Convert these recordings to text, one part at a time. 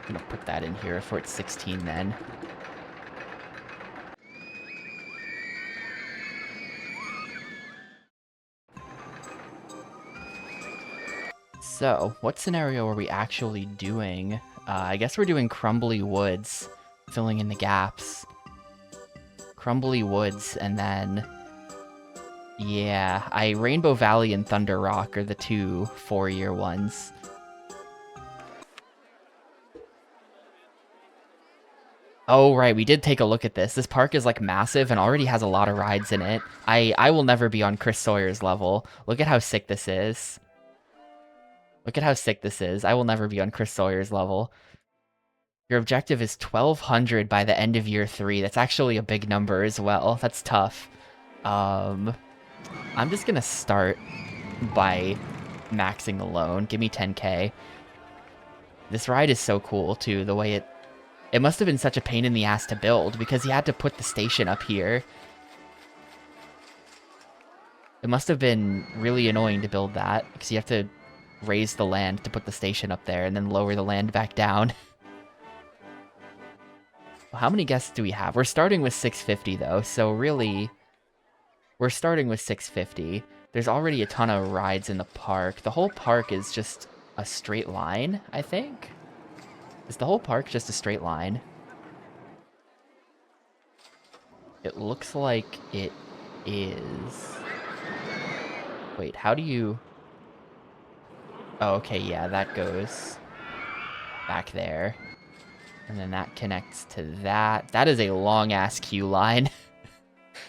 I'm gonna put that in here for it's 16 then. So, what scenario are we actually doing? I guess we're doing Crumbly Woods, filling in the gaps. Crumbly Woods, and then... Yeah, Rainbow Valley and Thunder Rock are the two 4-year ones. Oh, right, we did take a look at this. This park is, like, massive and already has a lot of rides in it. I will never be on Chris Sawyer's level. Look at how sick this is. Look at how sick this is. I will never be on Chris Sawyer's level. Your objective is 1,200 by the end of year 3. That's actually a big number as well. That's tough. I'm just gonna start by maxing the loan. Give me 10k. This ride is so cool, too, the way it must have been such a pain in the ass to build, because you had to put the station up here. It must have been really annoying to build that, because you have to raise the land to put the station up there, and then lower the land back down. How many guests do we have? We're starting with 650, though, so really... We're starting with 650. There's already a ton of rides in the park. The whole park is just a straight line, I think? Is the whole park just a straight line? It looks like it is. Wait, how do you... Oh, okay, yeah, that goes back there. And then that connects to that. That is a long-ass queue line.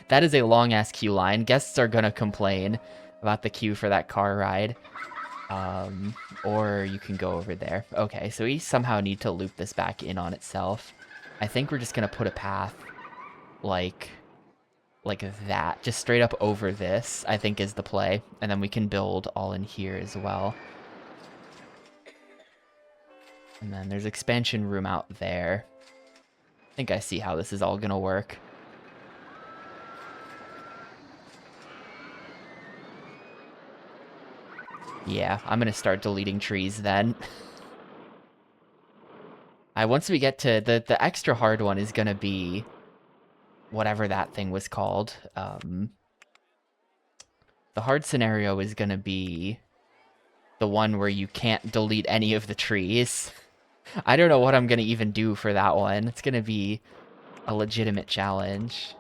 That is a long-ass queue line. Guests are gonna complain about the queue for that car ride. Or you can go over there. Okay, so we somehow need to loop this back in on itself. I think we're just gonna put a path like that. Just straight up over this, I think, is the play. And then we can build all in here as well. And then there's expansion room out there. I think I see how this is all gonna work. Yeah, I'm gonna start deleting trees then. Once we get to... The extra hard one is gonna be... whatever that thing was called. The hard scenario is gonna be... the one where you can't delete any of the trees. I don't know what I'm gonna even do for that one. It's gonna be a legitimate challenge.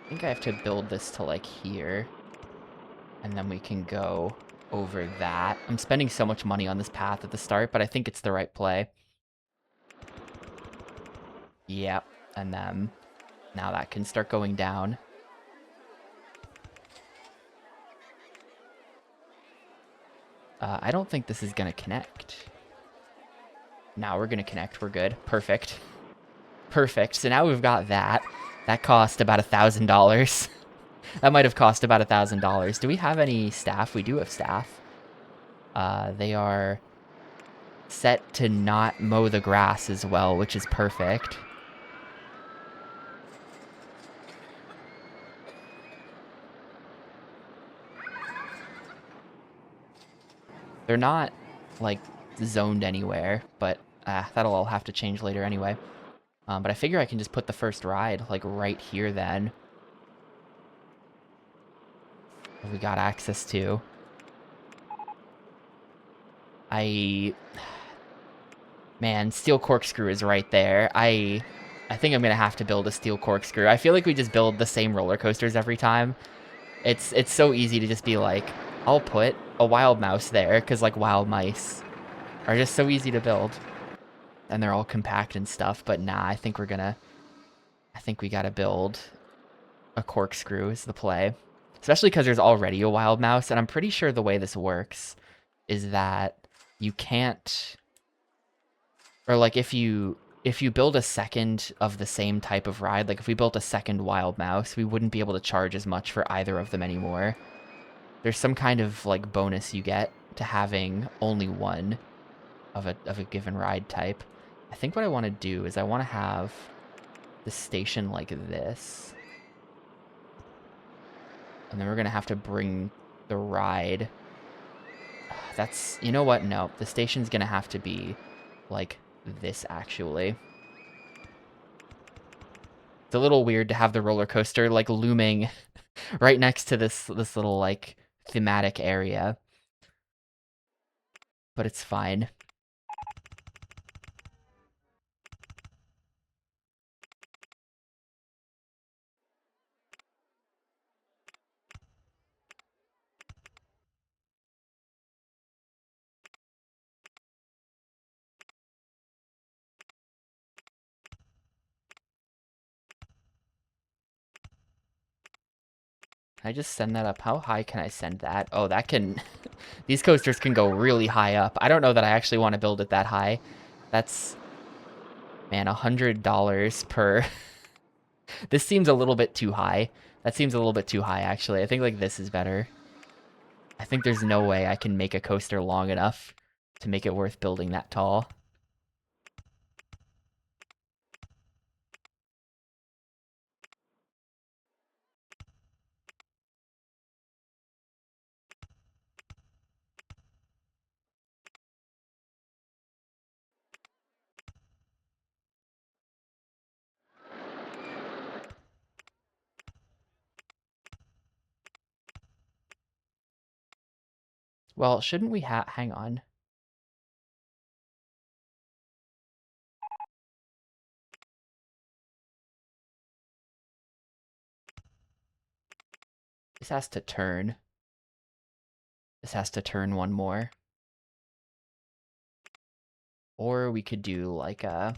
I think I have to build this to, like, here. And then we can go over that. I'm spending so much money on this path at the start, but I think it's the right play. Yep, and then now that can start going down. I don't think this is gonna connect. Now we're gonna connect, we're good. Perfect. Perfect, so now we've got that. That cost about $1,000. That might have cost about $1,000. Do we have any staff? We do have staff. They are set to not mow the grass as well, which is perfect. They're not, like, zoned anywhere, but that'll all have to change later anyway. But I figure I can just put the first ride, like, right here then. We got access to. Man, steel corkscrew is right there. I think I'm gonna have to build a steel corkscrew. I feel like we just build the same roller coasters every time. It's so easy to just be like, I'll put a wild mouse there, because, like, wild mice are just so easy to build. And they're all compact and stuff, but nah, I think we gotta build a corkscrew is the play. Especially because there's already a wild mouse, and I'm pretty sure the way this works is that you can't... Or, like, if you if you build a second of the same type of ride, like if we built a second Wild Mouse, we wouldn't be able to charge as much for either of them anymore. There's some kind of like bonus you get to having only one of a given ride type. I think what I want to do is I want to have the station like this. And then we're going to have to bring the ride. That's, you know what? No, the station's going to have to be like this actually. It's a little weird to have the roller coaster like looming right next to this little like thematic area. But it's fine. Can I just send that up? How high can I send that? Oh, that can... These coasters can go really high up. I don't know that I actually want to build it that high. That's... Man, $100 per... This seems a little bit too high. That seems a little bit too high, actually. I think, like, this is better. I think there's no way I can make a coaster long enough to make it worth building that tall. Well, shouldn't we hang on. This has to turn. This has to turn one more. Or we could do like a...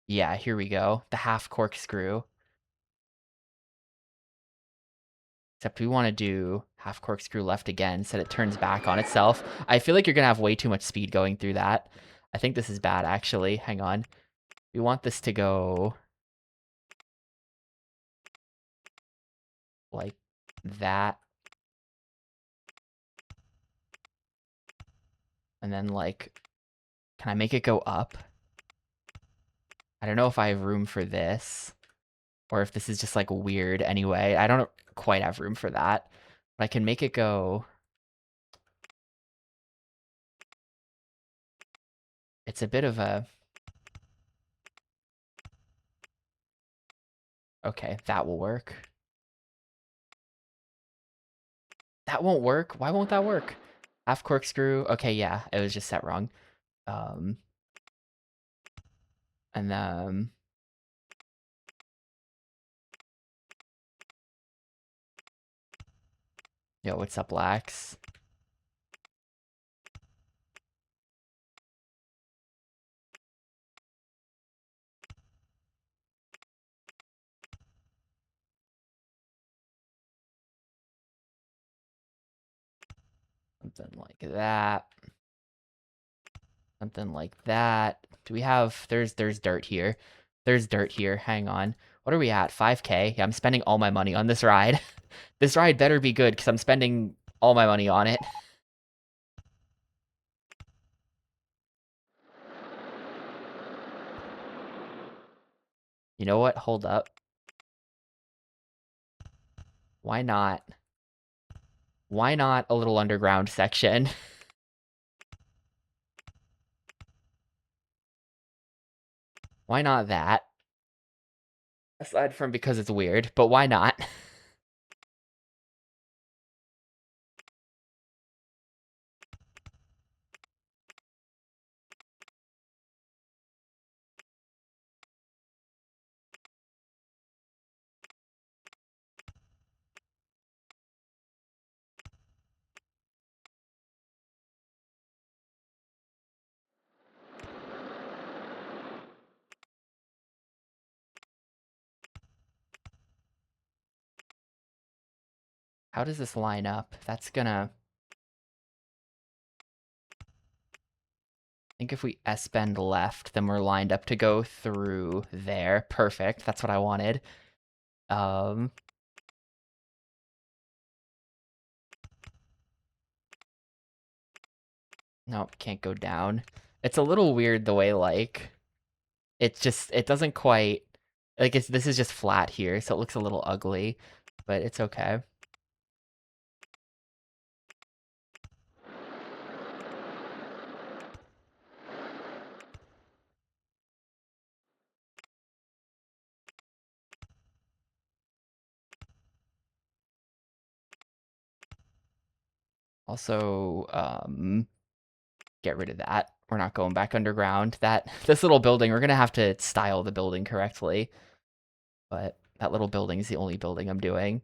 Yeah, here we go. The half corkscrew. Except we want to do half corkscrew left again so that it turns back on itself. I feel like you're going to have way too much speed going through that. I think this is bad, actually. Hang on. We want this to go... like that. And then, like... Can I make it go up? I don't know if I have room for this. Or if this is just, like, weird anyway. I don't quite have room for that. But I can make it go... It's a bit of a... Okay, that will work. That won't work? Why won't that work? Half corkscrew. Okay, yeah, it was just set wrong. Um, and then... Yo, what's up, Lax? Something like that. Something like that. Do we have... There's dirt here. There's dirt here. Hang on. What are we at? 5K? Yeah, I'm spending all my money on this ride. This ride better be good, because I'm spending all my money on it. You know what? Hold up. Why not? Why not a little underground section? Why not that? Aside from because it's weird, but why not? How does this line up? That's gonna... think if we S-bend left, then we're lined up to go through there. Perfect. That's what I wanted. Nope, can't go down. It's a little weird the way, like, it doesn't quite, like, this is just flat here, so it looks a little ugly, but it's okay. Also, get rid of that. We're not going back underground. This little building, we're gonna have to style the building correctly, but that little building is the only building I'm doing.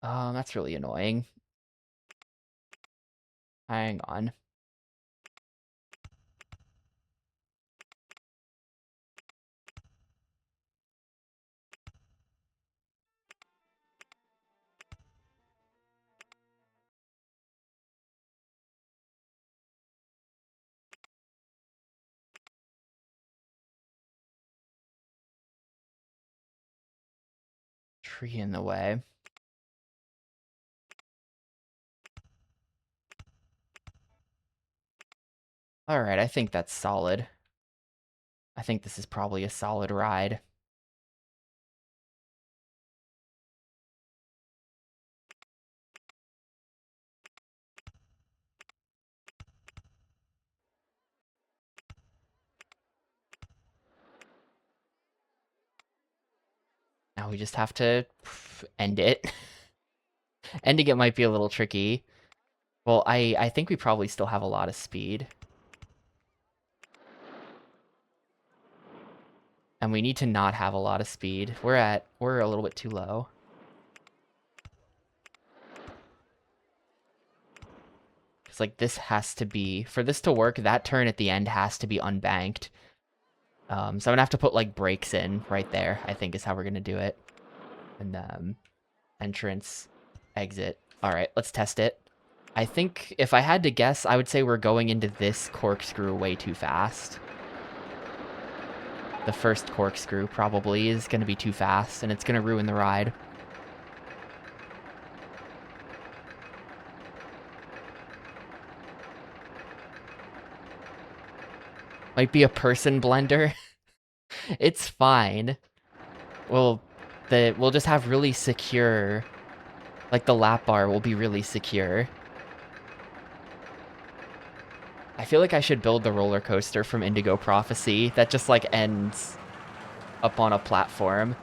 That's really annoying. Hang on. Tree in the way. Alright, I think that's solid. I think this is probably a solid ride. Now we just have to end it. Ending it might be a little tricky. Well, I think we probably still have a lot of speed. And we need to not have a lot of speed. We're a little bit too low. Because, like, this has to be, for this to work, that turn at the end has to be unbanked. So I'm gonna have to put, like, brakes in right there, I think is how we're gonna do it. And, entrance, exit. Alright, let's test it. I think, if I had to guess, I would say we're going into this corkscrew way too fast. The first corkscrew probably is gonna be too fast, and it's gonna ruin the ride. Might be a person blender. It's fine. We'll just have really secure, like, the lap bar will be really secure. I feel like I should build the roller coaster from Indigo Prophecy that just, like, ends up on a platform.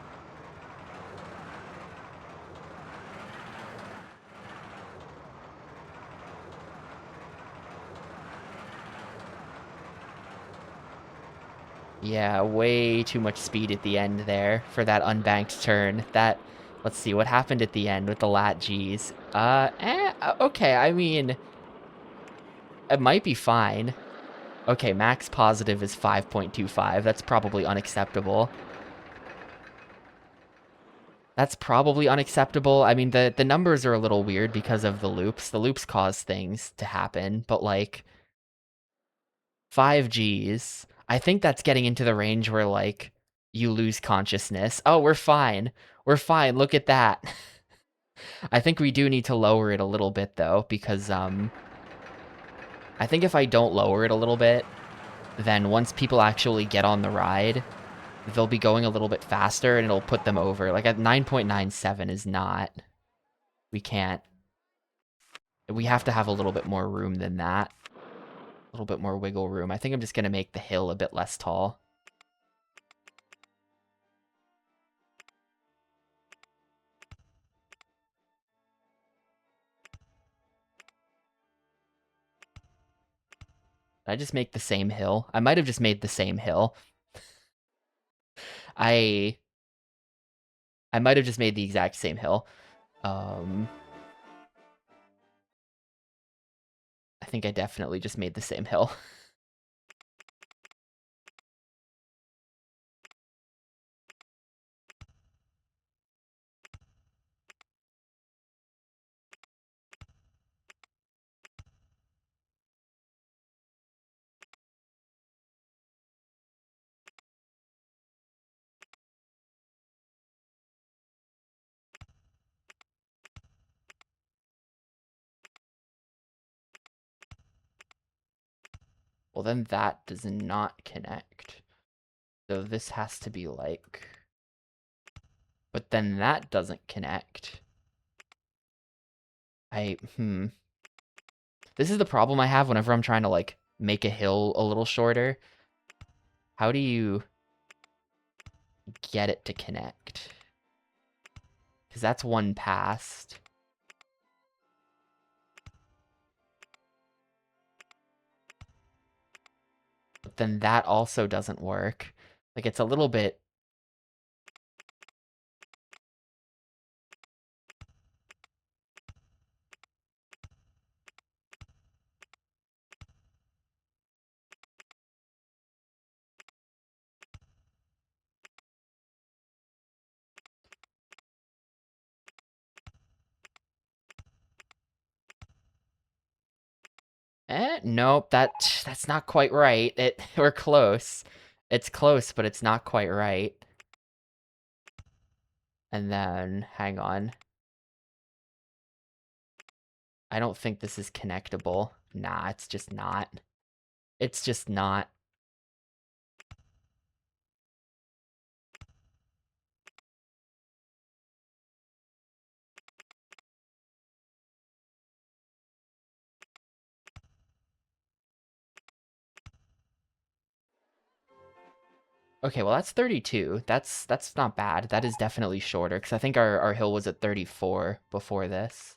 Yeah, way too much speed at the end there for that unbanked turn. Let's see, what happened at the end with the lat Gs? Okay, I mean, it might be fine. Okay, max positive is 5.25. That's probably unacceptable. That's probably unacceptable. I mean, the numbers are a little weird because of the loops. The loops cause things to happen, but, like, 5 Gs, I think that's getting into the range where, like, you lose consciousness. Oh, we're fine. We're fine. Look at that. I think we do need to lower it a little bit, though, because, I think if I don't lower it a little bit, then once people actually get on the ride, they'll be going a little bit faster, and it'll put them over. Like, at 9.97 is not... We can't... We have to have a little bit more room than that. A little bit more wiggle room. I think I'm just going to make the hill a bit less tall. Did I just make the same hill? I might have just made the same hill. I might have just made the exact same hill. I think I definitely just made the same hill. Well, then that does not connect. So this has to be like... But then that doesn't connect. This is the problem I have whenever I'm trying to, like, make a hill a little shorter. How do you get it to connect? Because that's one past. But then that also doesn't work. Like, it's a little bit... Nope, that's not quite right. We're close. It's close, but it's not quite right. And then, hang on. I don't think this is connectable. Nah, it's just not. It's just not. Okay, well that's 32. That's not bad. That is definitely shorter, because I think our hill was at 34 before this.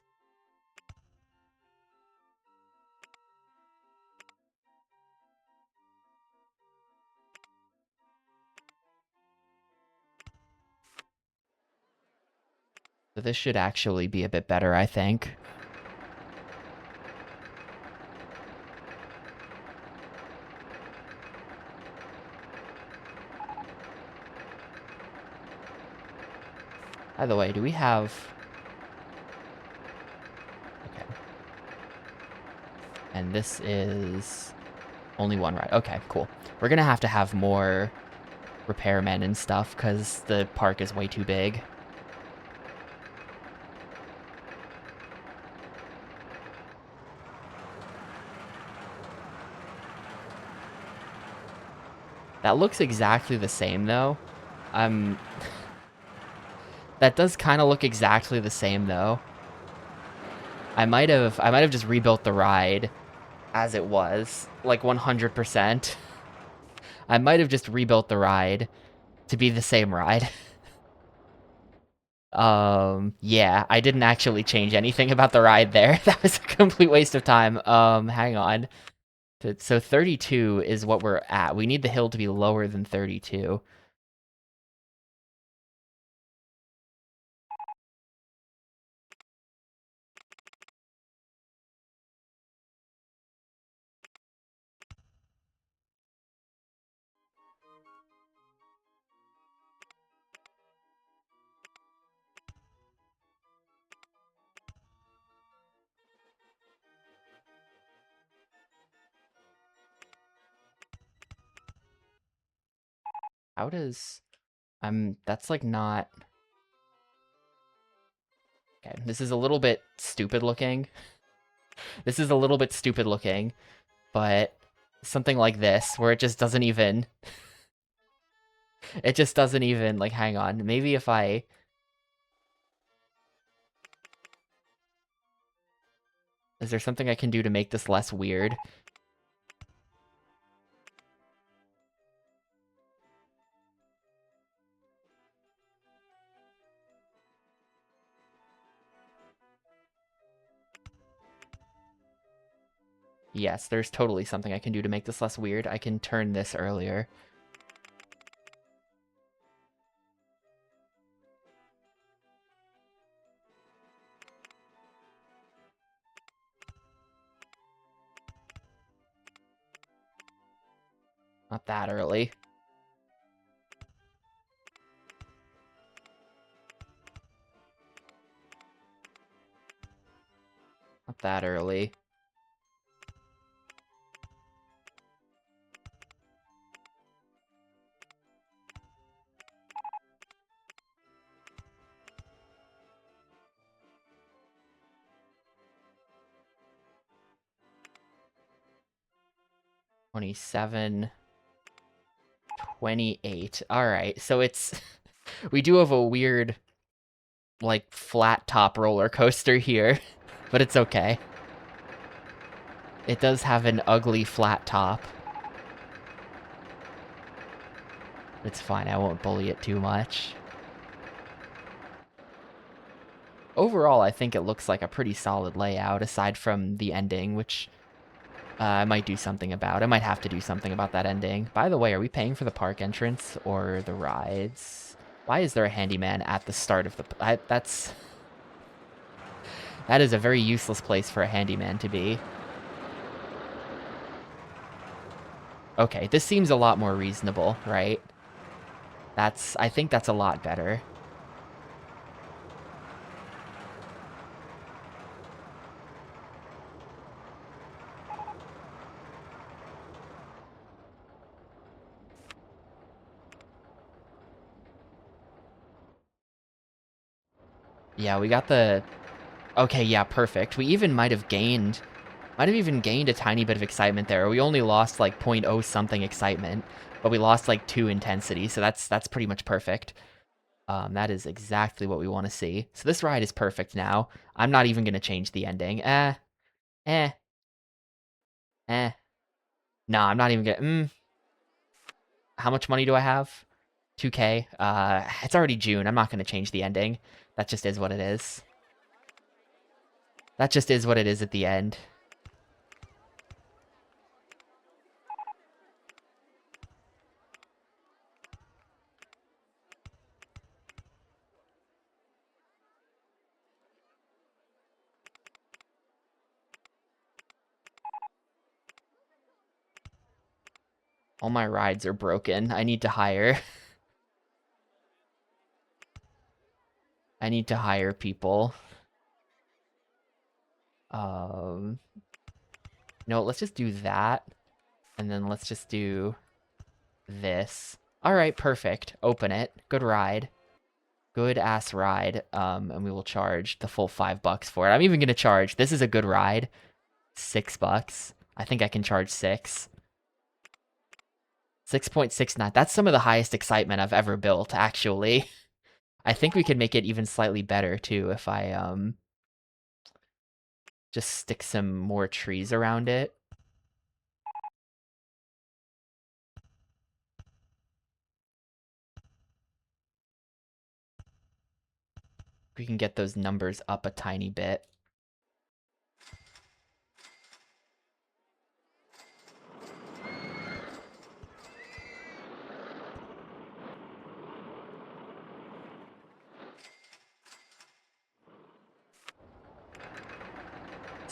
So this should actually be a bit better, I think. By the way, do we have... Okay. And this is only one ride. Okay, cool. We're gonna have to have more repairmen and stuff, because the park is way too big. That looks exactly the same, though. That does kind of look exactly the same, though. I might have just rebuilt the ride as it was, like 100%. I might have just rebuilt the ride to be the same ride. Yeah, I didn't actually change anything about the ride there. That was a complete waste of time. Hang on. So 32 is what we're at. We need the hill to be lower than 32. How does... that's like not... Okay, this is a little bit stupid looking. This is a little bit stupid looking, but something like this, where it just doesn't even... It just doesn't even, like, hang on. Maybe if I... Is there something I can do to make this less weird? Yes, there's totally something I can do to make this less weird. I can turn this earlier. Not that early. Not that early. 27, 28. All right, so it's we do have a weird like flat top roller coaster here, but it's okay. It does have an ugly flat top. It's fine, I won't bully it too much. Overall, I think it looks like a pretty solid layout, aside from the ending, which I might do something about. I might have to do something about that ending. By the way, are we paying for the park entrance or the rides? Why is there a handyman at the start of the... That is a very useless place for a handyman to be. Okay, this seems a lot more reasonable, right? I think that's a lot better. Yeah, we got the... Okay, yeah, perfect. We even might have even gained a tiny bit of excitement there. We only lost like 0.0 something excitement, but we lost like 2 intensity, so that's pretty much perfect. That is exactly what we want to see. So this ride is perfect now. I'm not even going to change the ending. Eh. No, I'm not even going to... How much money do I have? 2K. It's already June. I'm not going to change the ending. That just is what it is. That just is what it is at the end. All my rides are broken. I need to hire... I need to hire people. No, let's just do that. And then let's just do this. All right, perfect. Open it. Good ride. Good ass ride. And we will charge the full $5 for it. I'm even gonna charge. This is a good ride. $6. I think I can charge 6. 6.69. That's some of the highest excitement I've ever built, actually. I think we could make it even slightly better too if I just stick some more trees around it. We can get those numbers up a tiny bit.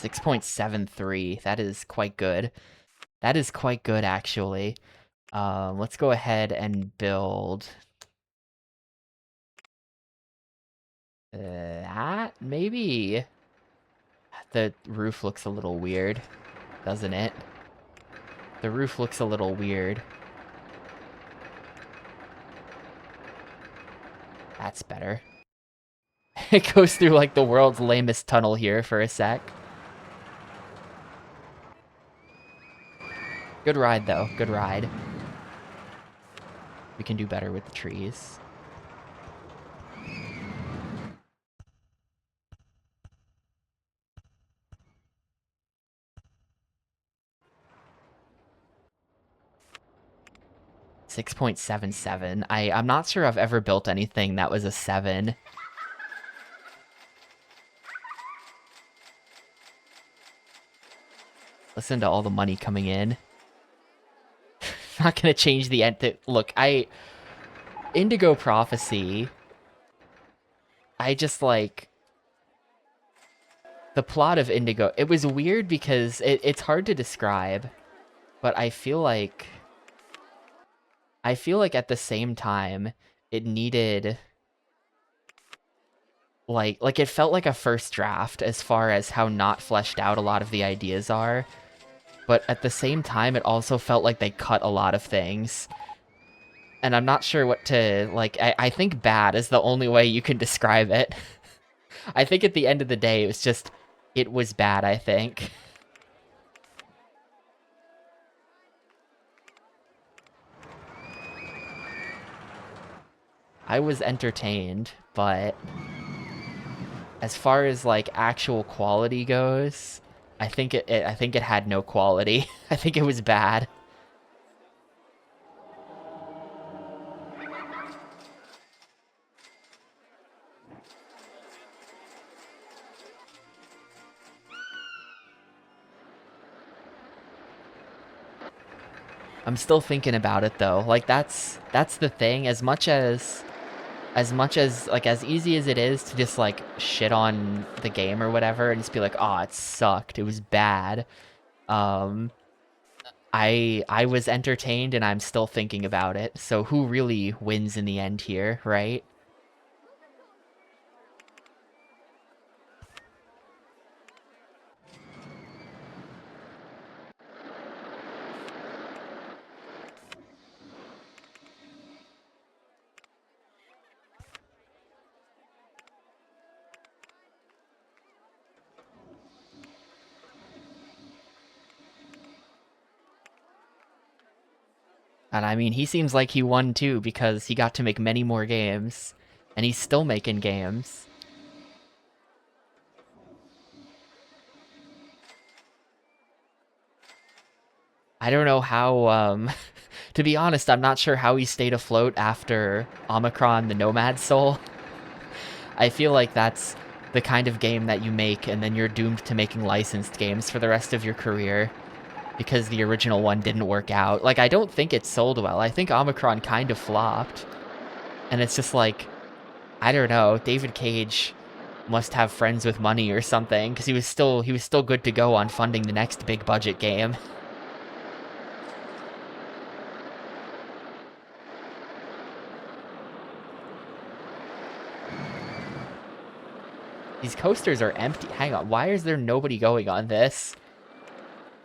$6.73. That is quite good. That is quite good, actually. Let's go ahead and build that, maybe? The roof looks a little weird, doesn't it? The roof looks a little weird. That's better. It goes through, like, the world's lamest tunnel here for a sec. Good ride, though. Good ride. We can do better with the trees. $6.77. I'm not sure I've ever built anything that was a 7. Listen to all the money coming in. Not gonna change the end. Look, Indigo Prophecy. I just like the plot of Indigo. It was weird because it's hard to describe, but I feel like at the same time it needed like it felt like a first draft as far as how not fleshed out a lot of the ideas are. But at the same time, it also felt like they cut a lot of things. And I'm not sure what to, like, I think bad is the only way you can describe it. I think at the end of the day, it was bad, I think. I was entertained, but as far as like actual quality goes, I think it had no quality. I think it was bad. I'm still thinking about it though. Like that's the thing. As much as like as easy as it is to just like shit on the game or whatever and just be like, "Oh, it sucked. It was bad." Um I was entertained and I'm still thinking about it. So who really wins in the end here, right? And I mean, he seems like he won too because he got to make many more games and he's still making games. I don't know how to be honest, I'm not sure how he stayed afloat after Omicron the Nomad Soul. I feel like that's the kind of game that you make and then you're doomed to making licensed games for the rest of your career because the original one didn't work out. Like, I don't think it sold well. I think Omicron kind of flopped. And it's just like, I don't know, David Cage must have friends with money or something because he was still good to go on funding the next big budget game. These coasters are empty. Hang on, why is there nobody going on this?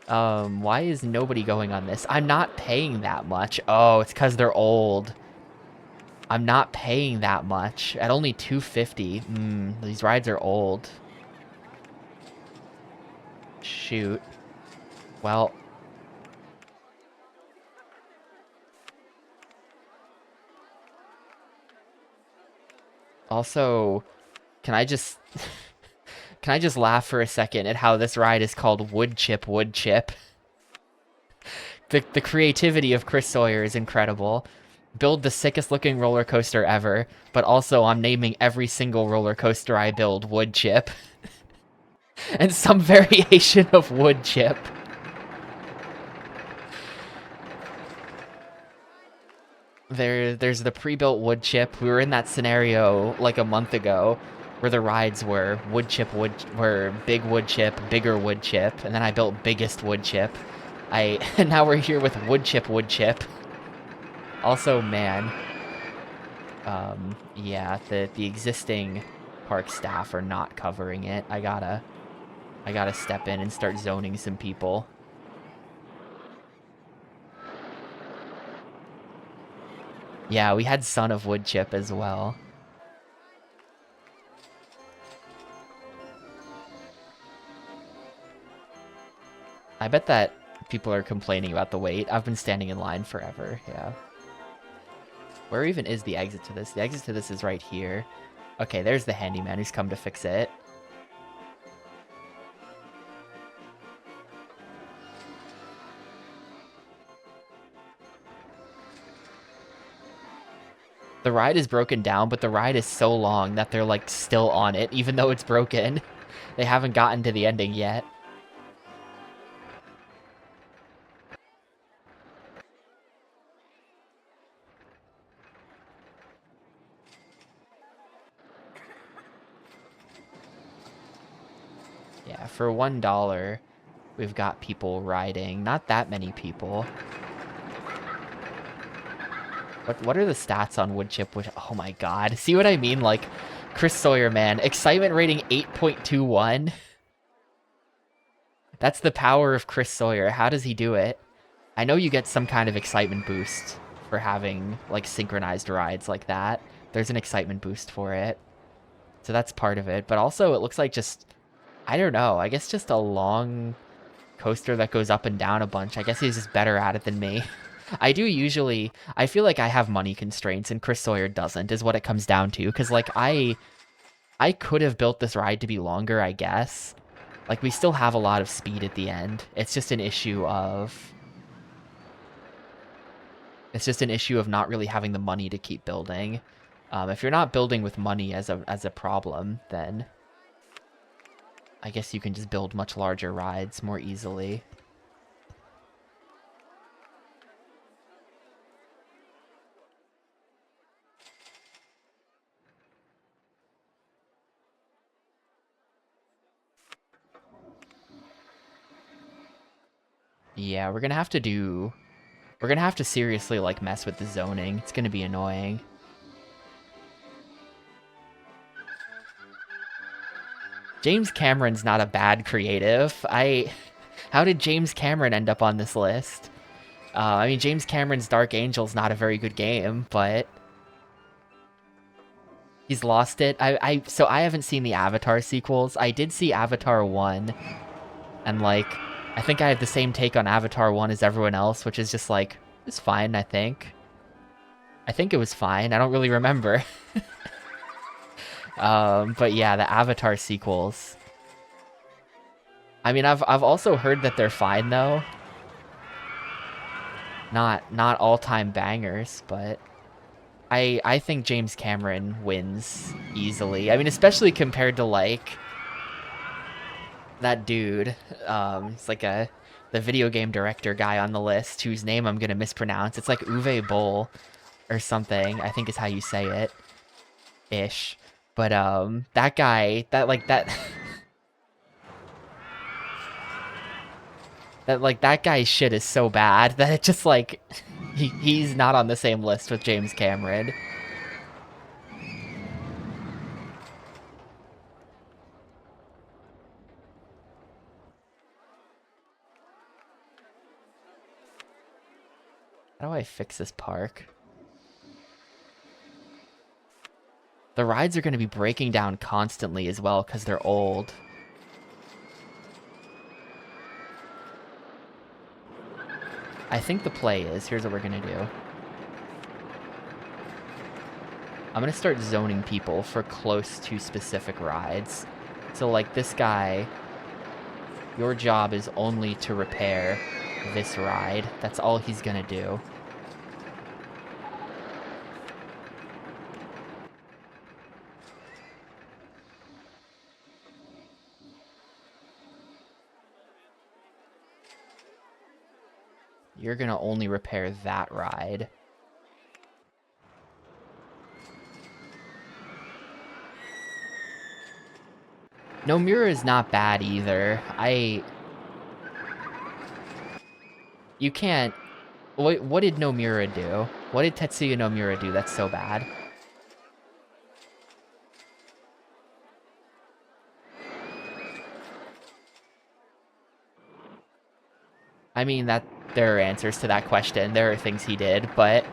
Why is nobody going on this? I'm not paying that much. Oh, it's because they're old. I'm not paying that much. At only $250. These rides are old. Shoot. Well. Also, can I just... can I just laugh for a second at how this ride is called Wood Chip Wood Chip? The creativity of Chris Sawyer is incredible. Build the sickest looking roller coaster ever, but also I'm naming every single roller coaster I build Wood Chip. And some variation of Wood Chip. There's the pre-built wood chip. We were in that scenario like a month ago where the rides were big wood chip, bigger wood chip, and then I built biggest wood chip. And now we're here with wood chip. Also, man, yeah, the existing park staff are not covering it. I gotta step in and start zoning some people. Yeah, we had Son of Wood Chip as well. I bet that people are complaining about the wait. I've been standing in line forever, yeah. Where even is the exit to this? The exit to this is right here. Okay, there's the handyman who's come to fix it. The ride is broken down, but the ride is so long that they're, like, still on it, even though it's broken. They haven't gotten to the ending yet. Yeah, for $1, we've got people riding. Not that many people. What are the stats on wood chip? Oh my god. See what I mean? Like, Chris Sawyer, man. Excitement rating 8.21. That's the power of Chris Sawyer. How does he do it? I know you get some kind of excitement boost for having, like, synchronized rides like that. There's an excitement boost for it. So that's part of it. But also, it looks like just... I don't know. I guess just a long coaster that goes up and down a bunch. I guess he's just better at it than me. I do usually, I feel like I have money constraints and Chris Sawyer doesn't, is what it comes down to. Because, like, I could have built this ride to be longer, I guess. Like, we still have a lot of speed at the end. It's just an issue of... It's just an issue of not really having the money to keep building. If you're not building with money as a problem, then I guess you can just build much larger rides more easily. Yeah, we're gonna have to seriously, like, mess with the zoning. It's gonna be annoying. James Cameron's not a bad creative. How did James Cameron end up on this list? I mean, James Cameron's Dark Angel's not a very good game, but he's lost it. So I haven't seen the Avatar sequels. I did see Avatar 1, and, like, I think I have the same take on Avatar 1 as everyone else, which is just, like, it's fine, I think. I think it was fine. I don't really remember. But yeah, the Avatar sequels. I mean, I've also heard that they're fine, though. Not all-time bangers, but I think James Cameron wins easily. I mean, especially compared to, like, that dude. It's like the video game director guy on the list, whose name I'm gonna mispronounce. It's like Uwe Boll or something, I think is how you say it. Ish. But that guy, that that guy's shit is so bad that it just, like, he's not on the same list with James Cameron. How do I fix this park? The rides are going to be breaking down constantly as well because they're old. I think the play is, here's what we're going to do. I'm going to start zoning people for close to specific rides. So, like, this guy, your job is only to repair this ride. That's all he's going to do. You're going to only repair that ride. Nomura is not bad either. You can't... What did Nomura do? What did Tetsuya Nomura do that's so bad? I mean, that there are answers to that question. There are things he did, but...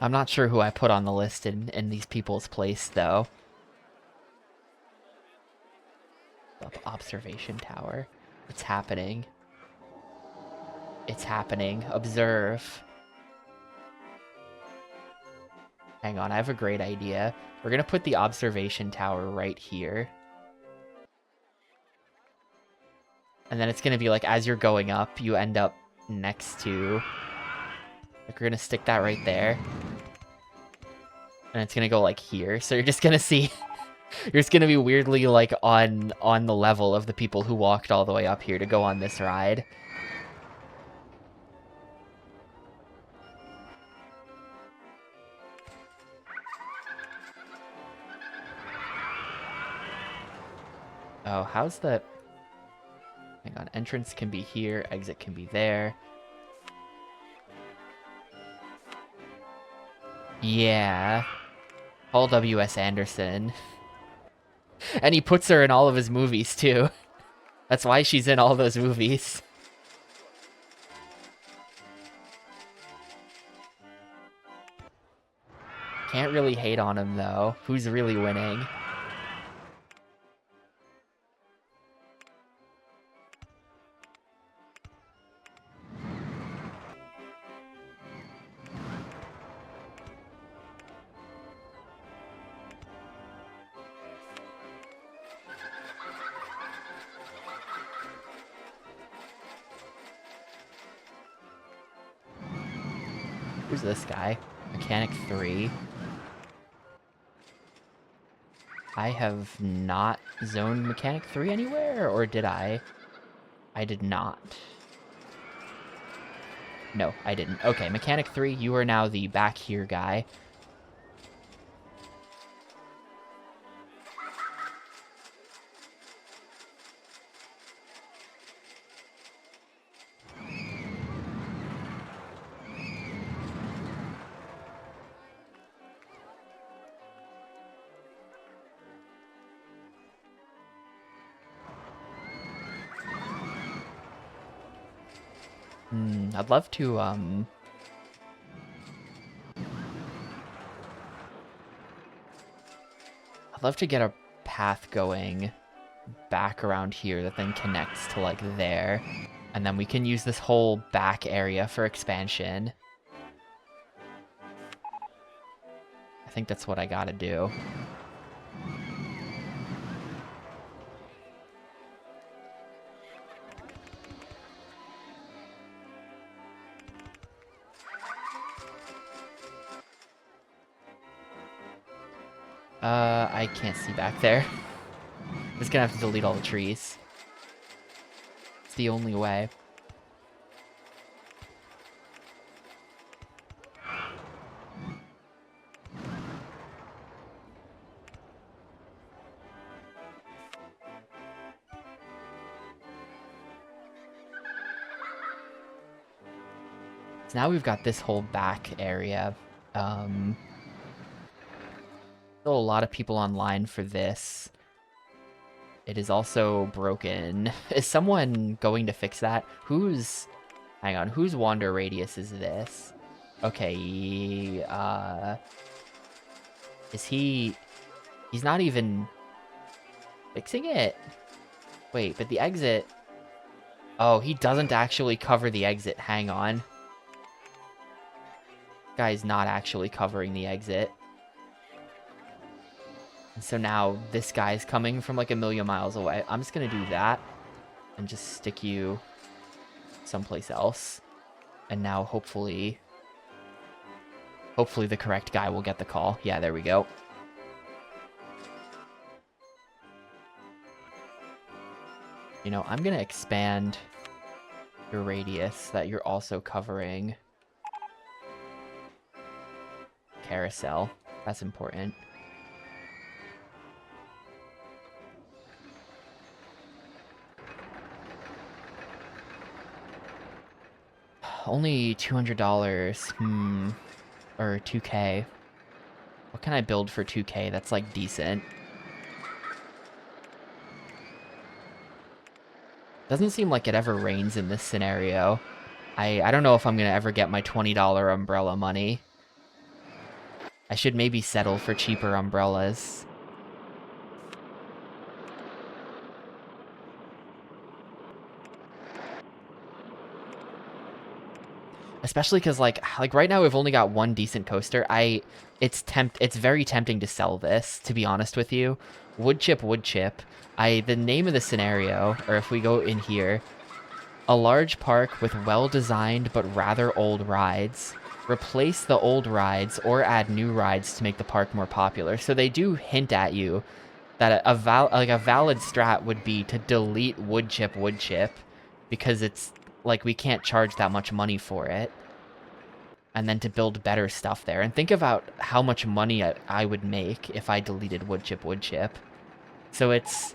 I'm not sure who I put on the list in these people's place, though. Observation tower. It's happening. It's happening. Observe. Hang on, I have a great idea. We're gonna put the observation tower right here. And then it's gonna be like, as you're going up, you end up next to... Like, we're gonna stick that right there. And it's gonna go, like, here. So you're just gonna see... You're just gonna be weirdly, like, on the level of the people who walked all the way up here to go on this ride. Oh, how's the... Hang on, entrance can be here, exit can be there. Yeah. Paul W.S. Anderson. And he puts her in all of his movies, too. That's why she's in all those movies. Can't really hate on him, though. Who's really winning? Who's this guy? Mechanic 3. I have not zoned Mechanic 3 anywhere, or did I? I did not. No, I didn't. Okay, Mechanic 3, you are now the back here guy. I'd love to, I'd love to get a path going back around here that then connects to, like, there. And then we can use this whole back area for expansion. I think that's what I gotta do. I can't see back there. I'm just gonna have to delete all the trees. It's the only way. So now we've got this whole back area. Still a lot of people online for this. It is also broken. Is someone going to fix that? Hang on, whose wander radius is this? Okay, he's not even fixing it. Wait, but the exit... Oh, he doesn't actually cover the exit. Hang on. Guy's not actually covering the exit. And so now this guy's coming from like a million miles away. I'm just gonna do that and just stick you someplace else. And now hopefully the correct guy will get the call. Yeah, there we go. You know, I'm gonna expand your radius that you're also covering. Carousel. That's important. Only $200. Or 2K. What can I build for 2K that's, like, decent? Doesn't seem like it ever rains in this scenario. I don't know if I'm gonna ever get my $20 umbrella money. I should maybe settle for cheaper umbrellas. Especially because, like right now we've only got one decent coaster. It's very tempting to sell this, to be honest with you. Wood chip. The name of the scenario, or if we go in here, a large park with well-designed but rather old rides. Replace the old rides or add new rides to make the park more popular. So they do hint at you that a valid strat would be to delete wood chip, because it's like we can't charge that much money for it. And then to build better stuff there. And think about how much money I would make if I deleted wood chip. So it's...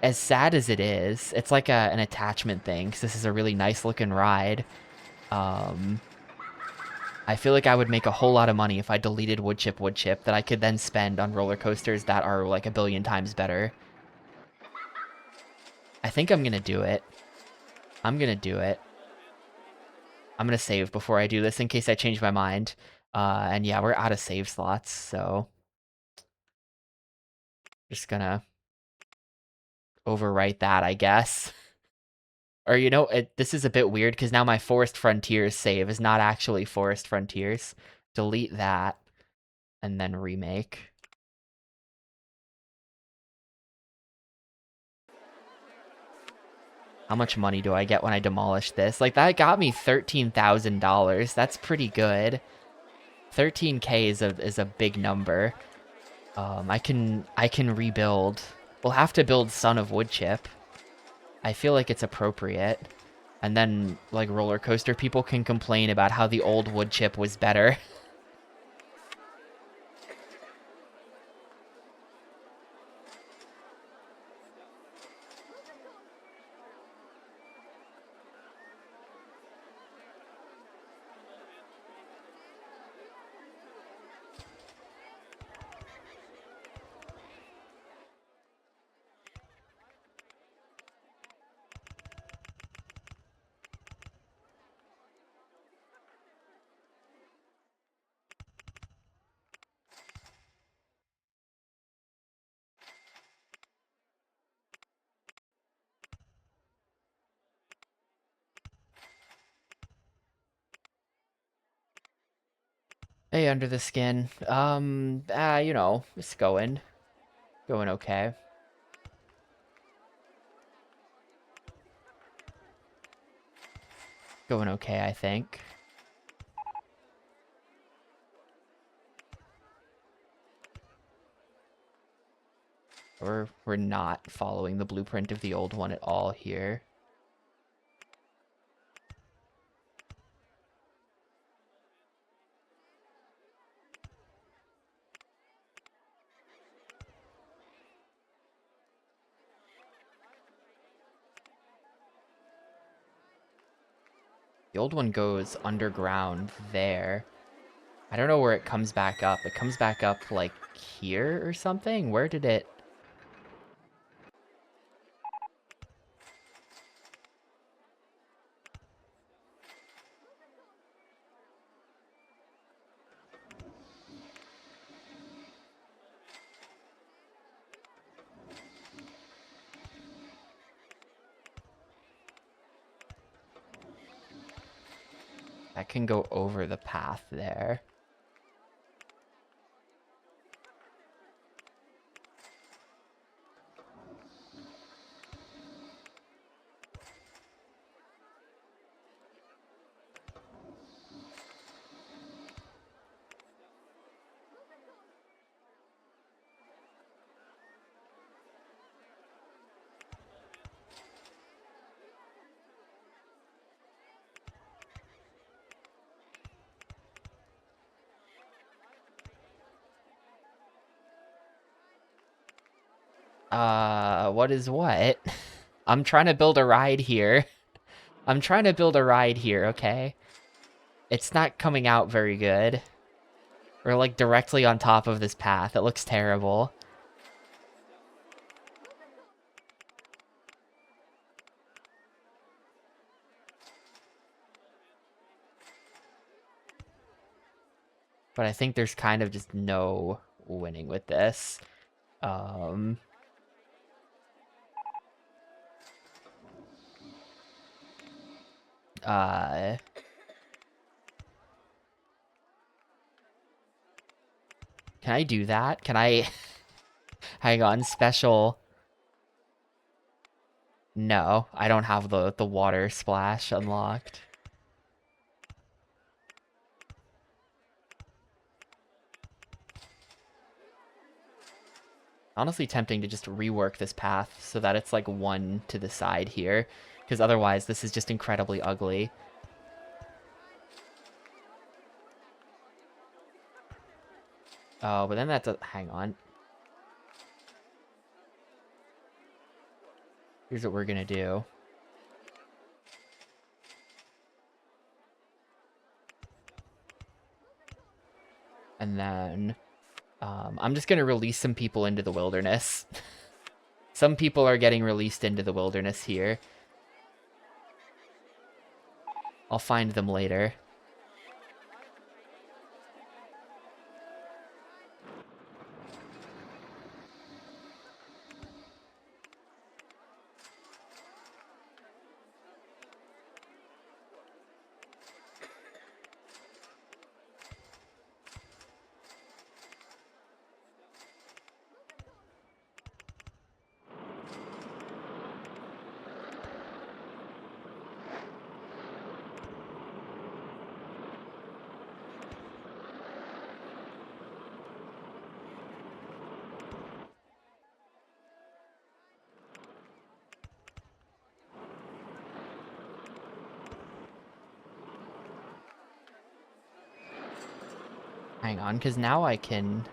as sad as it is, it's like an attachment thing, because this is a really nice looking ride. I feel like I would make a whole lot of money if I deleted wood chip that I could then spend on roller coasters that are like a billion times better. I think I'm gonna do it. I'm gonna do it. I'm gonna save before I do this in case I change my mind. And yeah, we're out of save slots, so just gonna overwrite that, I guess. Or you know, this is a bit weird because now my Forest Frontiers save is not actually Forest Frontiers. Delete that and then remake. How much money do I get when I demolish this? Like, that got me $13,000. That's pretty good. 13K is a big number. I can rebuild. We'll have to build Son of Woodchip. I feel like it's appropriate. And then, like, roller coaster people can complain about how the old Woodchip was better. Hey, under the skin. You know, it's going. Going okay. Going okay, I think. We're not following the blueprint of the old one at all here. The old one goes underground there. I don't know where it comes back up. It comes back up, like, here or something? Where did it... That can go over the path there. What is what? I'm trying to build a ride here. I'm trying to build a ride here, okay? It's not coming out very good. We're, like, directly on top of this path. It looks terrible. But I think there's kind of just no winning with this. Um... Uh... Can I do that? Can I... Hang on, special... No, I don't have the water splash unlocked. Honestly tempting to just rework this path so that it's like one to the side here, because otherwise this is just incredibly ugly. Oh, but then that does... Hang on. Here's what we're gonna do. And then I'm just going to release some people into the wilderness. Some people are getting released into the wilderness here. I'll find them later. Hang on, because now I can...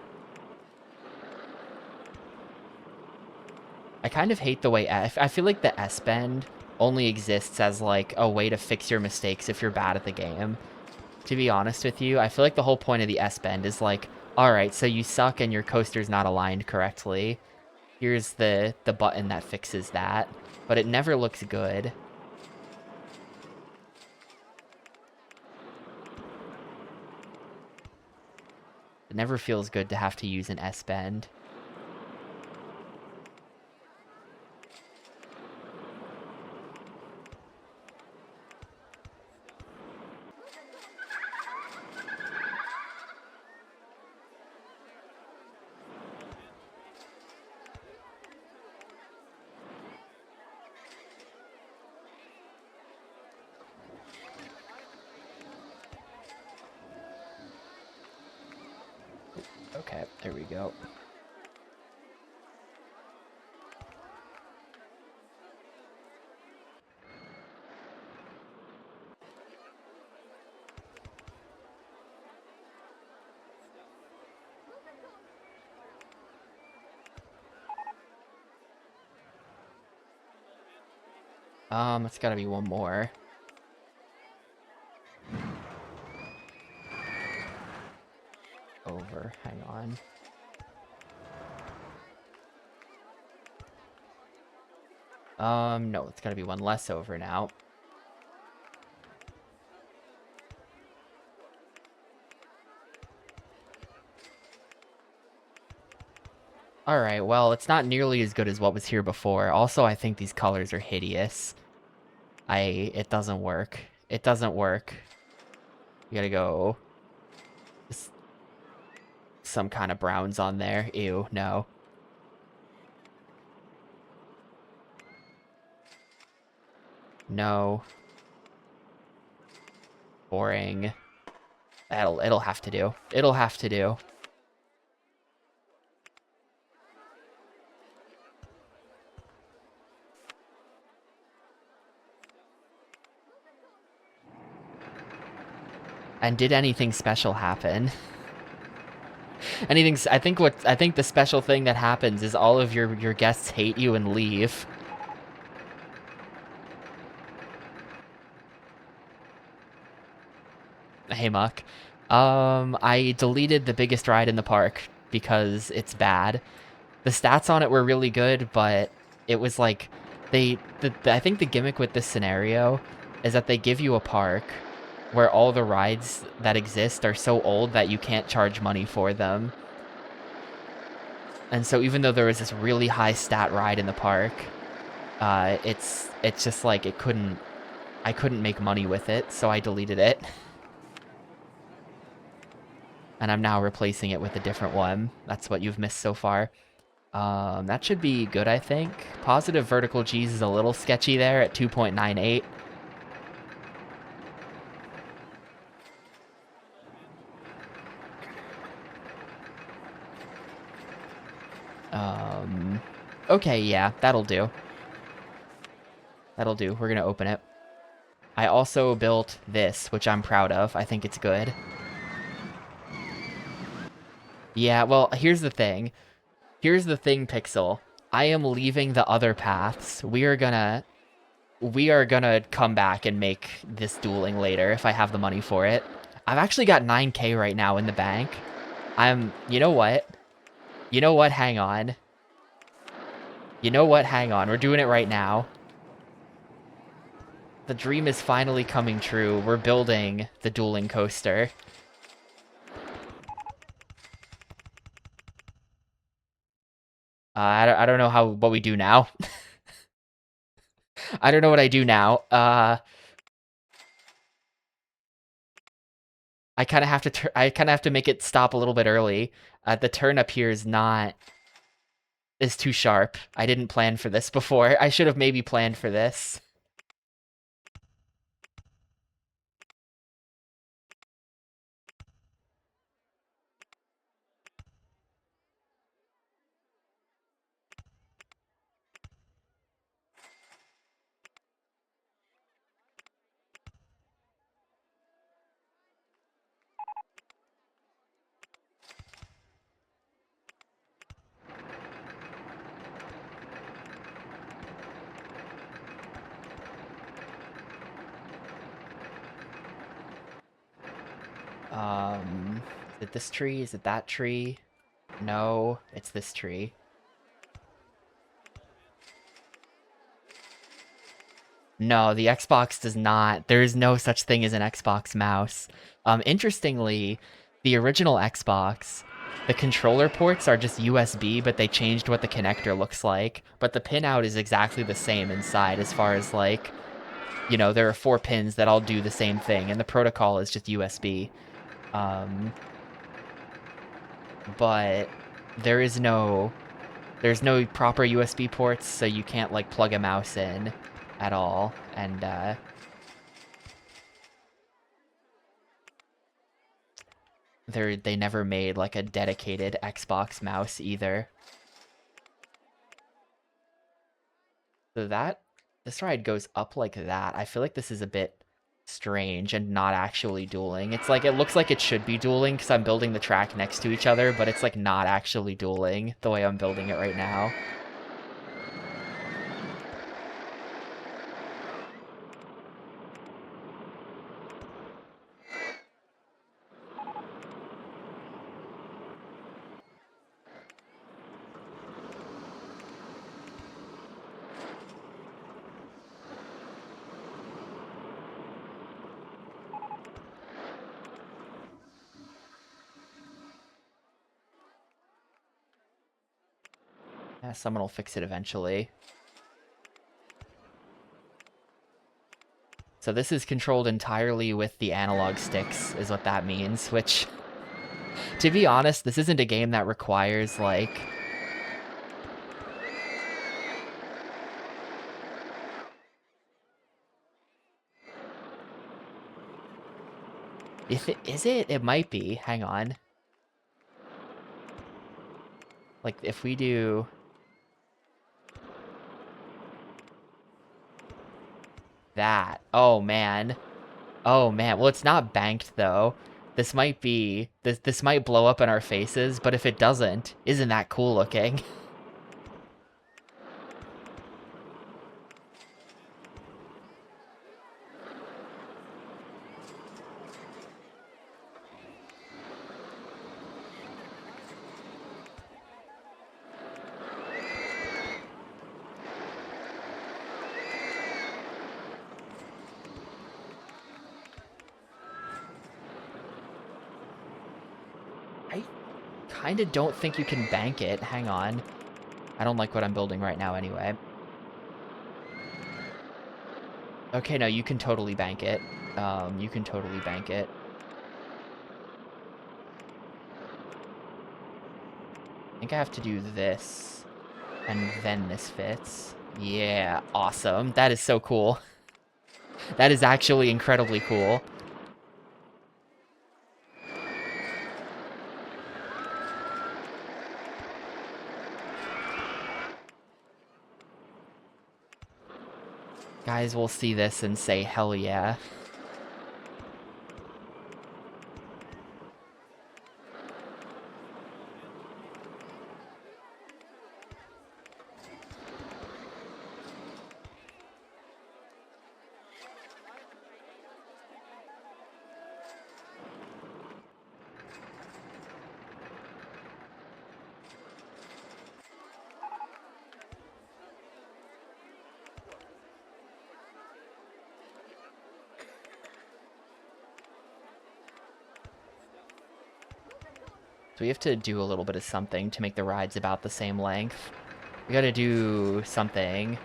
I kind of hate the way... I feel like the S-bend only exists as, like, a way to fix your mistakes if you're bad at the game. To be honest with you, I feel like the whole point of the S-bend is, like, alright, so you suck and your coaster's not aligned correctly. Here's the button that fixes that. But it never looks good. It never feels good to have to use an S-bend. Okay, there we go. It's gotta be one more. Over, hang on. No, it's gotta be one less over now. Alright, well, it's not nearly as good as what was here before. Also, I think these colors are hideous. It doesn't work. It doesn't work. You gotta go... some kind of browns on there. Ew, no. No. Boring. It'll have to do. It'll have to do. And did anything special happen? I think the special thing that happens is all of your guests hate you and leave. Hey, Muck. I deleted the biggest ride in the park because it's bad. The stats on it were really good, but it was like I think the gimmick with this scenario is that they give you a park where all the rides that exist are so old that you can't charge money for them. And so even though there was this really high stat ride in the park, it's just like I couldn't make money with it, so I deleted it. And I'm now replacing it with a different one. That's what you've missed so far. That should be good, I think. Positive vertical G's is a little sketchy there at 2.98. Okay, yeah, that'll do. That'll do. We're gonna open it. I also built this, which I'm proud of. I think it's good. Yeah, well, here's the thing. Here's the thing, Pixel. I am leaving the other paths. We are gonna come back and make this dueling later if I have the money for it. I've actually got 9K right now in the bank. You know what? You know what? Hang on. You know what? Hang on. We're doing it right now. The dream is finally coming true. We're building the dueling coaster. I don't know what we do now. I don't know what I do now. I kind of have to I kind of have to make it stop a little bit early. The turn up here is too sharp. I didn't plan for this before. I should have maybe planned for this. Is it this tree? Is it that tree? No, it's this tree. No, the Xbox does not. There is no such thing as an Xbox mouse. Interestingly, the original Xbox, the controller ports are just USB, but they changed what the connector looks like. But the pinout is exactly the same inside as far as like, you know, there are 4 pins that all do the same thing, and the protocol is just USB. But there's no proper USB ports, so you can't like plug a mouse in at all. And they never made like a dedicated Xbox mouse either. So this ride goes up like that. I feel like this is a bit strange and not actually dueling. It's like, it looks like it should be dueling because I'm building the track next to each other, but it's like not actually dueling the way I'm building it right now. Yeah, someone will fix it eventually. So this is controlled entirely with the analog sticks, is what that means, which, to be honest, this isn't a game that requires, like... Is it? It might be. Hang on. Like, if we do... that. Oh, man. Oh, man. Well, it's not banked, though. This might be... This might blow up in our faces, but if it doesn't, isn't that cool looking? I kind of don't think you can bank it. Hang on. I don't like what I'm building right now anyway. Okay, no, you can totally bank it. You can totally bank it. I think I have to do this, and then this fits. Yeah, awesome. That is so cool. That is actually incredibly cool. Guys will see this and say, hell yeah. So we have to do a little bit of something to make the rides about the same length. We gotta do something.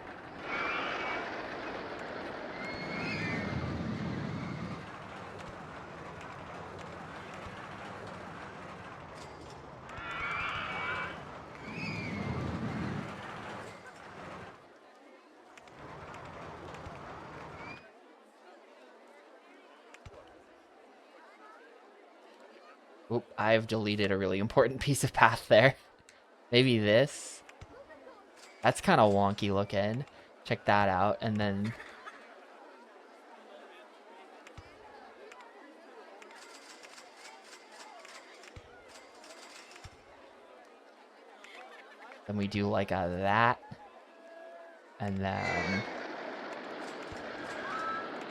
Oop, I've deleted a really important piece of path there. Maybe this? That's kind of wonky looking. Check that out, and then... Then we do like a that. And then...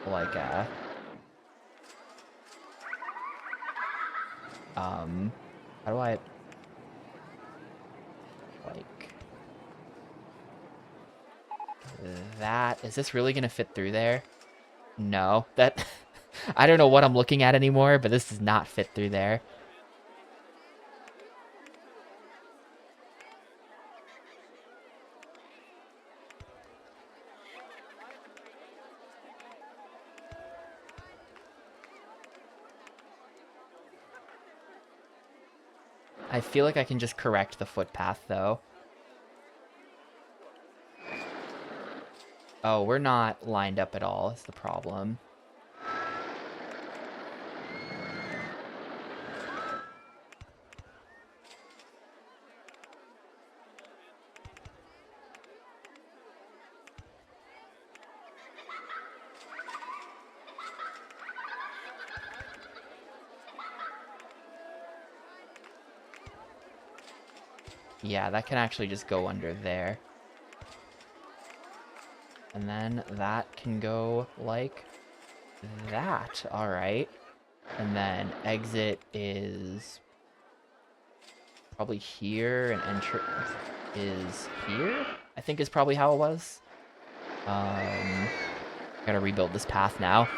like a... How do I... like... that? Is this really gonna fit through there? No. That... I don't know what I'm looking at anymore, but this does not fit through there. I feel like I can just correct the footpath, though. Oh, we're not lined up at all, is the problem. Yeah, that can actually just go under there. And then that can go like that. All right. And then exit is probably here, and entrance is here, I think is probably how it was. Gotta rebuild this path now.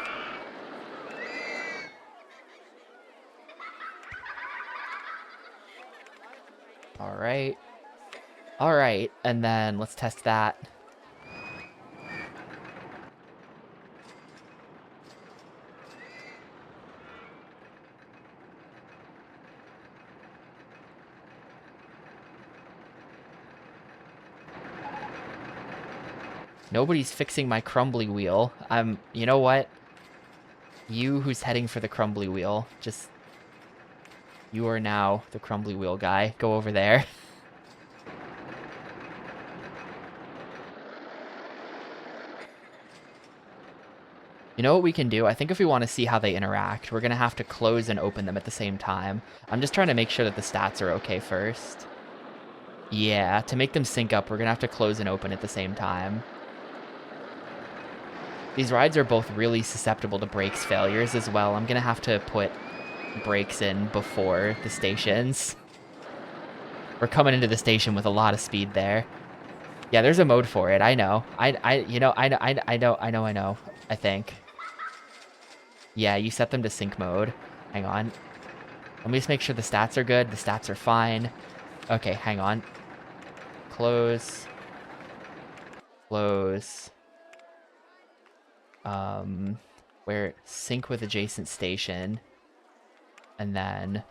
All right. All right, and then let's test that. Nobody's fixing my crumbly wheel. You know what? You who's heading for the crumbly wheel, you are now the crumbly wheel guy. Go over there. You know what we can do? I think if we want to see how they interact, we're going to have to close and open them at the same time. I'm just trying to make sure that the stats are okay first. Yeah, to make them sync up, we're going to have to close and open at the same time. These rides are both really susceptible to brakes failures as well. I'm going to have to put brakes in before the stations. We're coming into the station with a lot of speed there. Yeah, there's a mode for it. I know. I know. I think. Yeah, you set them to sync mode. Hang on. Let me just make sure the stats are good. The stats are fine. Okay, hang on. Close. Close. Where sync with adjacent station. And then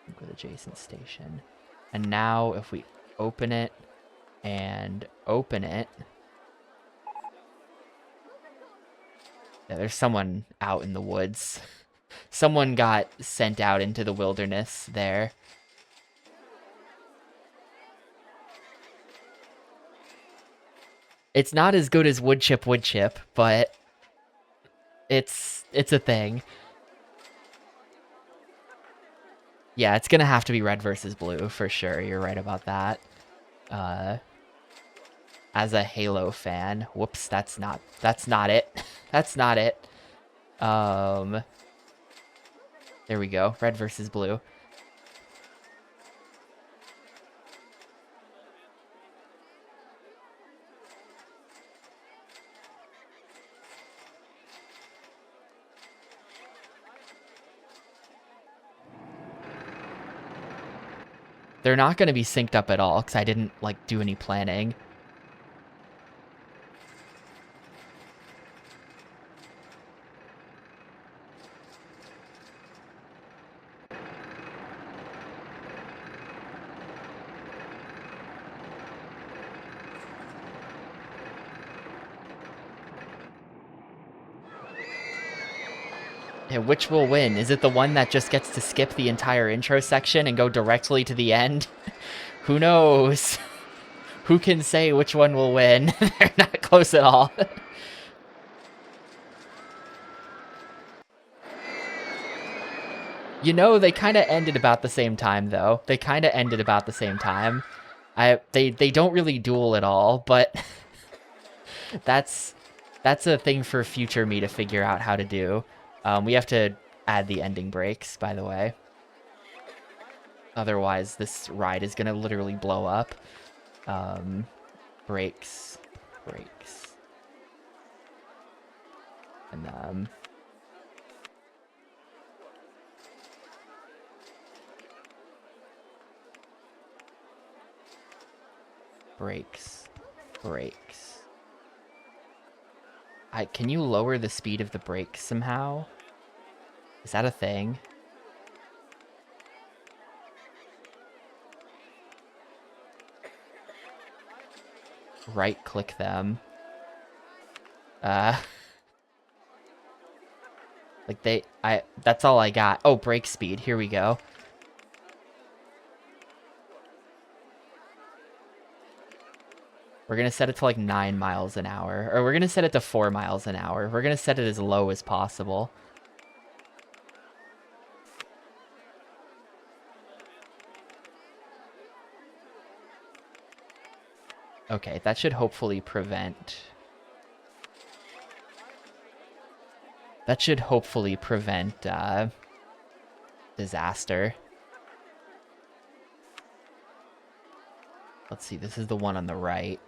sync with adjacent station. And now if we open it and open it. Yeah, there's someone out in the woods. Someone got sent out into the wilderness there. It's not as good as wood chip, but it's a thing. Yeah, it's gonna have to be red versus blue for sure. You're right about that. As a Halo fan, whoops, that's not it. That's not it. There we go. Red versus blue. They're not going to be synced up at all because I didn't, like, do any planning. Yeah, which will win? Is it the one that just gets to skip the entire intro section and go directly to the end? Who knows? Who can say which one will win? They're not close at all. You know, they kind of ended about the same time, though. They kind of ended about the same time. They don't really duel at all, but that's a thing for future me to figure out how to do. We have to add the ending breaks, by the way. Otherwise, this ride is gonna literally blow up. Brakes. And, brakes. Can you lower the speed of the brakes somehow? Is that a thing? Right-click them. Like that's all I got. Oh, brake speed. Here we go. We're gonna set it to like 9 miles an hour. Or we're gonna set it to 4 miles an hour. We're gonna set it as low as possible. Okay, that should hopefully prevent... That should hopefully prevent, disaster. Let's see, this is the one on the right.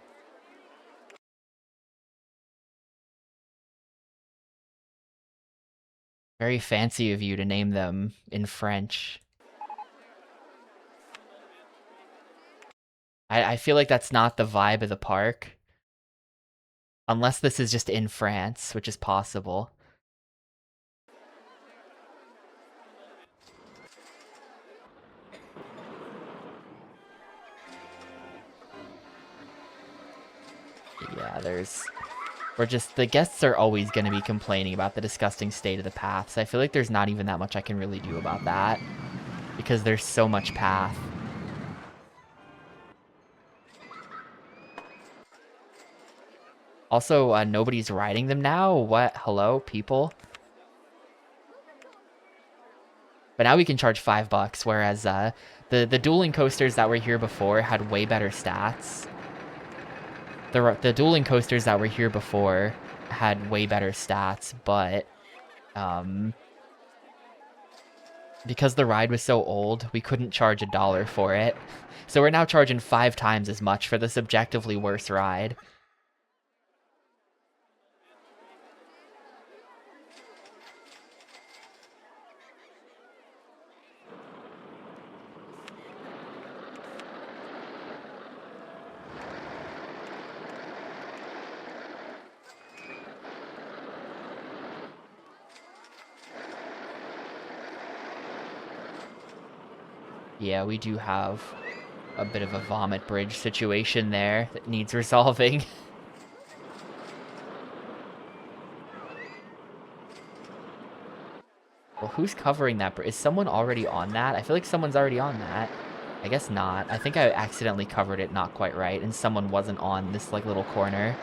Very fancy of you to name them in French. I feel like that's not the vibe of the park. Unless this is just in France, which is possible. Yeah, the guests are always going to be complaining about the disgusting state of the paths. I feel like there's not even that much I can really do about that. Because there's so much path. Also, nobody's riding them now? What? Hello, people? But now we can charge $5, whereas the dueling coasters that were here before had way better stats. The dueling coasters that were here before had way better stats, but because the ride was so old, we couldn't charge $1 for it. So we're now charging 5 times as much for this objectively worse ride. Yeah, we do have a bit of a vomit bridge situation there that needs resolving. Well, who's covering that bridge? Is someone already on that? I feel like someone's already on that. I guess not. I think I accidentally covered it not quite right, and someone wasn't on this, like, little corner.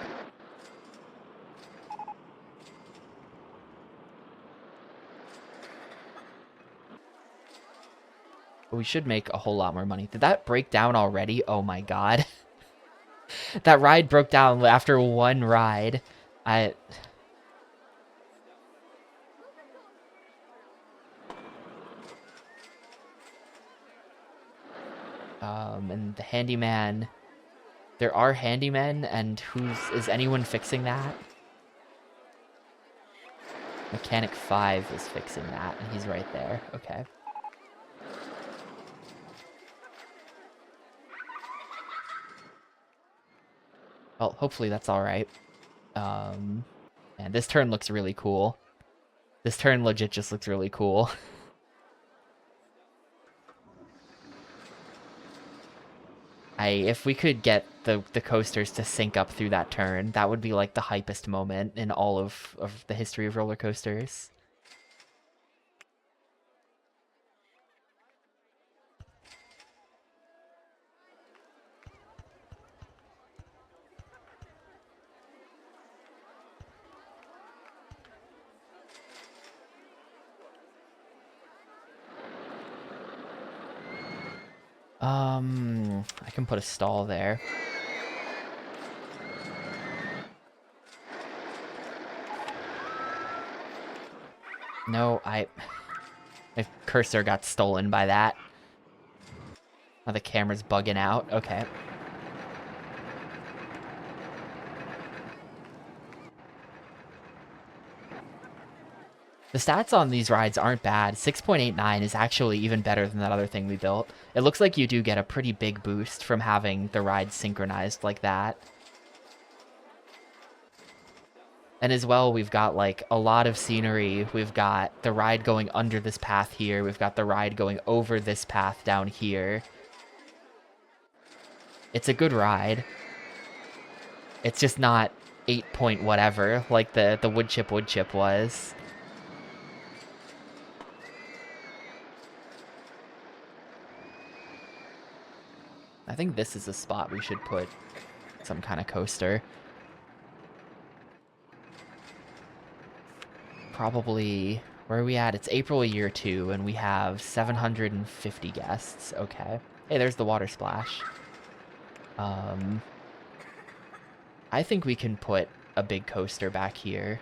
But we should make a whole lot more money. Did that break down already? Oh my god. That ride broke down after one ride. And the handyman... There are handymen, and is anyone fixing that? Mechanic 5 is fixing that, and he's right there. Okay. Well, hopefully that's all right. And this turn looks really cool. This turn legit just looks really cool. If we could get the coasters to sync up through that turn, that would be like the hypest moment in all of the history of roller coasters. I can put a stall there. No, my cursor got stolen by that. Oh, the camera's bugging out. Okay. The stats on these rides aren't bad. 6.89 is actually even better than that other thing we built. It looks like you do get a pretty big boost from having the rides synchronized like that. And as well, we've got like a lot of scenery. We've got the ride going under this path here. We've got the ride going over this path down here. It's a good ride. It's just not 8 point whatever like the wood chip was. I think this is a spot we should put some kind of coaster. Probably, where are we at? It's April year 2, and we have 750 guests. Okay. Hey, there's the water splash. I think we can put a big coaster back here.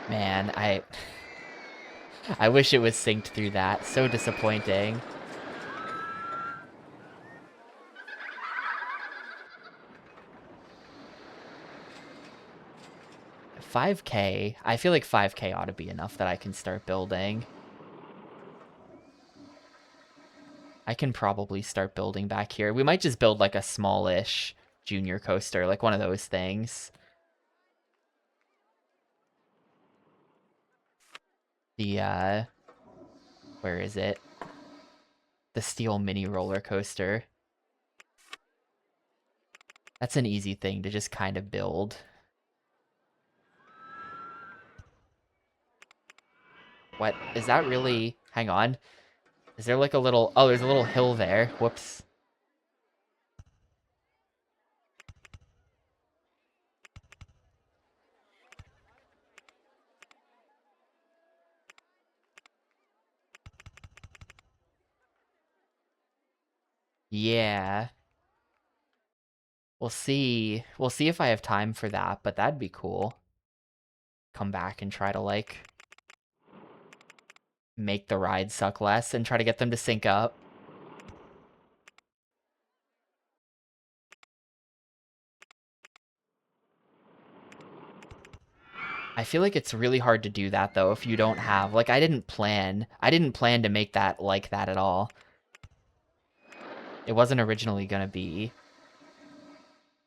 Man, I wish it was synced through that. So disappointing. $5K. I feel like $5K ought to be enough that I can start building. I can probably start building back here. We might just build like a smallish junior coaster, like one of those things. The, where is it? The steel mini roller coaster. That's an easy thing to just kind of build. What? Is that really... Hang on. Is there like a little... Oh, there's a little hill there. Whoops. Yeah. We'll see. We'll see if I have time for that, but that'd be cool. Come back and try to, like, make the ride suck less and try to get them to sync up. I feel like it's really hard to do that, though, if you don't have... Like, I didn't plan to make that like that at all. It wasn't originally gonna be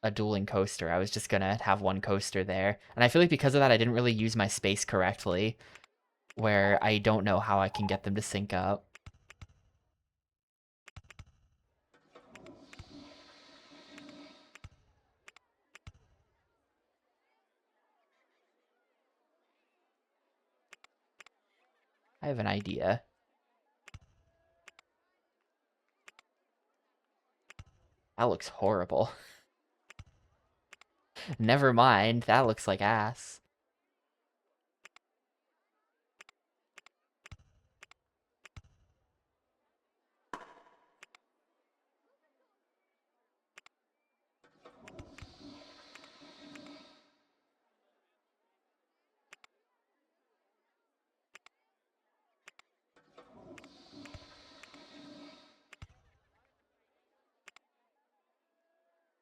a dueling coaster. I was just gonna have one coaster there. And I feel like because of that, I didn't really use my space correctly, where I don't know how I can get them to sync up. I have an idea. That looks horrible. Never mind, that looks like ass.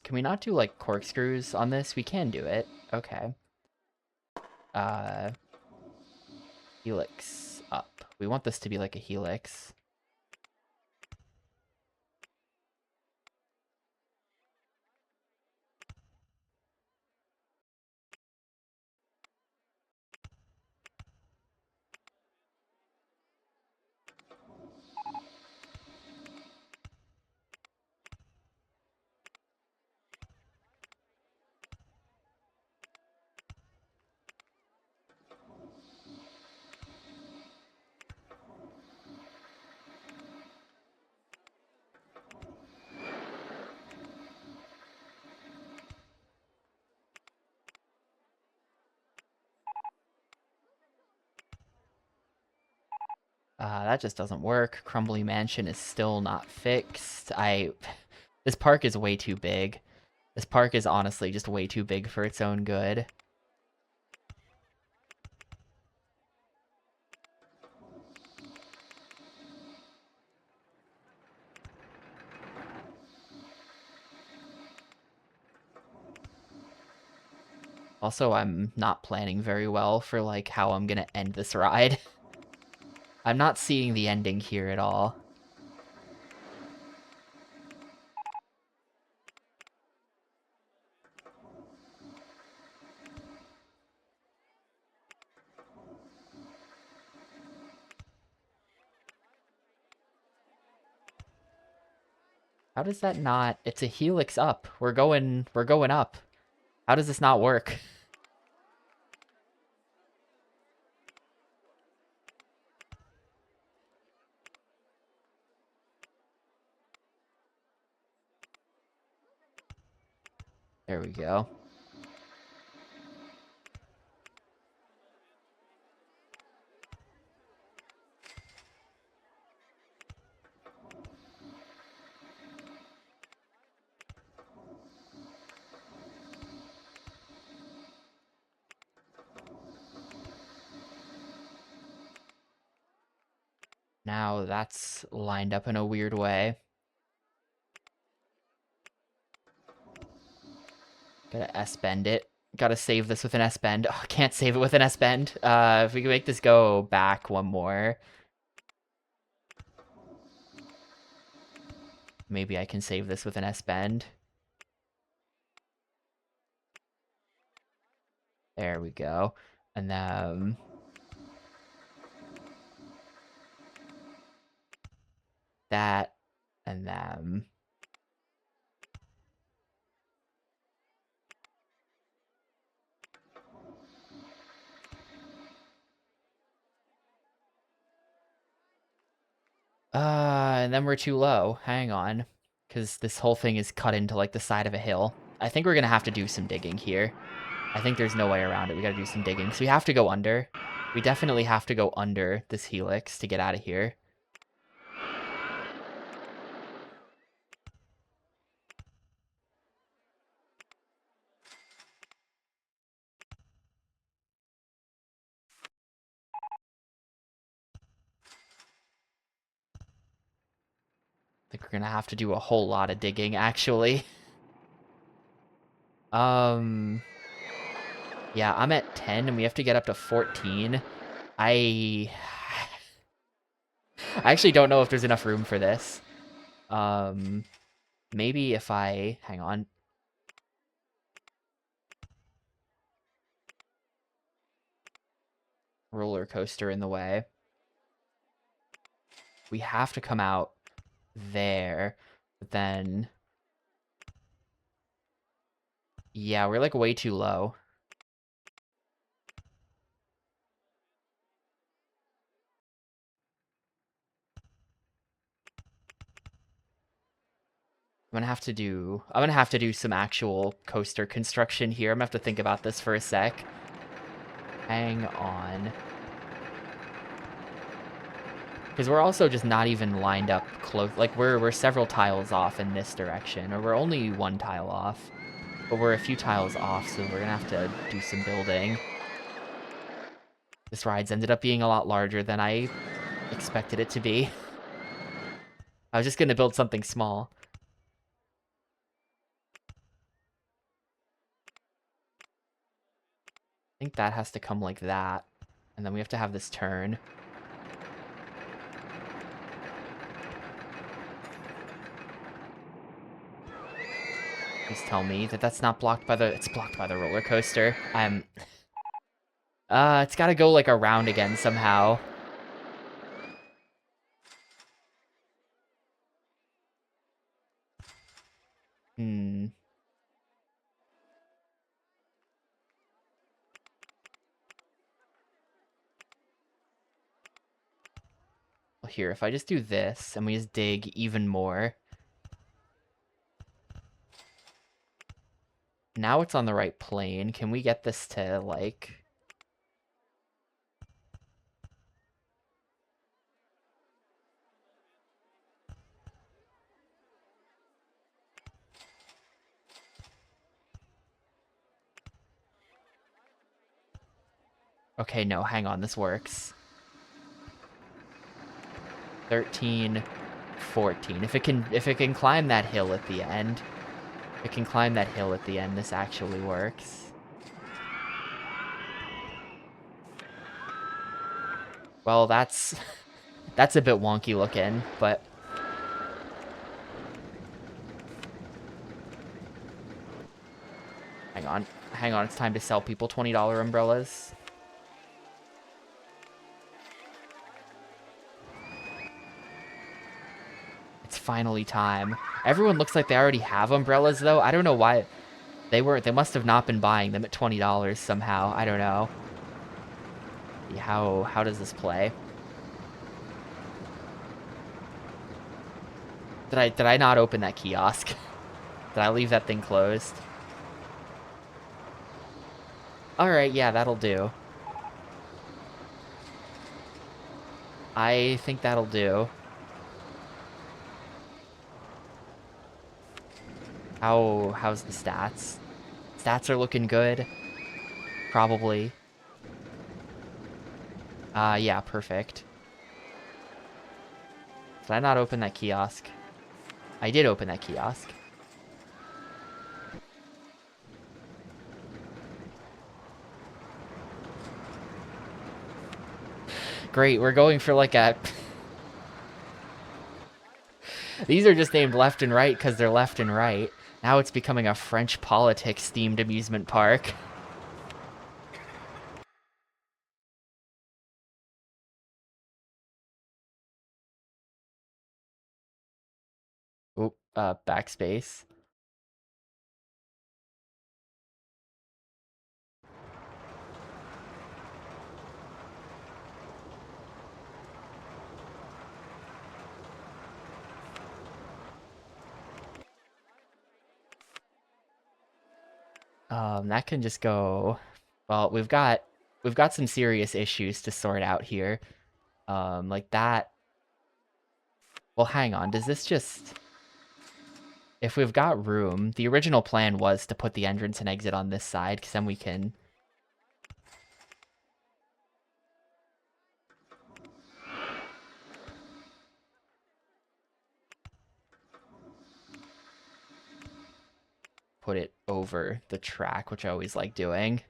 Can we not do, like, corkscrews on this? We can do it. Okay. Helix up. We want this to be like a helix. That just doesn't work. Crumbly Mansion is still not fixed. This park is way too big. This park is honestly just way too big for its own good. Also, I'm not planning very well for, like, how I'm gonna end this ride. I'm not seeing the ending here at all. How does that not... It's a helix up. We're going up. How does this not work? There we go. Now that's lined up in a weird way. Gotta S-bend it. Gotta save this with an S-bend. Oh, can't save it with an S-bend. If we can make this go back one more. Maybe I can save this with an S-bend. There we go. And then... that. And then... and then we're too low. Hang on. Because this whole thing is cut into, like, the side of a hill. I think we're gonna have to do some digging here. I think there's no way around it. We gotta do some digging. So we have to go under. We definitely have to go under this helix to get out of here. I think we're gonna have to do a whole lot of digging, actually. Yeah, I'm at 10 and we have to get up to 14. I actually don't know if there's enough room for this. Maybe if I... Hang on. Roller coaster in the way. We have to come out there. But then... Yeah, we're like way too low. I'm gonna have to do some actual coaster construction here. I'm gonna have to think about this for a sec. Hang on. Because we're also just not even lined up close. Like, we're several tiles off in this direction. Or we're only one tile off. But we're a few tiles off, so we're gonna have to do some building. This ride's ended up being a lot larger than I expected it to be. I was just gonna build something small. think that has to come like that. And then we have to have this turn. Please tell me that that's not blocked by the... It's blocked by the roller coaster. It's gotta go, like, around again somehow. Hmm. Well, here, if I just do this, and we just dig even more... Now it's on the right plane. Can we get this to, like... Okay, no, hang on, this works. 13, 14. If it can climb that hill at the end, this actually works. Well, that's a bit wonky looking, but hang on, it's time to sell people $20 umbrellas. It's finally time. Everyone looks like they already have umbrellas, though. I don't know why they must have not been buying them at $20 somehow. I don't know. How does this play? Did I not open that kiosk? Did I leave that thing closed? Alright, yeah, that'll do. I think that'll do. How's the stats? Stats are looking good. Probably. Yeah, perfect. Did I not open that kiosk? I did open that kiosk. Great, we're going for like a... These are just named left and right because they're left and right. Now it's becoming a French politics-themed amusement park. Oop, backspace. That can just go... Well, we've got some serious issues to sort out here. Like that... Well, hang on, does this just... If we've got room, the original plan was to put the entrance and exit on this side, because then we can... put it over the track, which I always like doing.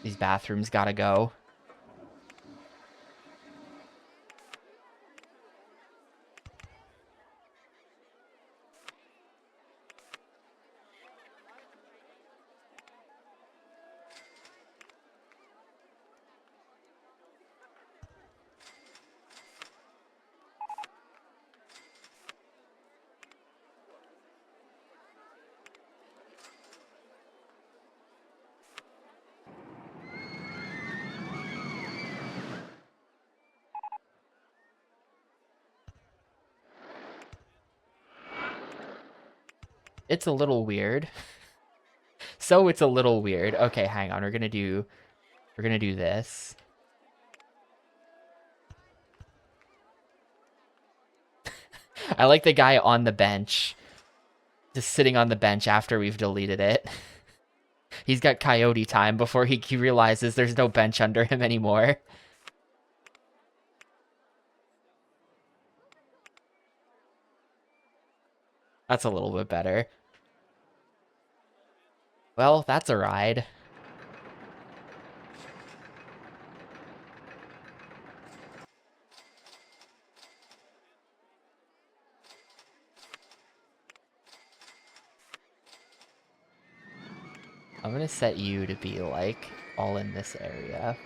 These bathrooms gotta go. It's a little weird. So it's a little weird. Okay, hang on. We're gonna do this. I like the guy on the bench. Just sitting on the bench after we've deleted it. He's got coyote time before he realizes there's no bench under him anymore. That's a little bit better. Well, that's a ride. I'm gonna set you to be, like, all in this area.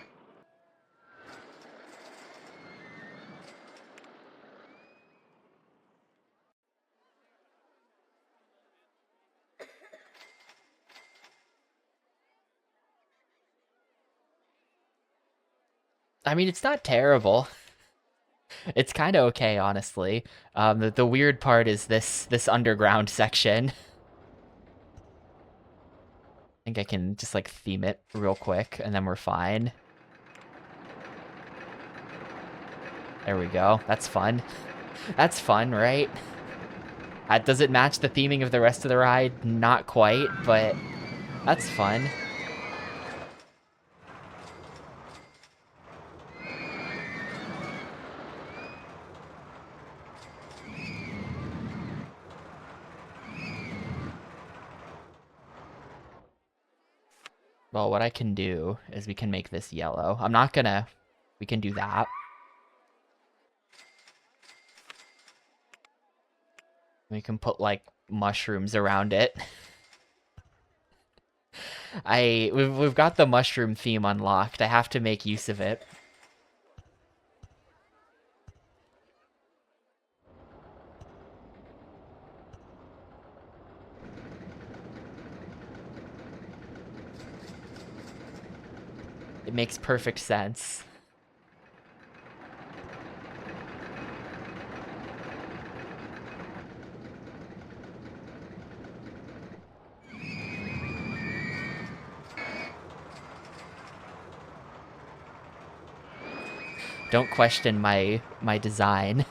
I mean, it's not terrible. It's kind of okay, honestly. The weird part is this underground section. I think I can just, like, theme it real quick, and then we're fine. There we go. That's fun. That's fun, right? Does it match the theming of the rest of the ride? Not quite, but that's fun. Well, what I can do is we can make this yellow. I'm not gonna... We can do that. We can put, like, mushrooms around it. We've got the mushroom theme unlocked. I have to make use of it. It makes perfect sense. Don't question my design.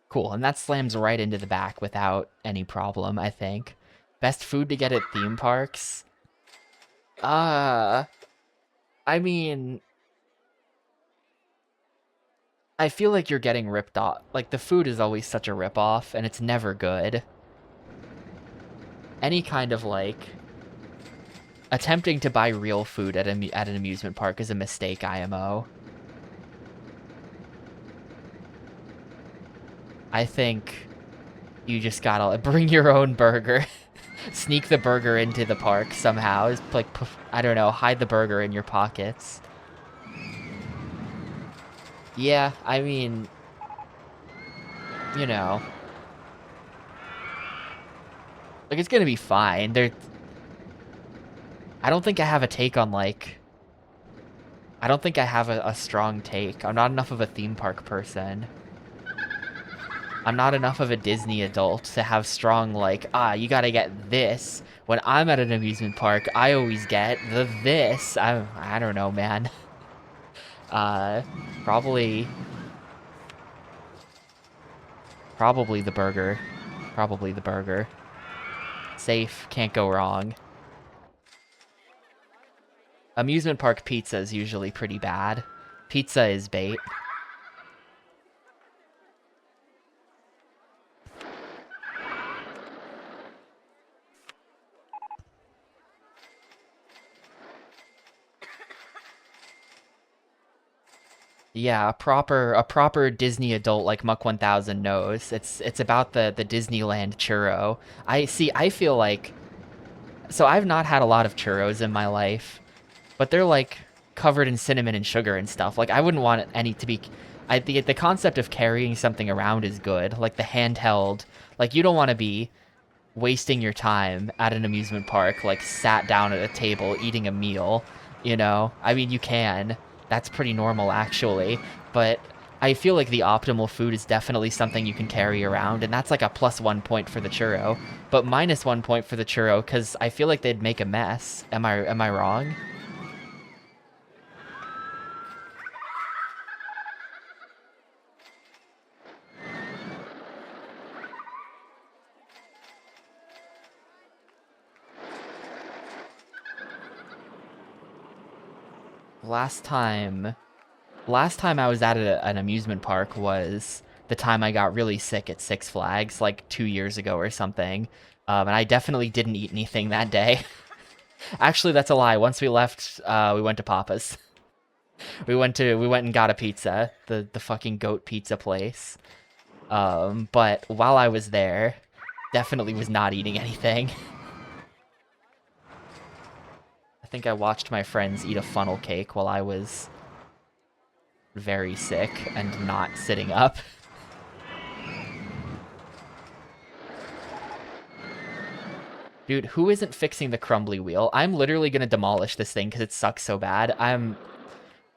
Cool, and that slams right into the back without any problem, I think. Best food to get at theme parks? I mean... I feel like you're getting ripped off. Like, the food is always such a rip-off, and it's never good. Any kind of, like... Attempting to buy real food at an amusement park is a mistake, IMO. I think you just gotta bring your own burger. Sneak the burger into the park somehow. Just, like, I don't know, hide the burger in your pockets. Yeah, I mean... You know... Like, it's gonna be fine. I don't think I have a take on, like... I don't think I have a strong take. I'm not enough of a theme park person. I'm not enough of a Disney adult to have strong, like, you gotta get this. When I'm at an amusement park, I always get the this. I don't know, man. Probably... Probably the burger. Probably the burger. Safe, can't go wrong. Amusement park pizza is usually pretty bad. Pizza is bait. Yeah, a proper Disney adult like Muck 1000 knows. It's about the Disneyland churro. I feel like, so I've not had a lot of churros in my life, but they're like covered in cinnamon and sugar and stuff. Like, I wouldn't want any to be... the concept of carrying something around is good. Like the handheld, like, you don't want to be wasting your time at an amusement park, like, sat down at a table eating a meal, you know? I mean, you can. That's pretty normal, actually. But I feel like the optimal food is definitely something you can carry around, and that's like a +1 point for the churro. But -1 point for the churro, because I feel like they'd make a mess. Am I wrong? Last time Last time I was at an amusement park was the time I got really sick at Six Flags, like 2 years ago or something. And I definitely didn't eat anything that day. Actually, that's a lie. Once we left, we went to Papa's. We went and got a pizza, the fucking goat pizza place. But while I was there, definitely was not eating anything. I think I watched my friends eat a funnel cake while I was very sick and not sitting up. Dude, who isn't fixing the crumbly wheel? I'm literally gonna demolish this thing because it sucks so bad.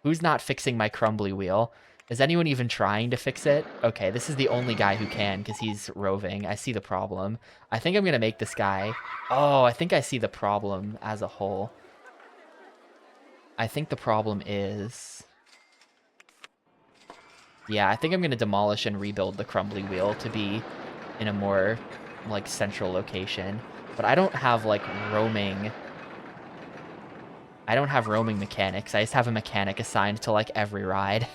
Who's not fixing my crumbly wheel? Is anyone even trying to fix it? Okay, this is the only guy who can because he's roving. I see the problem. I think I'm gonna make this guy... Oh, I think I see the problem as a whole. I think the problem is... Yeah, I think I'm gonna demolish and rebuild the crumbly wheel to be in a more, like, central location. But I don't have, like, roaming... I don't have roaming mechanics. I just have a mechanic assigned to, like, every ride.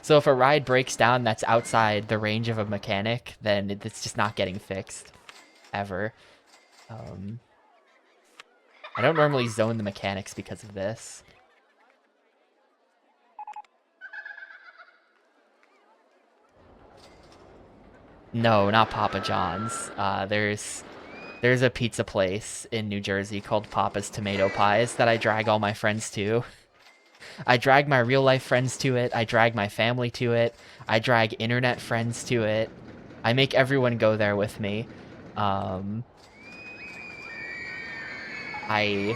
So if a ride breaks down that's outside the range of a mechanic, then it's just not getting fixed. Ever. I don't normally zone the mechanics because of this. No, not Papa John's. There's a pizza place in New Jersey called Papa's Tomato Pies that I drag all my friends to. I drag my real life friends to it. I drag my family to it. I drag internet friends to it. I make everyone go there with me. When I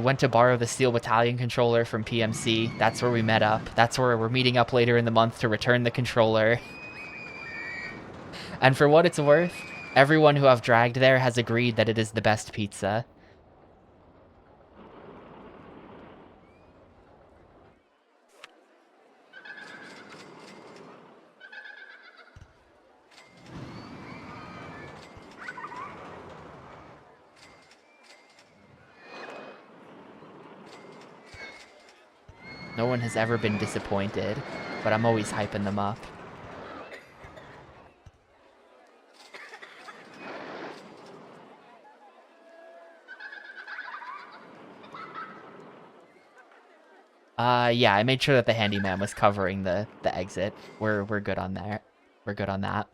went to borrow the Steel Battalion controller from PMC, that's where we met up. That's where we're meeting up later in the month to return the controller. And for what it's worth, everyone who I've dragged there has agreed that it is the best pizza. No one has ever been disappointed, but I'm always hyping them up. Yeah, I made sure that the handyman was covering the exit. We're good on there. We're good on that.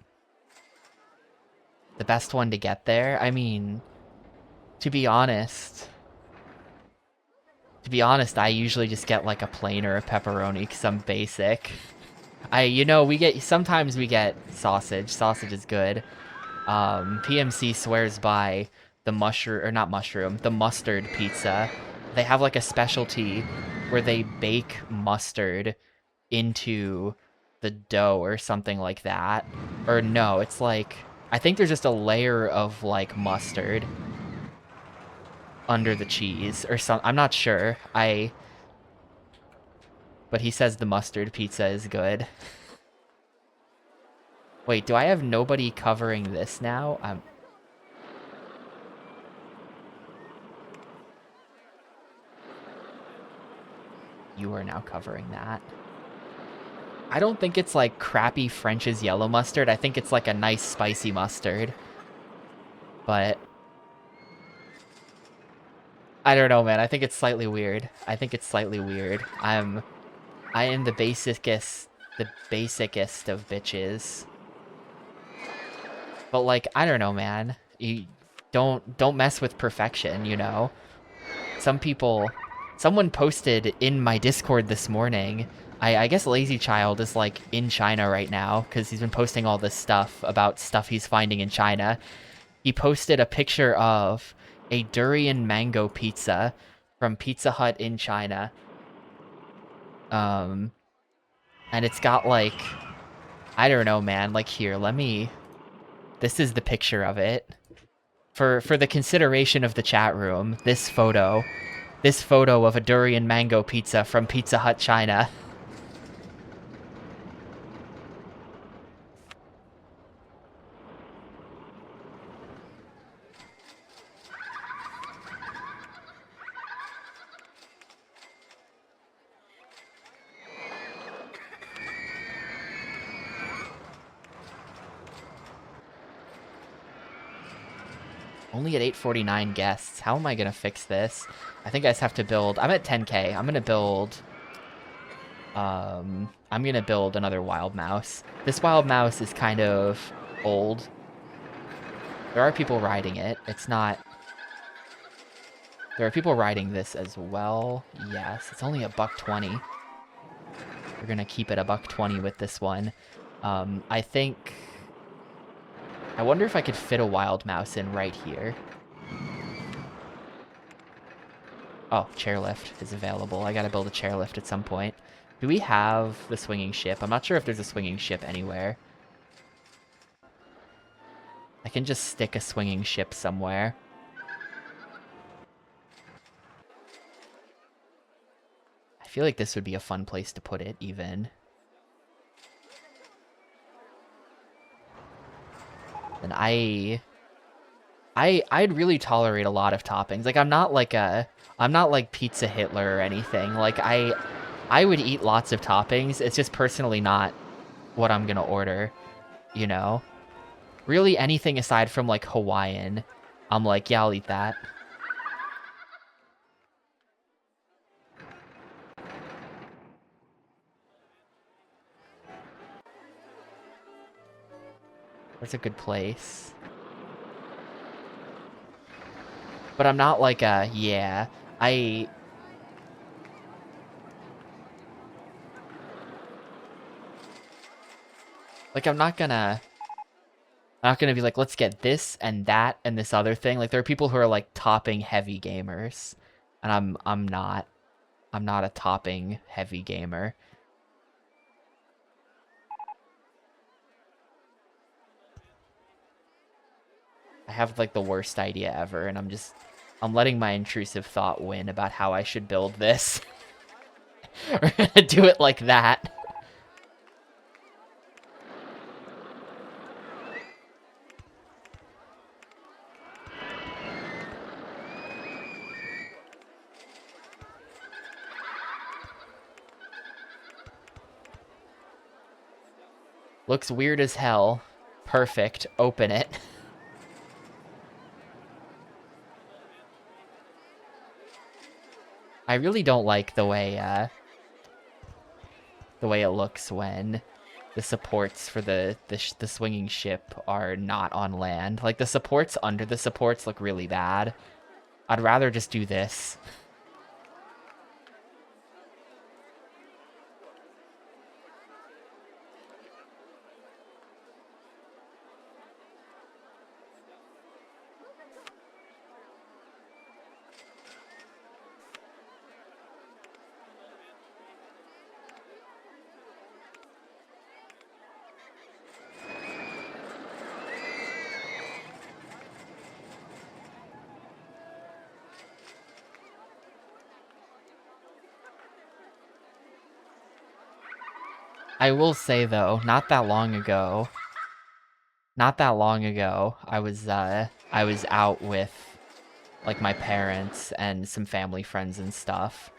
The best one to get there? I mean, to be honest, I usually just get like a plain or a pepperoni because I'm basic. Sometimes we get sausage. Sausage is good. PMC swears by the the mustard pizza. They have like a specialty where they bake mustard into the dough or something like that. Or no, it's like, I think there's just a layer of like mustard under the cheese or something. I'm not sure. But he says the mustard pizza is good. Wait, do I have nobody covering this now? You are now covering that. I don't think it's like crappy French's yellow mustard. I think it's like a nice spicy mustard. But I don't know, man. I think it's slightly weird. I am the basicest of bitches. But like, I don't know, man. You don't mess with perfection, you know? Someone posted in my Discord this morning, I guess Lazy Child is like in China right now because he's been posting all this stuff about stuff he's finding in China. He posted a picture of a durian mango pizza from Pizza Hut in China. And it's got like, I don't know, man. Like here, this is the picture of it. For the consideration of the chat room, this photo of a durian mango pizza from Pizza Hut, China. Only at 849 guests. How am I gonna fix this? I think I just have to build... I'm at 10k. I'm gonna build... I'm gonna build another wild mouse. This wild mouse is kind of old. There are people riding it. It's not... There are people riding this as well. Yes, it's only a $1.20. We're gonna keep it a $1.20 with this one. I think... I wonder if I could fit a wild mouse in right here. Oh, chairlift is available. I gotta build a chairlift at some point. Do we have the swinging ship? I'm not sure if there's a swinging ship anywhere. I can just stick a swinging ship somewhere. I feel like this would be a fun place to put it, even. And I'd really tolerate a lot of toppings. Like, I'm not like Pizza Hitler or anything. Like, I would eat lots of toppings. It's just personally not what I'm gonna order, you know? Really, anything aside from, like, Hawaiian, I'm like, yeah, I'll eat that. Where's a good place? But I'm not like a, yeah, like, I'm not gonna be like, let's get this and that and this other thing. Like, there are people who are, like, topping heavy gamers. And I'm not a topping heavy gamer. I have, like, the worst idea ever, and I'm letting my intrusive thought win about how I should build this. We're gonna do it like that. Looks weird as hell. Perfect. Open it. I really don't like the way it looks when the supports for the swinging ship are not on land. Like, the supports under the supports look really bad. I'd rather just do this. I will say, though, not that long ago, I was out with, like, my parents and some family friends and stuff,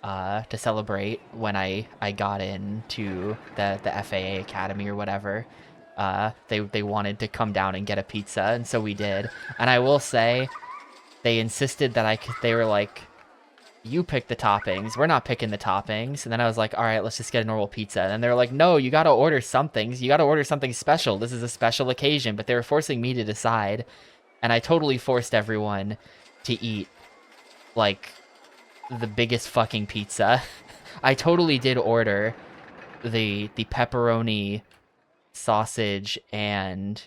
to celebrate when I got into the FAA Academy or whatever. They wanted to come down and get a pizza, and so we did. And I will say, they insisted that they were like, you pick the toppings. We're not picking the toppings. And then I was like, all right, let's just get a normal pizza. And then they were like, no, you got to order something. You got to order something special. This is a special occasion. But they were forcing me to decide. And I totally forced everyone to eat, like, the biggest fucking pizza. I totally did order the pepperoni, sausage, and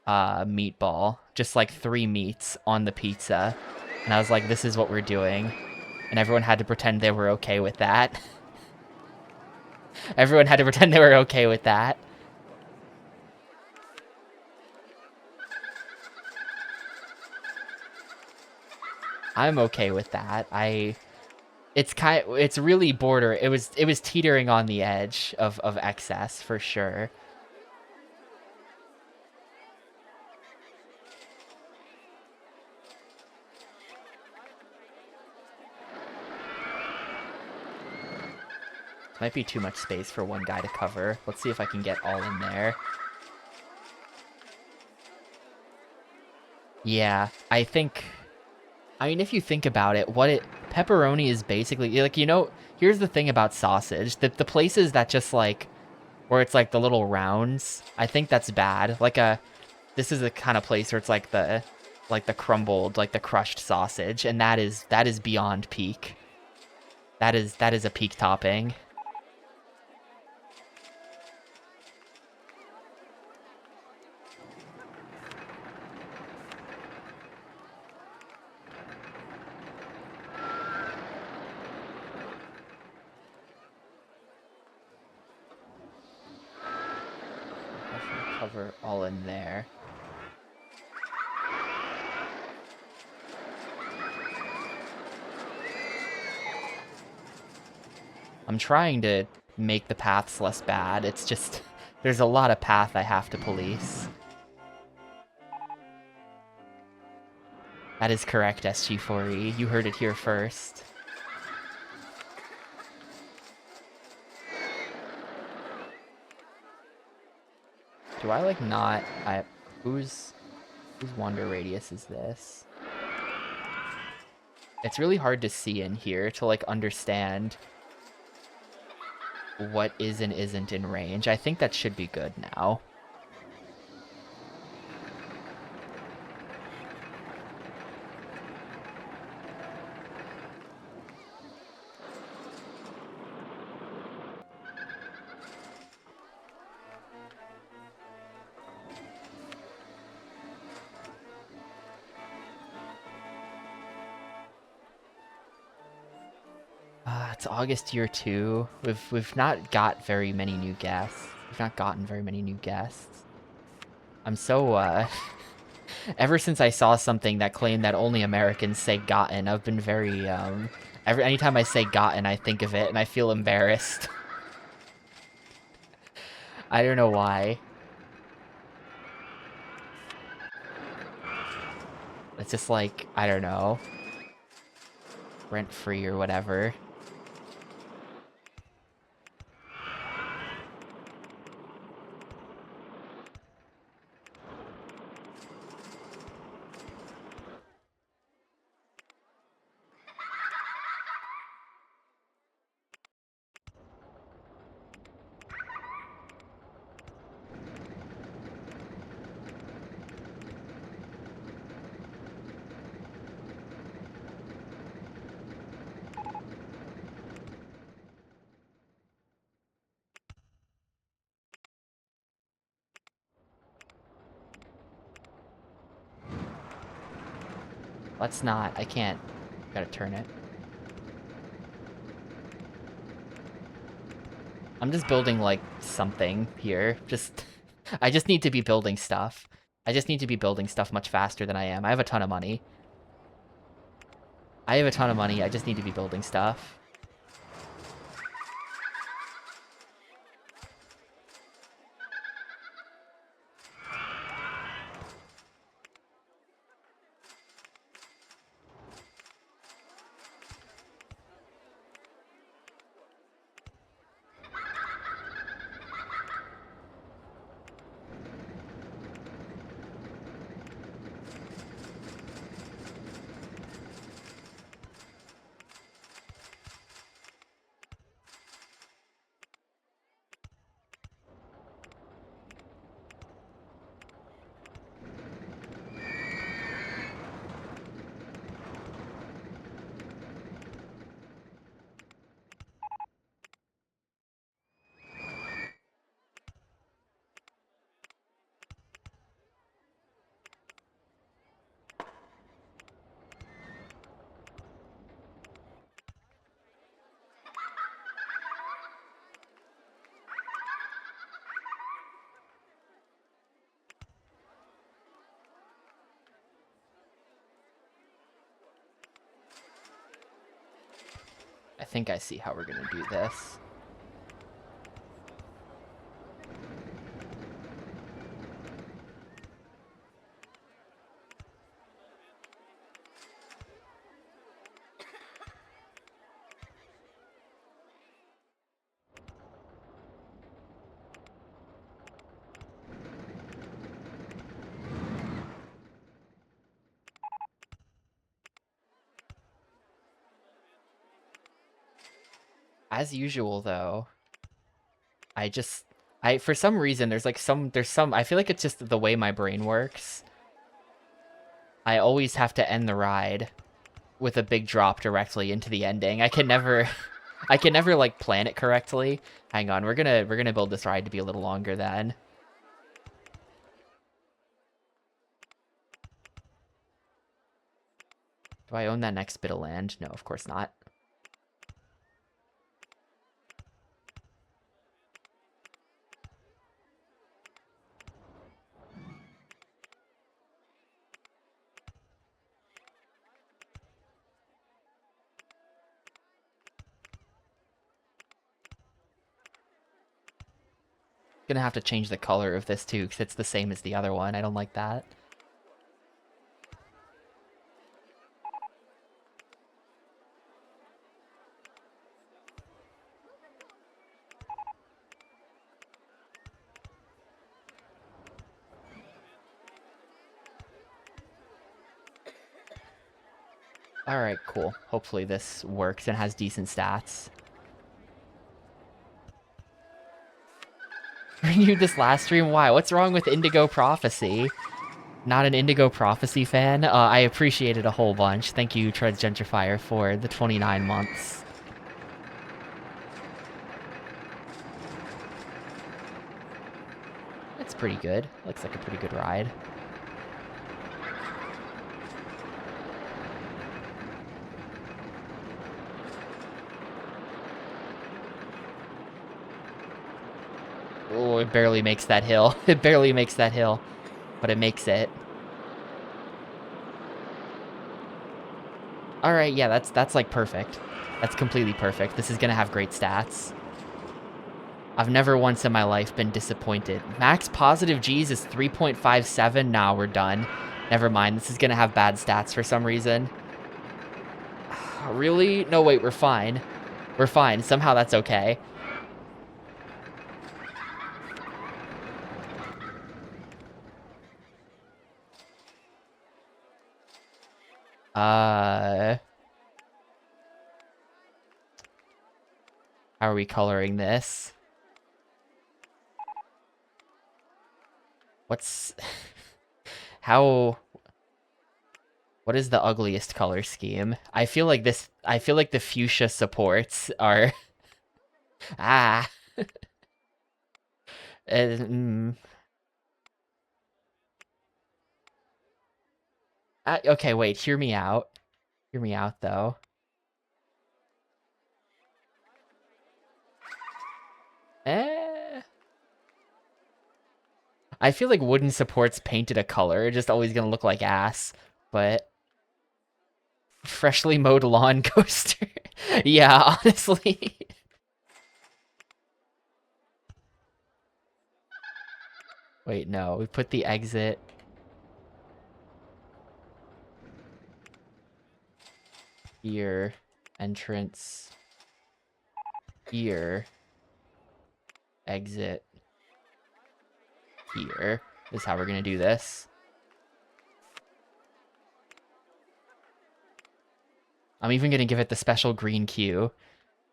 meatball. Just, like, 3 meats on the pizza. And I was like, this is what we're doing. And everyone had to pretend they were okay with that. Everyone had to pretend they were okay with that. I'm okay with that. It's really border. It was teetering on the edge of excess for sure. Might be too much space for one guy to cover. Let's see if I can get all in there. Yeah, I mean, if you think about it, pepperoni is basically like, here's the thing about sausage. The places that just like where it's like the little rounds, I think that's bad. This is the kind of place where it's like the crumbled, like the crushed sausage, and that is beyond peak. That is a peak topping. Definitely cover all in there. I'm trying to make the paths less bad. It's just there's a lot of path I have to police. That is correct, SG4E. You heard it here first. Do I like not? Whose wander radius is this? It's really hard to see in here to like understand what is and isn't in range. I think that should be good now. It's August year 2. We've not got very many new guests. We've not gotten very many new guests. I'm so ever since I saw something that claimed that only Americans say gotten, I've been very anytime I say gotten, I think of it and I feel embarrassed. I don't know why. It's just like, I don't know, rent free or whatever. Let's not. I can't. Gotta turn it. I'm just building, like, something here. I just need to be building stuff. I just need to be building stuff much faster than I am. I have a ton of money. I just need to be building stuff. I think I see how we're gonna do this. As usual, though, for some reason, there's some, I feel like it's just the way my brain works. I always have to end the ride with a big drop directly into the ending. I can never, I can never, like, plan it correctly. Hang on, we're gonna build this ride to be a little longer then. Do I own that next bit of land? No, of course not. Gonna have to change the color of this too, because it's the same as the other one. I don't like that. Alright, cool. Hopefully this works and has decent stats. Renewed this last stream? Why? What's wrong with Indigo Prophecy? Not an Indigo Prophecy fan? I appreciate it a whole bunch. Thank you, Treads Gentrifier, for the 29 months. It's pretty good. Looks like a pretty good ride. Oh, it barely makes that hill. It barely makes that hill. But it makes it. Alright, yeah, that's like perfect. That's completely perfect. This is gonna have great stats. I've never once in my life been disappointed. Max positive Gs is 3.57. Nah, we're done. Never mind, this is gonna have bad stats for some reason. Really? No, wait, we're fine. We're fine. Somehow that's okay. How are we coloring this? What's... How... What is the ugliest color scheme? I feel like the fuchsia supports are... Ah! Okay, wait, hear me out. Hear me out, though. I feel like wooden supports painted a color, just always gonna look like ass, but... Freshly mowed lawn coaster. Yeah, honestly. Wait, no, we put the exit... Here. Entrance. Here. Exit. Here. This is how we're gonna do this. I'm even gonna give it the special green queue.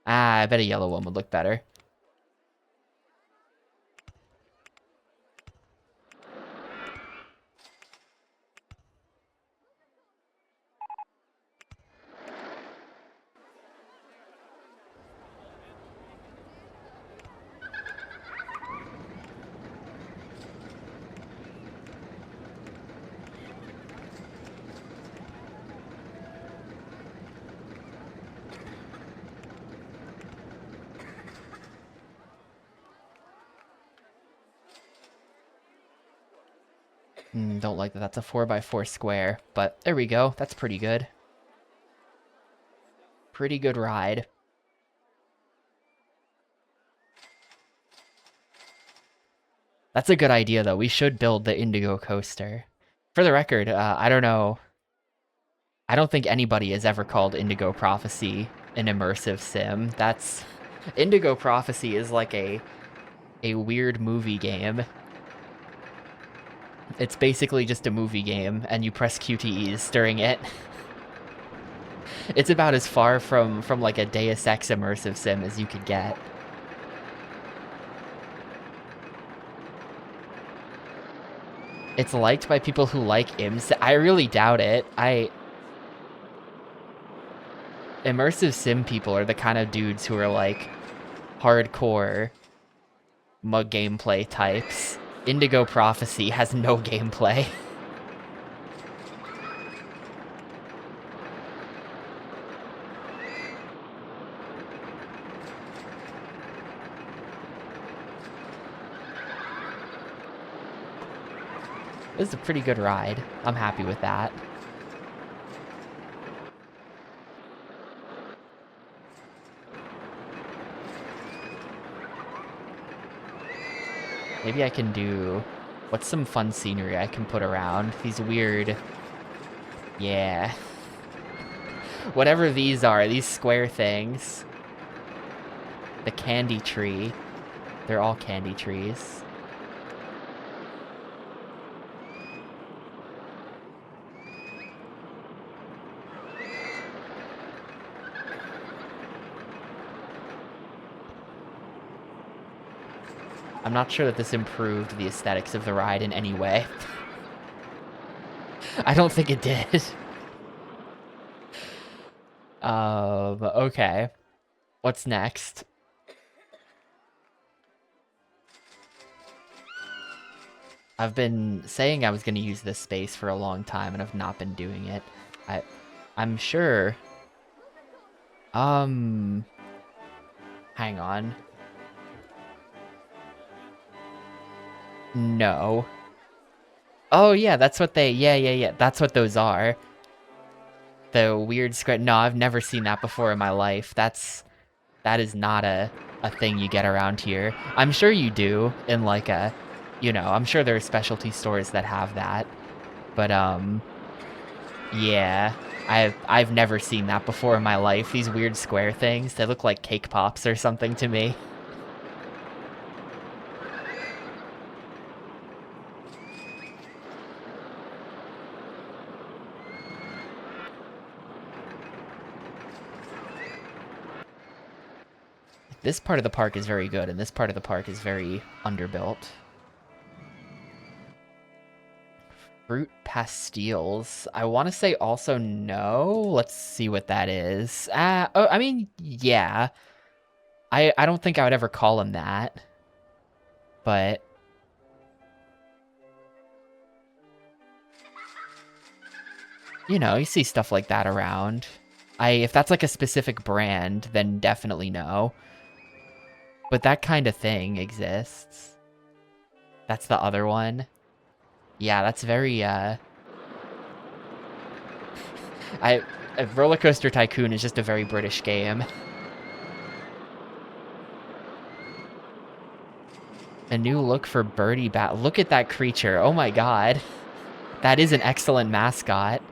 Ah, I bet a yellow one would look better. Don't like that that's a 4x4 square, but there we go. That's pretty good. Pretty good ride. That's a good idea, though. We should build the Indigo Coaster. For the record, I don't know. I don't think anybody has ever called Indigo Prophecy an immersive sim. That's... Indigo Prophecy is like a weird movie game. It's basically just a movie game, and you press QTEs during it. It's about as far from like a Deus Ex immersive sim as you could get. It's liked by people who like IMS. I really doubt it. Immersive sim people are the kind of dudes who are like hardcore mug gameplay types. Indigo Prophecy has no gameplay. This is a pretty good ride. I'm happy with that. Maybe I can do... What's some fun scenery I can put around? These weird... Yeah. Whatever these are, these square things. The candy tree. They're all candy trees. I'm not sure that this improved the aesthetics of the ride in any way. I don't think it did. Okay. What's next? I've been saying I was going to use this space for a long time, and I've not been doing it. I'm sure... Hang on. No. Oh, yeah, that's what they... Yeah. That's what those are. The weird script. No, I've never seen that before in my life. That is not a thing you get around here. I'm sure you do in like a... You know, I'm sure there are specialty stores that have that. But, yeah. I've never seen that before in my life. These weird square things. They look like cake pops or something to me. This part of the park is very good, and this part of the park is very underbuilt. Fruit pastilles. I want to say also no. Let's see what that is. Oh, I mean, yeah. I don't think I would ever call them that. But... You know, you see stuff like that around. If that's like a specific brand, then definitely no. But that kind of thing exists. That's the other one. Yeah, that's very, Rollercoaster Tycoon is just a very British game. A new look for Birdie Bat. Look at that creature. Oh my god. That is an excellent mascot.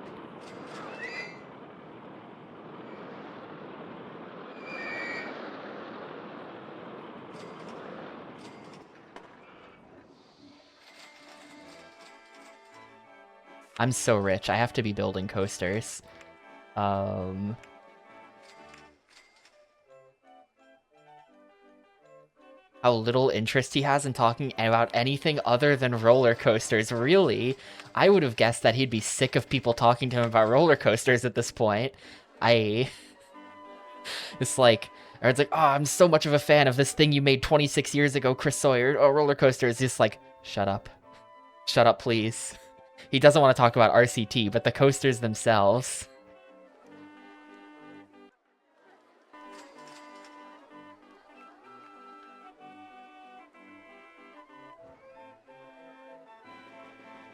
I'm so rich. I have to be building coasters. How little interest he has in talking about anything other than roller coasters. Really? I would have guessed that he'd be sick of people talking to him about roller coasters at this point. It's like... Or it's like, oh, I'm so much of a fan of this thing you made 26 years ago, Chris Sawyer. Oh, roller coasters. Just like, shut up. Shut up, please. He doesn't want to talk about RCT, but the coasters themselves.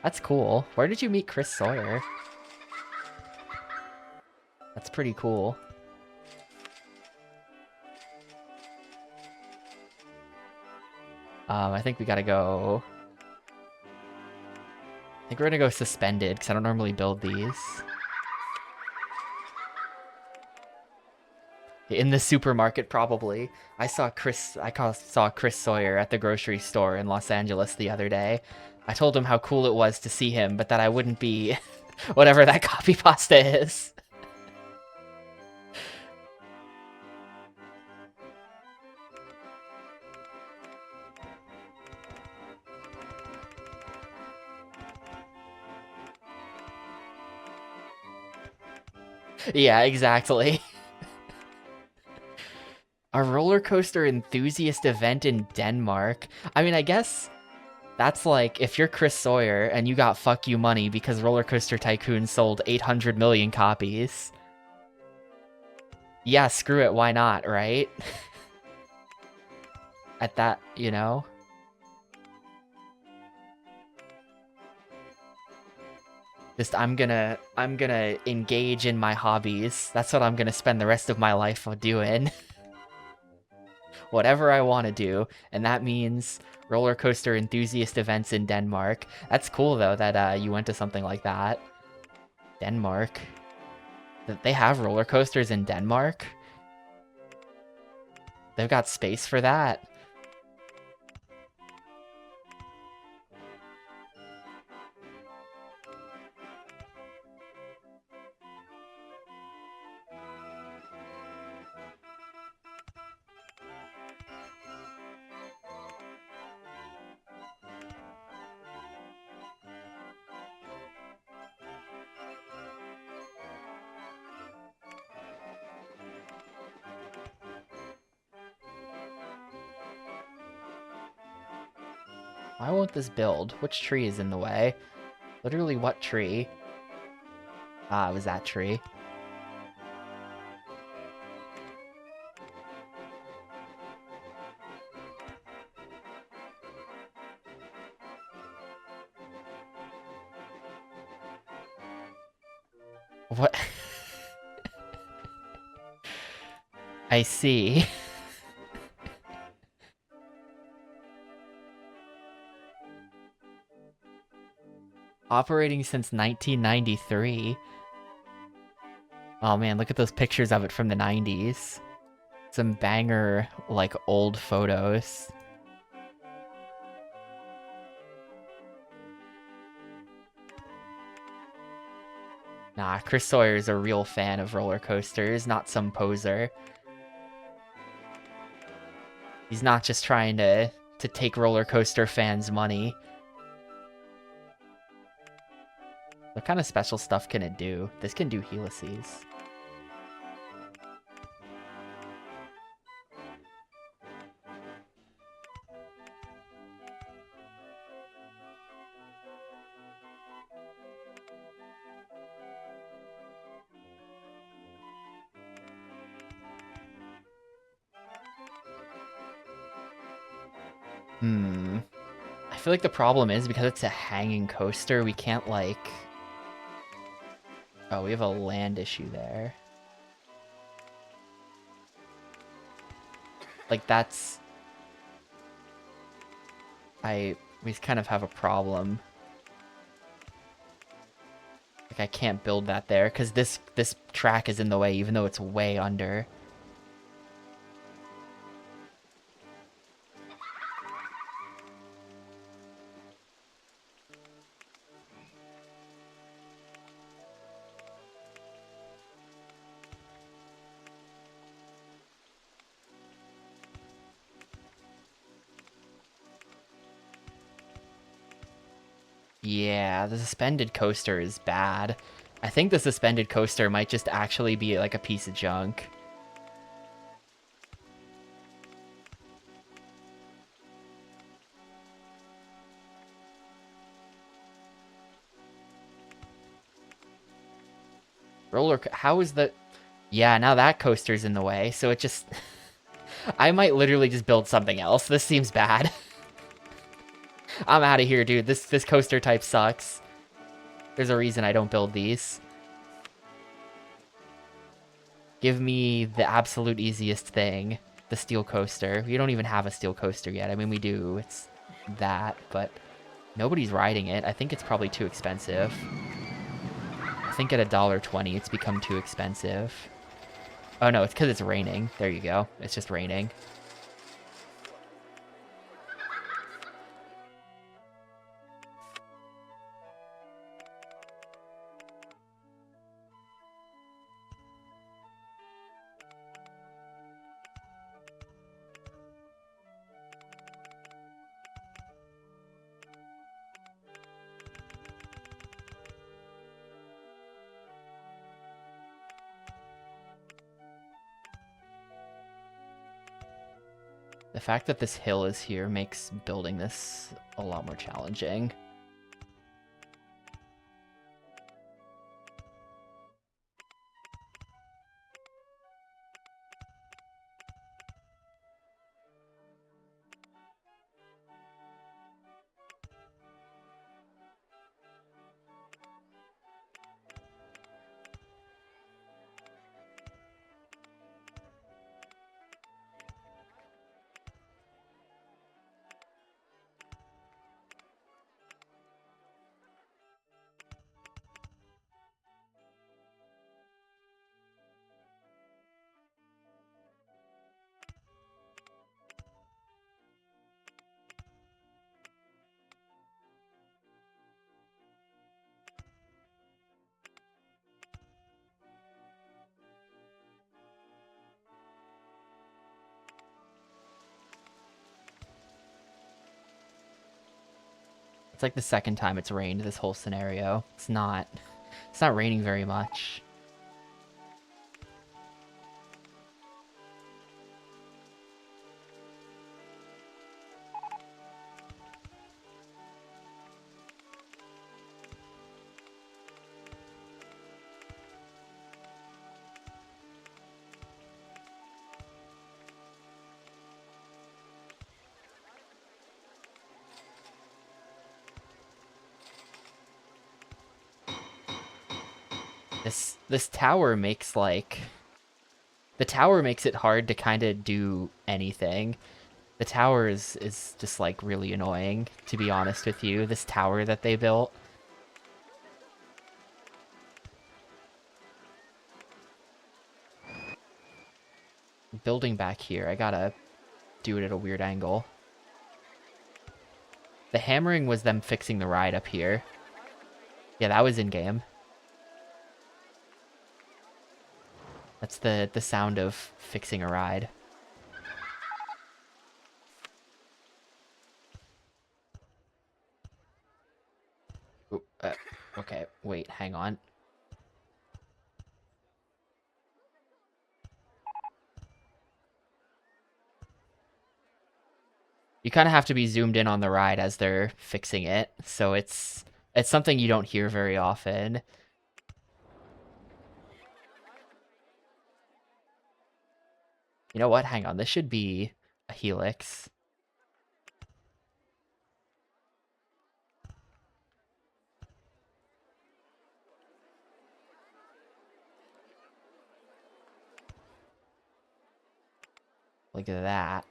That's cool. Where did you meet Chris Sawyer? That's pretty cool. I think we gotta go... I think we're gonna go suspended, because I don't normally build these. In the supermarket, probably. I saw Chris Sawyer at the grocery store in Los Angeles the other day. I told him how cool it was to see him, but that I wouldn't be whatever that copy pasta is. Yeah, exactly. A roller coaster enthusiast event in Denmark. I mean, I guess that's like if you're Chris Sawyer and you got fuck you money because Rollercoaster Tycoon sold 800 million copies. Yeah, screw it, why not, right? At that, you know? Just I'm gonna engage in my hobbies. That's what I'm gonna spend the rest of my life doing. Whatever I want to do, and that means roller coaster enthusiast events in Denmark. That's cool though that you went to something like that. Denmark. That they have roller coasters in Denmark. They've got space for that. Why won't this build? Which tree is in the way? Literally what tree? Ah, it was that tree. What? I see. Operating since 1993. Oh man, look at those pictures of it from the 90s. Some banger, like, old photos. Nah, Chris Sawyer's a real fan of roller coasters, not some poser. He's not just trying to take roller coaster fans' money. What kind of special stuff can it do? This can do helices. I feel like the problem is because it's a hanging coaster, we can't, like... Oh, we have a land issue there. Like, that's... We kind of have a problem. Like, I can't build that there, because this track is in the way, even though it's way under. Yeah, the suspended coaster is bad. I think the suspended coaster might just actually be like a piece of junk. How is the... Yeah, now that coaster's in the way, so it just... I might literally just build something else. This seems bad. I'm out of here, dude. This coaster type sucks. There's a reason I don't build these. Give me the absolute easiest thing. The steel coaster. We don't even have a steel coaster yet. I mean, we do. It's that, but nobody's riding it. I think it's probably too expensive. I think at $1.20 it's become too expensive. Oh no, it's because it's raining. There you go. It's just raining. The fact that this hill is here makes building this a lot more challenging. It's like the second time it's rained this whole scenario. It's not raining very much. This tower makes like... The tower makes it hard to kind of do anything. The tower is just like really annoying, to be honest with you. This tower that they built. Building back here, I gotta do it at a weird angle. The hammering was them fixing the ride up here. Yeah, that was in-game. That's the sound of fixing a ride. Ooh, okay, wait, hang on. You kind of have to be zoomed in on the ride as they're fixing it, so it's something you don't hear very often. You know what? Hang on, this should be a helix. Look at that.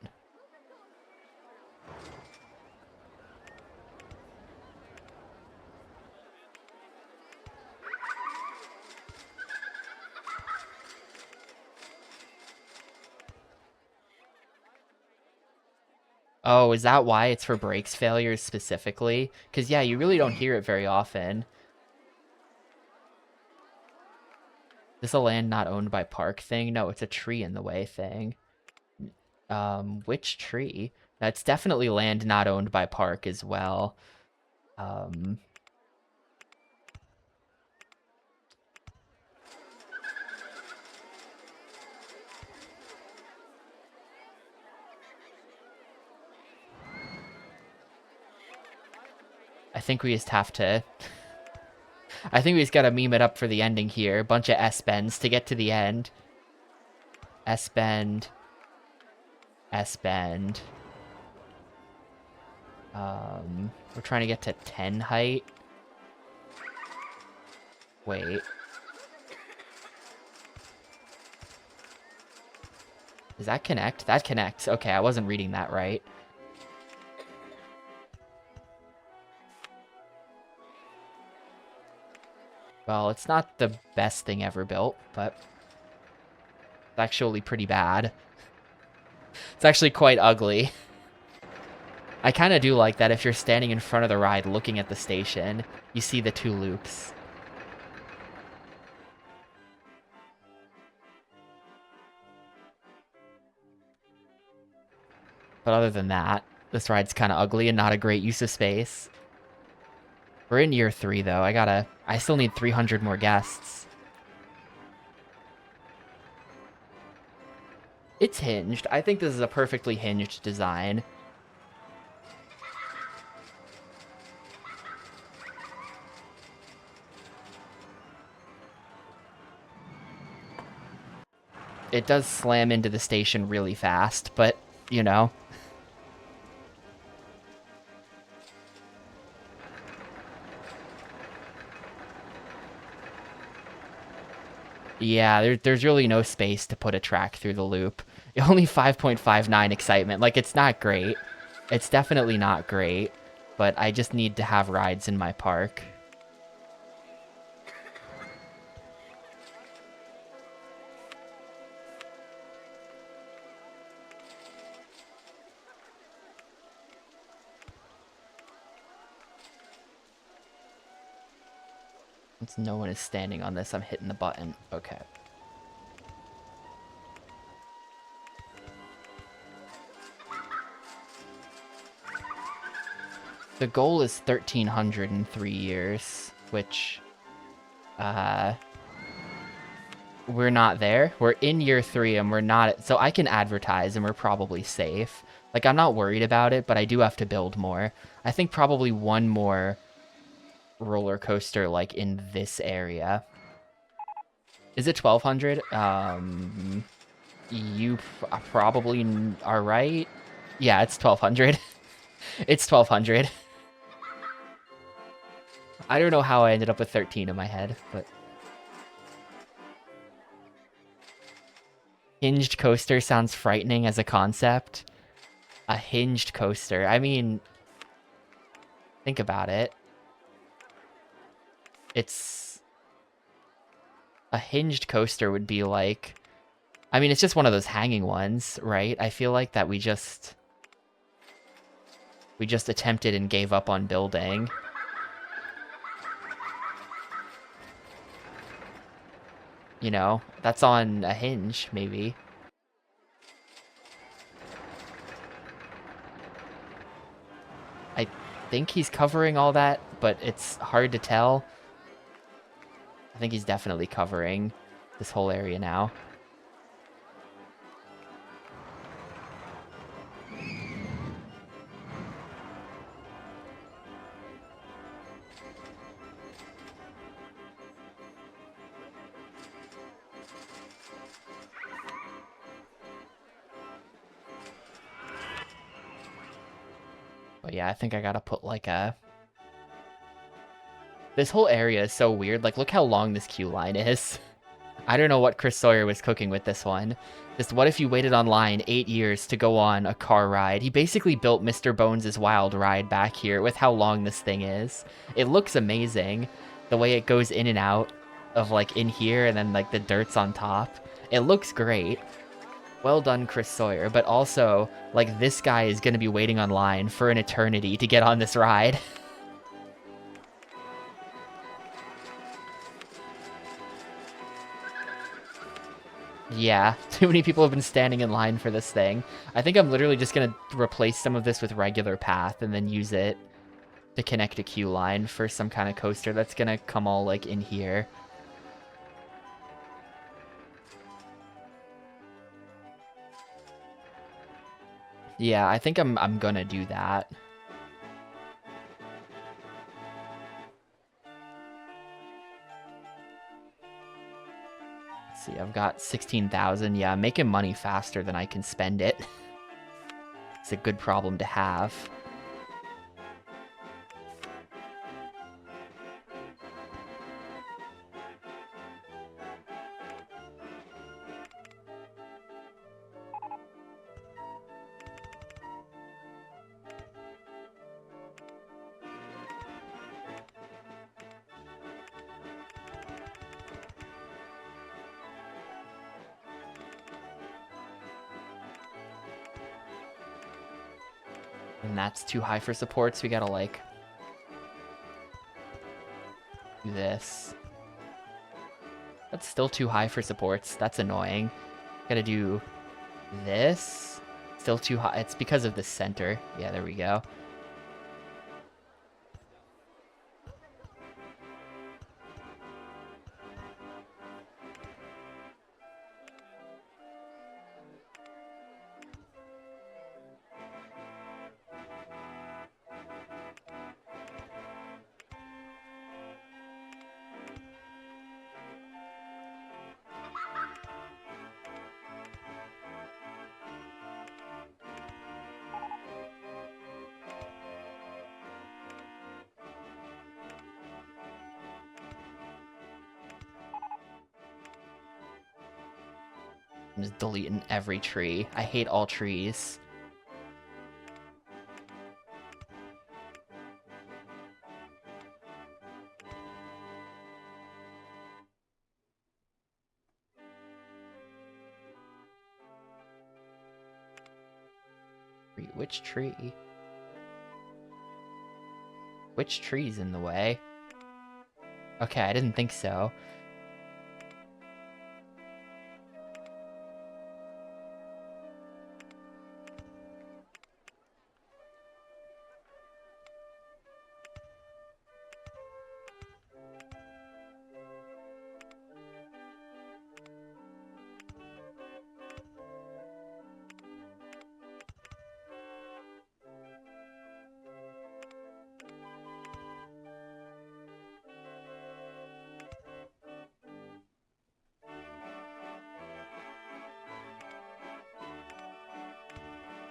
Oh, is that why it's for brakes failures specifically? Because, yeah, you really don't hear it very often. This a land not owned by park thing? No, it's a tree in the way thing. Which tree? That's definitely land not owned by park as well. I think we just have to... I think we just gotta meme it up for the ending here. Bunch of S-bends to get to the end. S-bend. S-bend. We're trying to get to 10 height. Wait. Does that connect? That connects. Okay, I wasn't reading that right. Well, it's not the best thing ever built, but it's actually pretty bad. It's actually quite ugly. I kind of do like that if you're standing in front of the ride looking at the station, you see the two loops. But other than that, this ride's kind of ugly and not a great use of space. We're in year 3, though. I still need 300 more guests. It's hinged. I think this is a perfectly hinged design. It does slam into the station really fast, but, you know. Yeah, there's really no space to put a track through the loop. Only 5.59 excitement. Like, it's not great. It's definitely not great, but I just need to have rides in my park. Since no one is standing on this, I'm hitting the button. Okay. The goal is 1,300 in 3 years, which, we're not there. We're in year 3 and we're not, so I can advertise and we're probably safe. Like, I'm not worried about it, but I do have to build more. I think probably one more roller coaster, like, in this area. Is it 1,200? You probably are right. Yeah, it's 1,200. It's 1,200. I don't know how I ended up with 13 in my head, but... Hinged coaster sounds frightening as a concept. A hinged coaster. I mean, think about it. It's... A hinged coaster would be like... I mean, it's just one of those hanging ones, right? I feel like that we just attempted and gave up on building. You know, that's on a hinge, maybe. I think he's covering all that, but it's hard to tell. I think he's definitely covering this whole area now. But yeah, I think I gotta put like a... This whole area is so weird. Like, look how long this queue line is. I don't know what Chris Sawyer was cooking with this one. Just what if you waited online 8 years to go on a car ride? He basically built Mr. Bones' Wild Ride back here with how long this thing is. It looks amazing. The way it goes in and out of, like, in here and then, like, the dirt's on top. It looks great. Well done, Chris Sawyer. But also, like, this guy is going to be waiting online for an eternity to get on this ride. Yeah, too many people have been standing in line for this thing. I think I'm literally just going to replace some of this with regular path and then use it to connect a queue line for some kind of coaster that's going to come all, like, in here. Yeah, I think I'm going to do that. Let's see, I've got 16,000. Yeah, I'm making money faster than I can spend it. It's a good problem to have. And that's too high for supports. We gotta, like, do this. That's still too high for supports. That's annoying. Gotta do this. Still too high. It's because of the center. Yeah, there we go. I'm just deleting every tree. I hate all trees. Which tree? Which tree's in the way? Okay, I didn't think so.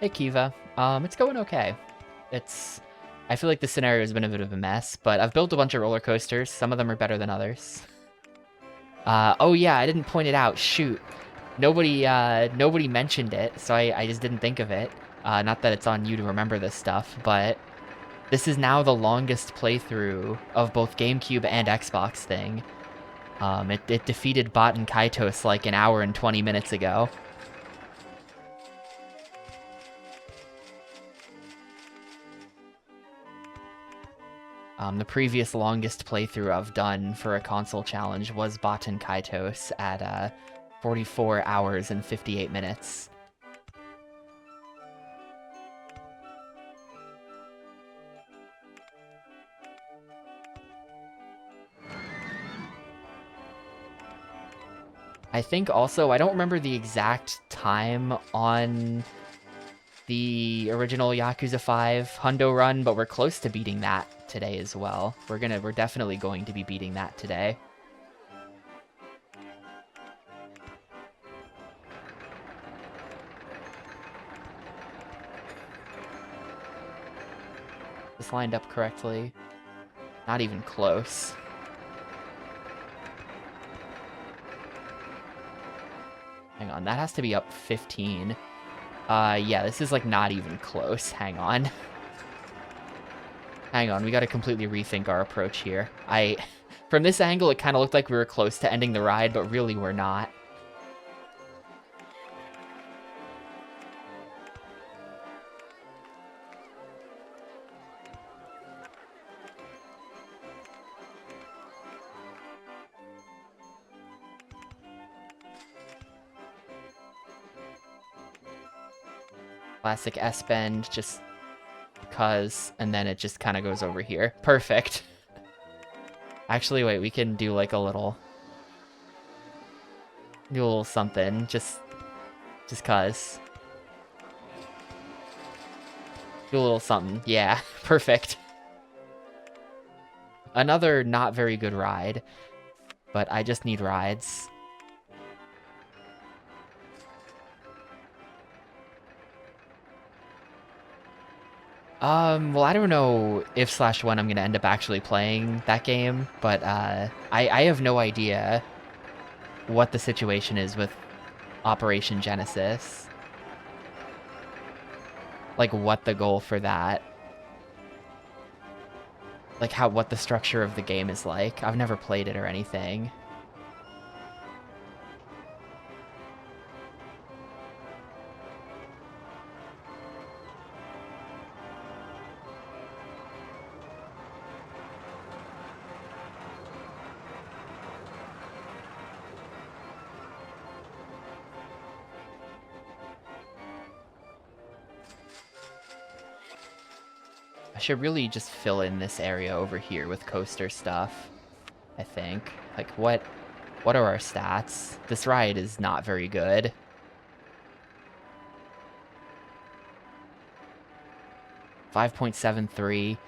Hey Kiva, it's going okay. I feel like the scenario has been a bit of a mess, but I've built a bunch of roller coasters. Some of them are better than others. Oh yeah, I didn't point it out. Shoot, nobody mentioned it, so I just didn't think of it. Not that it's on you to remember this stuff, but this is now the longest playthrough of both GameCube and Xbox thing. It defeated Bot and Kaitos like an hour and 20 minutes ago. The previous longest playthrough I've done for a console challenge was Baten Kaitos at 44 hours and 58 minutes. I think also, I don't remember the exact time on the original Yakuza 5 Hundo run, but we're close to beating that today as well. We're definitely going to be beating that today. This lined up correctly. Not even close. Hang on, that has to be up 15. Yeah, this is like not even close. Hang on. Hang on, we gotta completely rethink our approach here. From this angle, it kind of looked like we were close to ending the ride, but really we're not. Classic S-bend, just because, and then it just kind of goes over here. Perfect. Actually, wait, we can do like a little something, just cause. Do a little something. Yeah, perfect. Another not very good ride, but I just need rides. Well, I don't know if/when I'm gonna end up actually playing that game, but I have no idea what the situation is with Operation Genesis. Like, what the goal for that. Like, what the structure of the game is like. I've never played it or anything. I should really just fill in this area over here with coaster stuff, I think. Like, what are our stats? This ride is not very good. .73.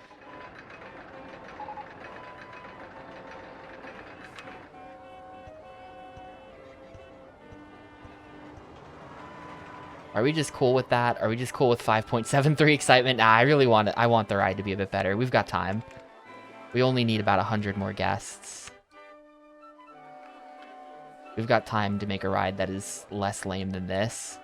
Are we just cool with that? Are we just cool with 5.73 excitement? Nah, I want the ride to be a bit better. We've got time. We only need about 100 more guests. We've got time to make a ride that is less lame than this.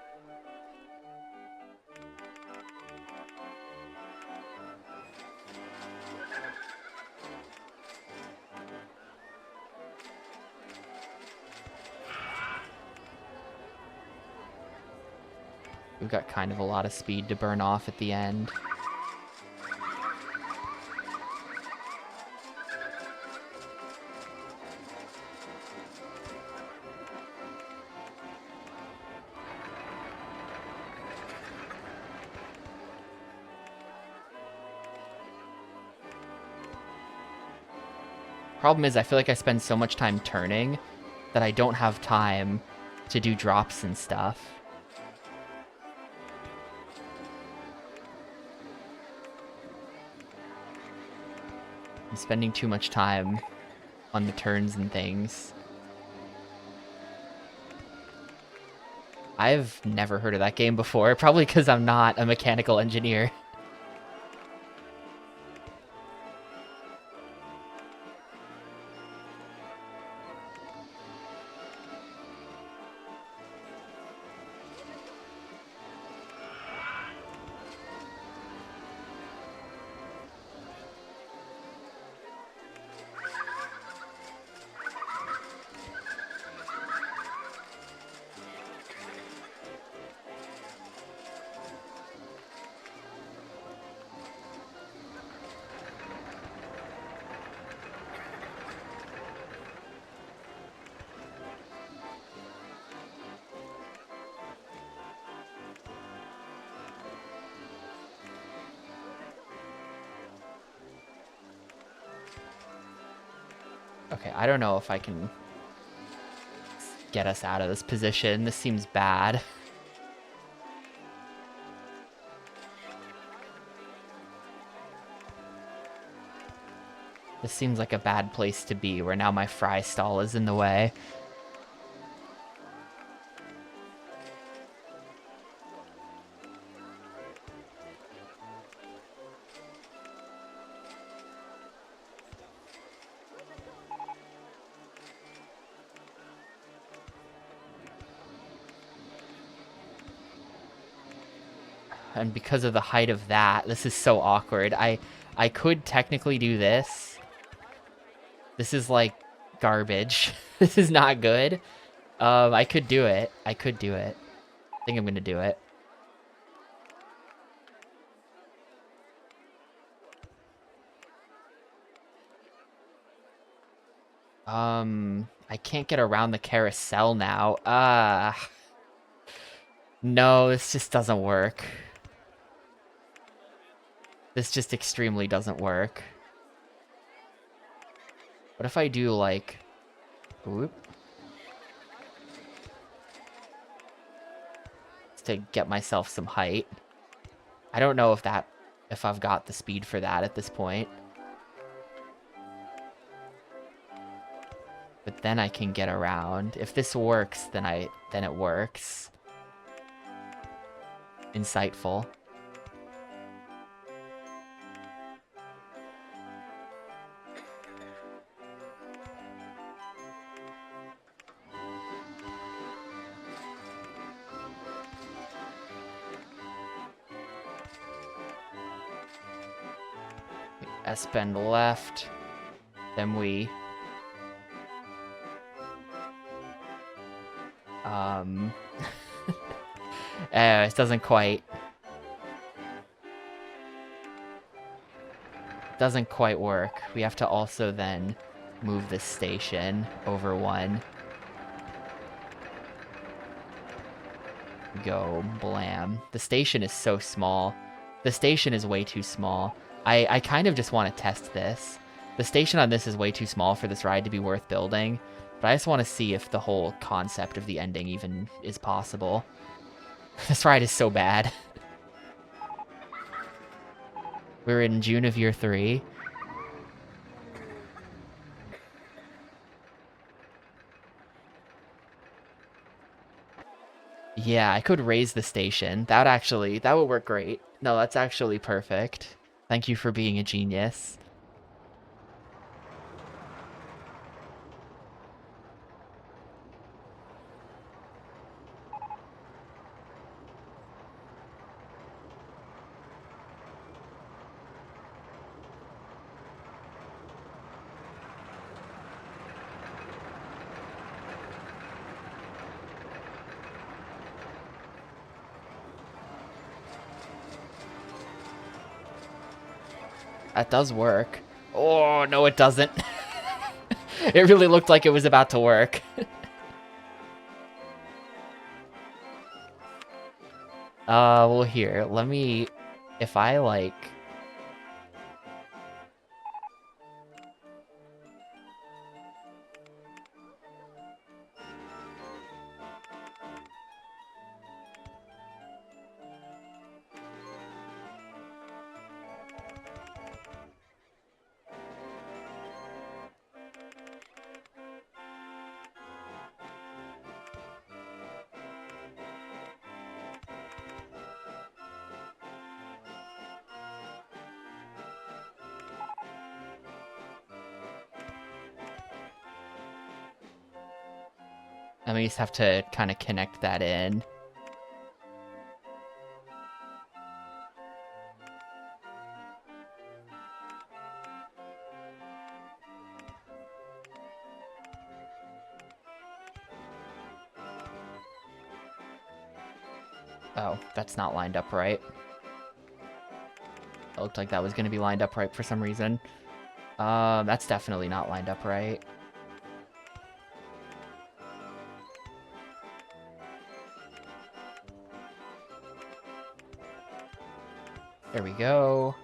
We've got kind of a lot of speed to burn off at the end. Problem is, I feel like I spend so much time turning that I don't have time to do drops and stuff. I'm spending too much time on the turns and things. I've never heard of that game before, probably because I'm not a mechanical engineer. Okay, I don't know if I can get us out of this position. This seems bad. This seems like a bad place to be, where now my fry stall is in the way. And because of the height of that, this is so awkward. I could technically do this. This is like garbage. This is not good. I could do it. I could do it. I think I'm gonna do it. I can't get around the carousel now. No, this just doesn't work. This just extremely doesn't work. What if I do, like... Whoop. To get myself some height. I don't know if I've got the speed for that at this point. But then I can get around. If this works, then it works. Insightful. S-bend left. Then we... it doesn't quite work. We have to also then move this station over one. Go blam. The station is so small. The station is way too small. I kind of just want to test this. The station on this is way too small for this ride to be worth building, but I just want to see if the whole concept of the ending even is possible. This ride is so bad. We're in June of year 3. Yeah, I could raise the station. That would work great. No, that's actually perfect. Thank you for being a genius. That does work. Oh, no, it doesn't. It really looked like it was about to work. Well, here, let me... If I, like... I just have to kind of connect that in. Oh, that's not lined up right. It looked like that was going to be lined up right for some reason. That's definitely not lined up right. There we go.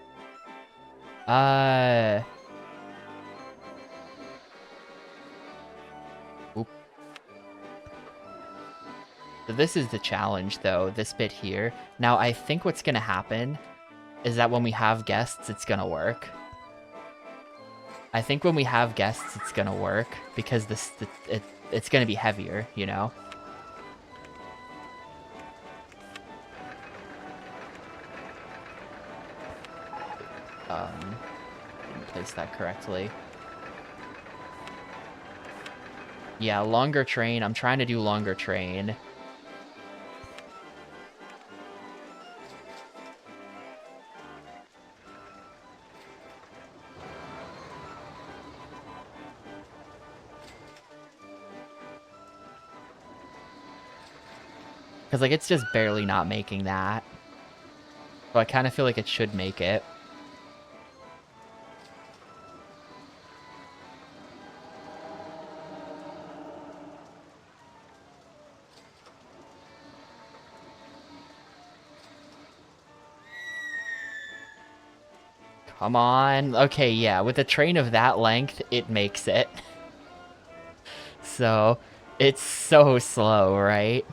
Oop. So this is the challenge, though, this bit here. Now, I think what's going to happen is that when we have guests, it's going to work. I think when we have guests, it's going to work because it's going to be heavier, you know? Didn't place that correctly. Yeah, longer train. I'm trying to do longer train. Because, like, it's just barely not making that. So I kind of feel like it should make it. Come on. Okay, yeah, with a train of that length, it makes it. So, it's so slow, right?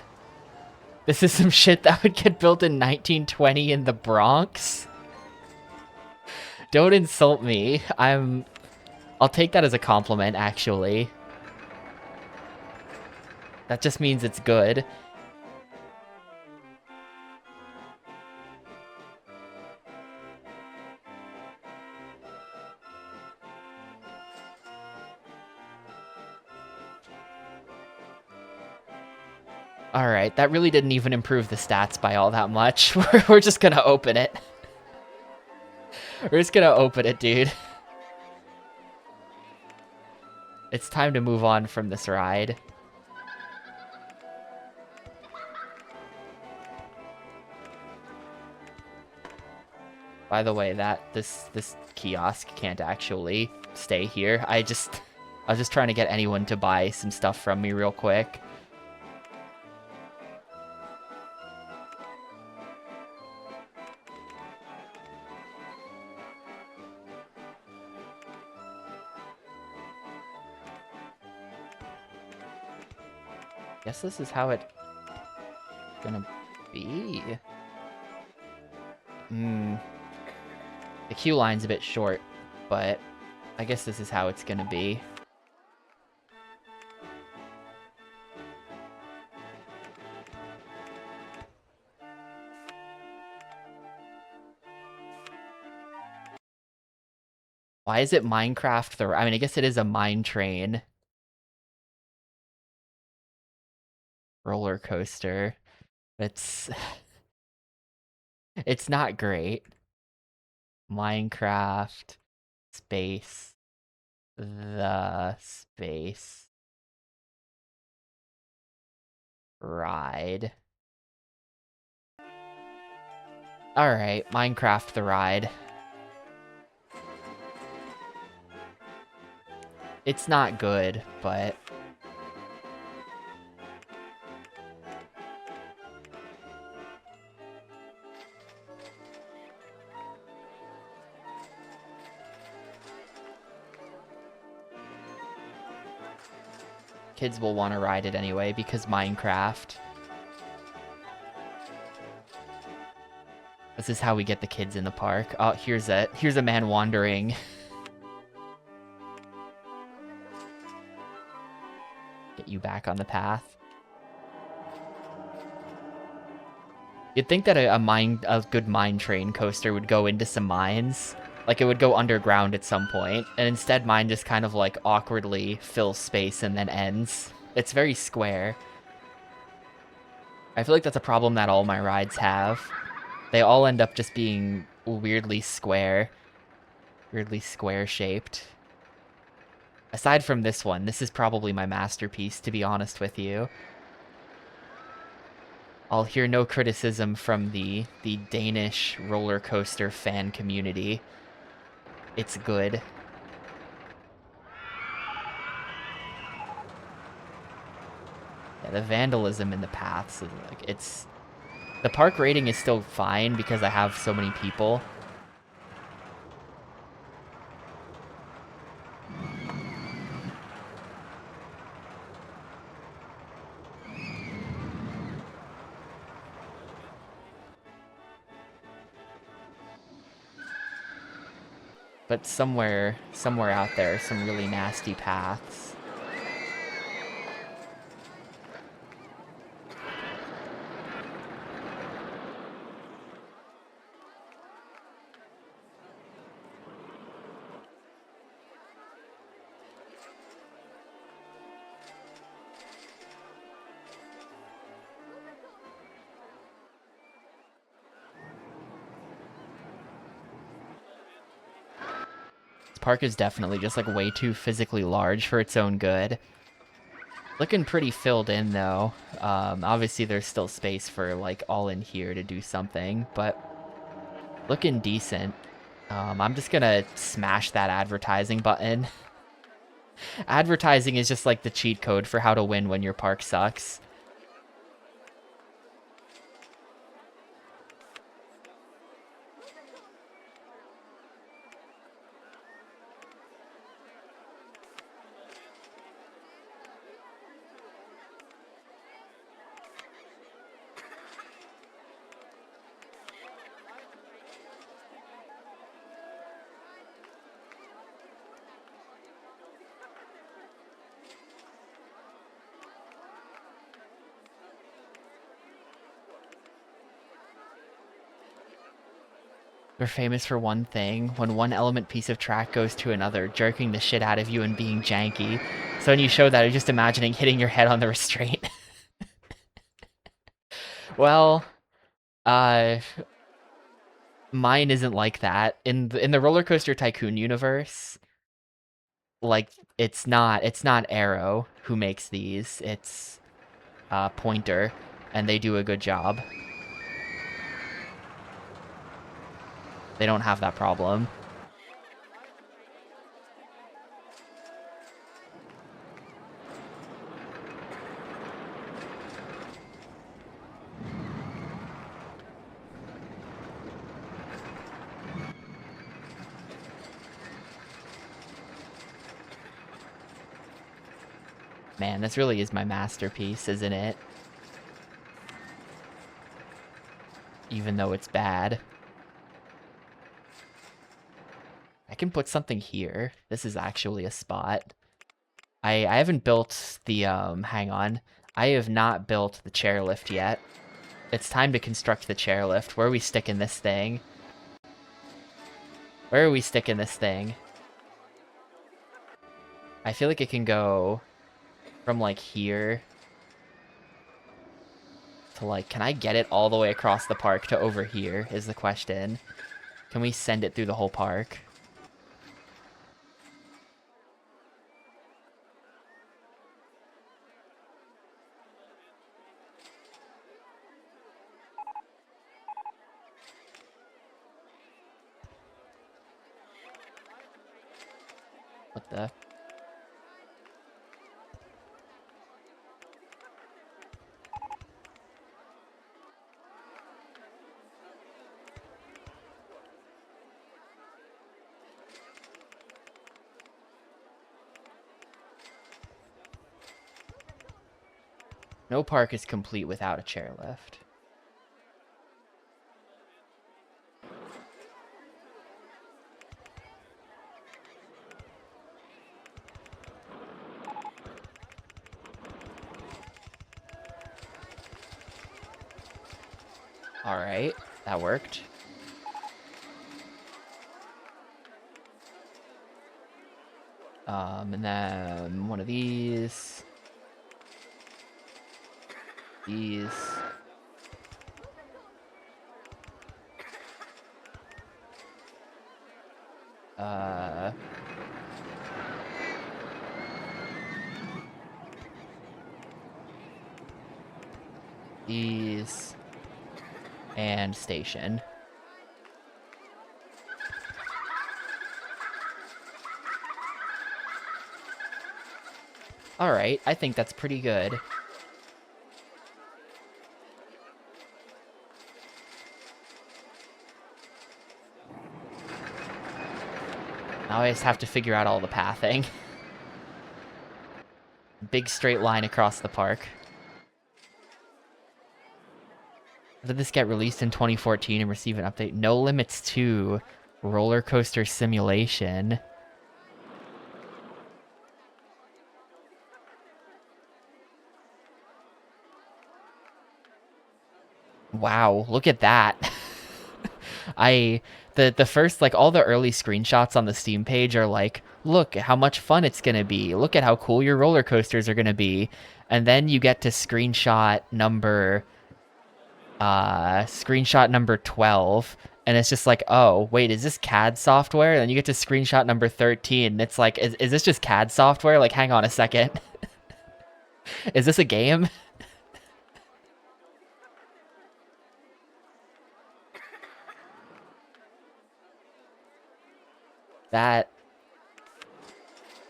This is some shit that would get built in 1920 in the Bronx. Don't insult me. I'll take that as a compliment, actually. That just means it's good. Alright, that really didn't even improve the stats by all that much. We're just gonna open it. We're just gonna open it, dude. It's time to move on from this ride. By the way, this kiosk can't actually stay here. I was just trying to get anyone to buy some stuff from me real quick. Guess this is how it's gonna be. The queue line's a bit short, but I guess this is how it's gonna be. Why is it Minecraft? I mean, I guess it is a mine train. Roller coaster. It's it's not great. Minecraft space the space ride. All right, Minecraft the ride. It's not good, but... Kids will want to ride it anyway because Minecraft. This is how we get the kids in the park. Oh, here's a man wandering. Get you back on the path. You'd think that a good mine train coaster would go into some mines. Like, it would go underground at some point, and instead mine just kind of, like, awkwardly fills space and then ends. It's very square. I feel like that's a problem that all my rides have. They all end up just being weirdly square-shaped. Aside from this one, this is probably my masterpiece, to be honest with you. I'll hear no criticism from the Danish roller coaster fan community. It's good. Yeah, the vandalism in the paths is like, it's... The park rating is still fine because I have so many people. But somewhere out there, some really nasty paths. This park is definitely just like way too physically large for its own good. Looking pretty filled in though. Obviously there's still space for like all in here to do something, but looking decent. I'm just gonna smash that advertising button. Advertising is just like the cheat code for how to win when your park sucks. They're famous for one thing. When one element piece of track goes to another, jerking the shit out of you and being janky. So when you show that, I'm just imagining hitting your head on the restraint. Well, mine isn't like that. In the Rollercoaster Tycoon universe, like, it's not Arrow who makes these. It's Pointer, and they do a good job. They don't have that problem. Man, this really is my masterpiece, isn't it? Even though it's bad. I can put something here. This is actually a spot. I haven't built the, hang on. I have not built the chairlift yet. It's time to construct the chairlift. Where are we sticking this thing? Where are we sticking this thing? I feel like it can go from, like, here to, like, can I get it all the way across the park to over here is the question. Can we send it through the whole park? What the? No park is complete without a chairlift. All right, that worked. And then one of these. These. These. And station. All right, I think that's pretty good. Now I just have to figure out all the pathing. Big straight line across the park. Did this get released in 2014 and receive an update? No Limits 2 Roller Coaster Simulation. Wow, look at that. The first, like, all the early screenshots on the Steam page are like, look at how much fun it's gonna be. Look at how cool your roller coasters are gonna be. And then you get to screenshot number 12, and it's just like, oh, wait, is this CAD software? And then you get to screenshot number 13, and it's like, is this just CAD software? Like, hang on a second. Is this a game?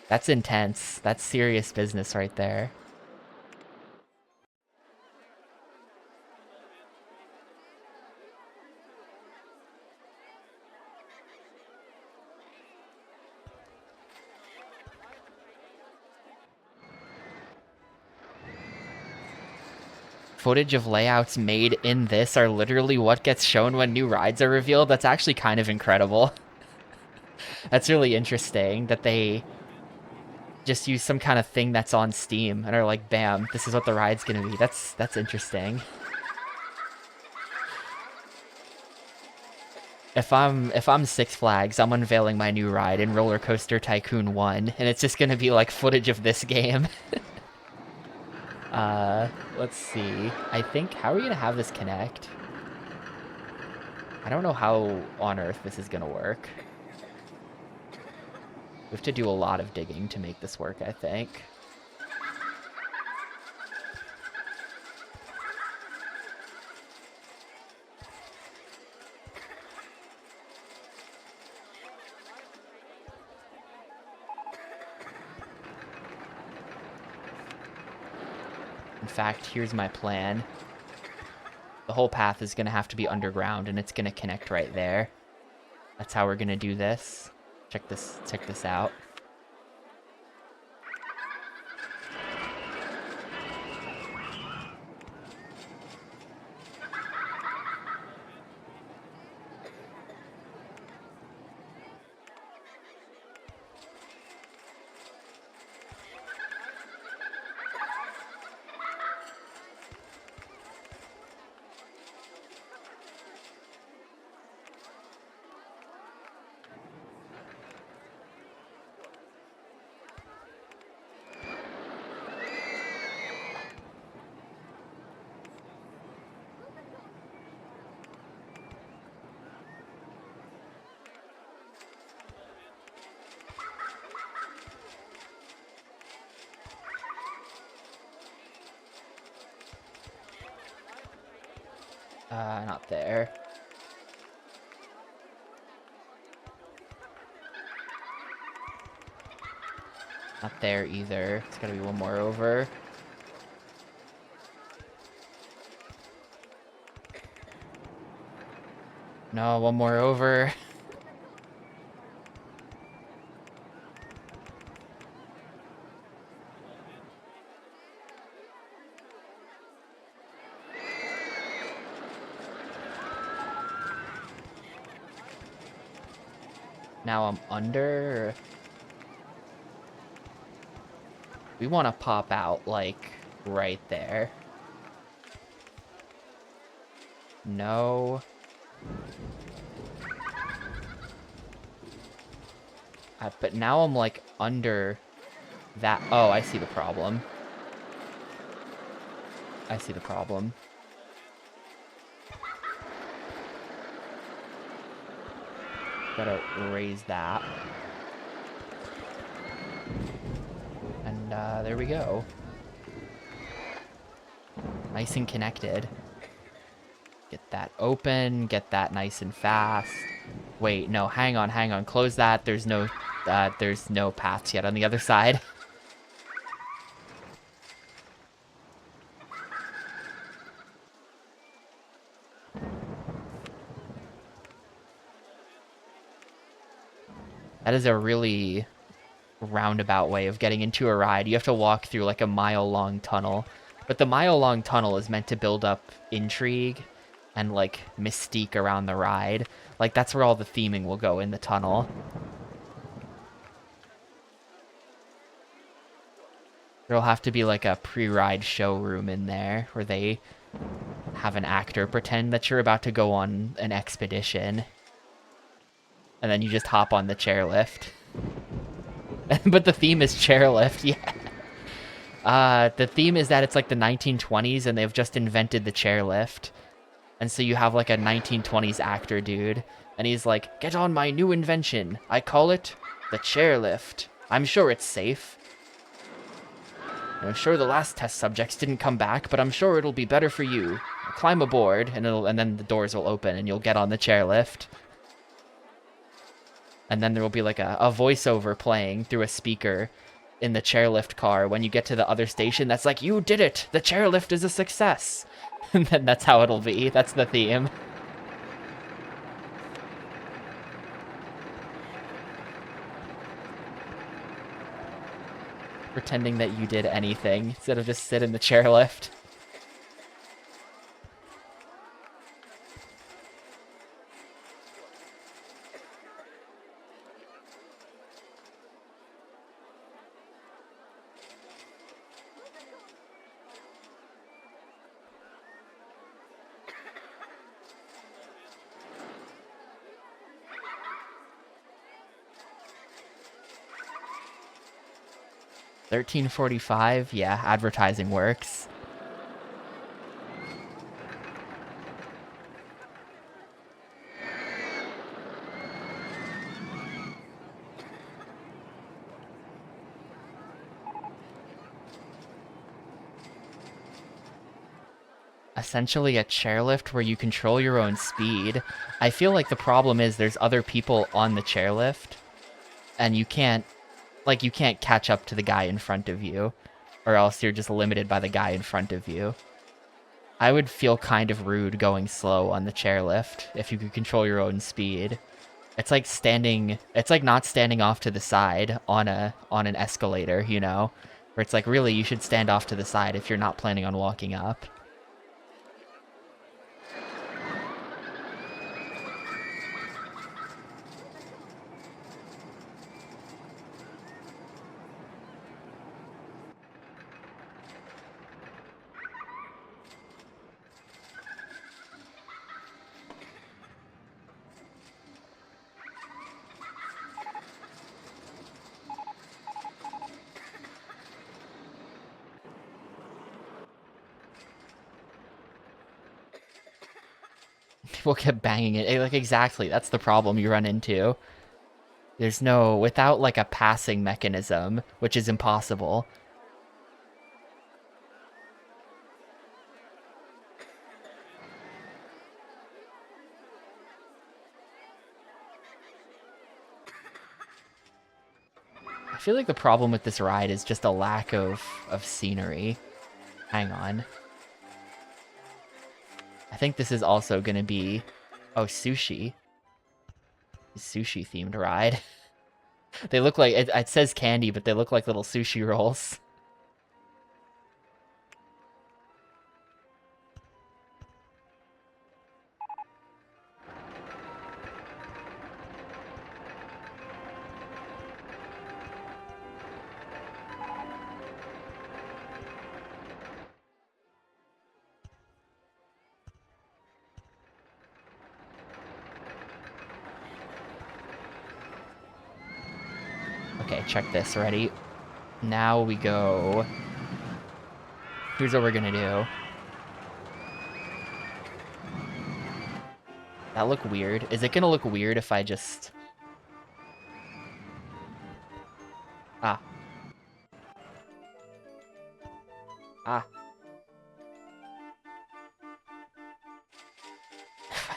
That's intense. That's serious business right there. Footage of layouts made in this are literally what gets shown when new rides are revealed. That's actually kind of incredible. That's really interesting that they just use some kind of thing that's on Steam and are like, bam, this is what the ride's gonna be. That's interesting. If I'm Six Flags, I'm unveiling my new ride in Rollercoaster Tycoon 1, and it's just gonna be like footage of this game. Let's see. I think, how are we gonna have this connect? I don't know how on earth this is gonna work. We have to do a lot of digging to make this work, I think. In fact, here's my plan. The whole path is going to have to be underground, and it's going to connect right there. That's how we're going to do this. Check this out. Not there. Not there either. It's gotta be one more over. No, one more over. Now I'm under. We want to pop out, like, right there. No. But now I'm, like, under that. Oh, I see the problem. I see the problem. Gotta raise that. And there we go. Nice and connected. Get that open, get that nice and fast. Wait, no, hang on. Close that. There's no paths yet on the other side. That is a really roundabout way of getting into a ride. You have to walk through like a mile-long tunnel. But the mile-long tunnel is meant to build up intrigue and like mystique around the ride. Like that's where all the theming will go, in the tunnel. There'll have to be like a pre-ride showroom in there where they have an actor pretend that you're about to go on an expedition. And then you just hop on the chairlift. But the theme is chairlift, yeah. The theme is that it's like the 1920s and they've just invented the chairlift. And so you have like a 1920s actor dude. And he's like, get on my new invention. I call it the chairlift. I'm sure it's safe. I'm sure the last test subjects didn't come back, but I'm sure it'll be better for you. Climb aboard, and then the doors will open, and you'll get on the chairlift. And then there will be like a voiceover playing through a speaker in the chairlift car when you get to the other station. That's like, you did it! The chairlift is a success! And then that's how it'll be. That's the theme. Pretending that you did anything instead of just sit in the chairlift. $13.45, yeah, advertising works. Essentially a chairlift where you control your own speed. I feel like the problem is there's other people on the chairlift, and you can't catch up to the guy in front of you, or else you're just limited by the guy in front of you. I would feel kind of rude going slow on the chairlift if you could control your own speed. It's like not standing off to the side on an escalator, you know? Where it's like, really, you should stand off to the side if you're not planning on walking up. People kept banging it. Like, exactly, that's the problem you run into. There's no, without like a passing mechanism, which is impossible. I feel like the problem with this ride is just a lack of scenery. Hang on. I think this is also going to be... Oh, sushi. Sushi-themed ride. They look like... It says candy, but they look like little sushi rolls. right, check this. Ready? Now we go... Here's what we're gonna do. That look weird? Is it gonna look weird if I just... Ah. Ah.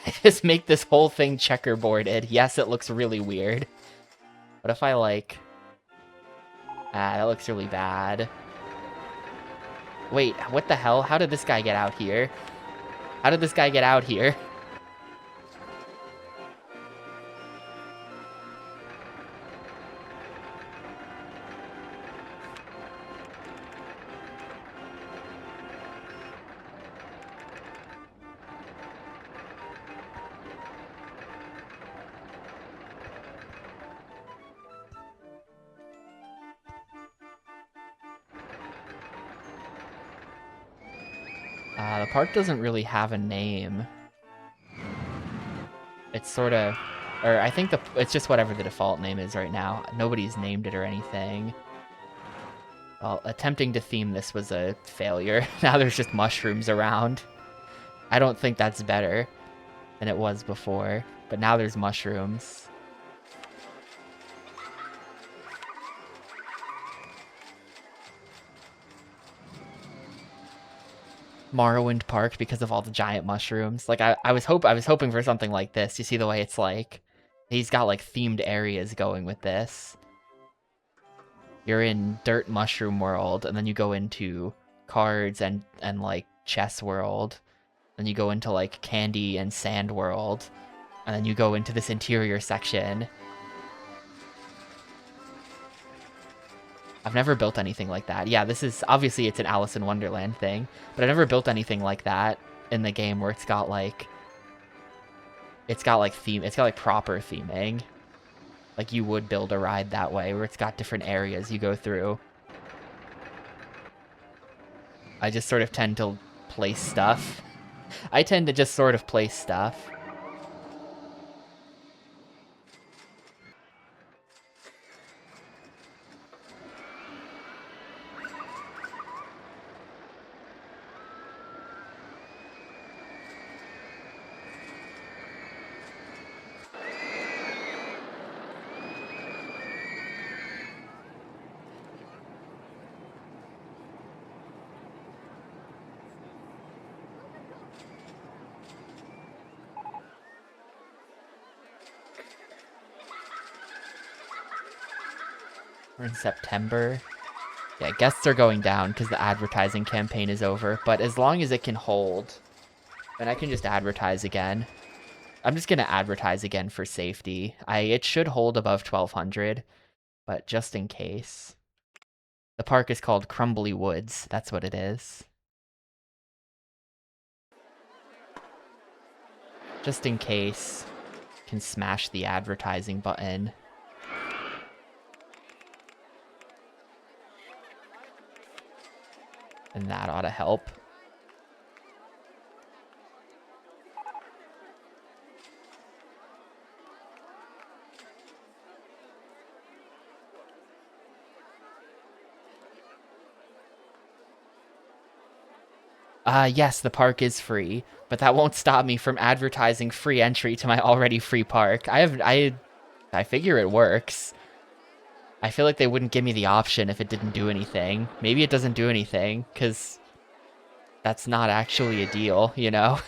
I just make this whole thing checkerboarded. Yes, it looks really weird. What if I, like... Ah, that looks really bad. Wait, what the hell? How did this guy get out here? How did this guy get out here? The park doesn't really have a name. It's sort of... Or I think it's just whatever the default name is right now. Nobody's named it or anything. Well, attempting to theme this was a failure. Now there's just mushrooms around. I don't think that's better than it was before. But now there's mushrooms. Morrowind Park because of all the giant mushrooms. Like I was hoping for something like this. You see the way it's like he's got like themed areas going with this. You're in Dirt Mushroom World, and then you go into Cards and like Chess World. Then you go into like Candy and Sand World, and then you go into this interior section. I've never built anything like that. Yeah, this is obviously it's an Alice in Wonderland thing, but I've never built anything like that in the game where it's got like proper theming. Like you would build a ride that way where it's got different areas you go through. I just sort of tend to place stuff. I tend to just sort of place stuff. We're in September. Yeah, guests are going down because the advertising campaign is over, but as long as it can hold, then I can just advertise again. I'm just going to advertise again for safety. It should hold above 1,200, but just in case. The park is called Crumbly Woods. That's what it is. Just in case, can smash the advertising button. And that ought to help. Yes, the park is free, but that won't stop me from advertising free entry to my already free park. I figure it works. I feel like they wouldn't give me the option if it didn't do anything. Maybe it doesn't do anything, because that's not actually a deal, you know?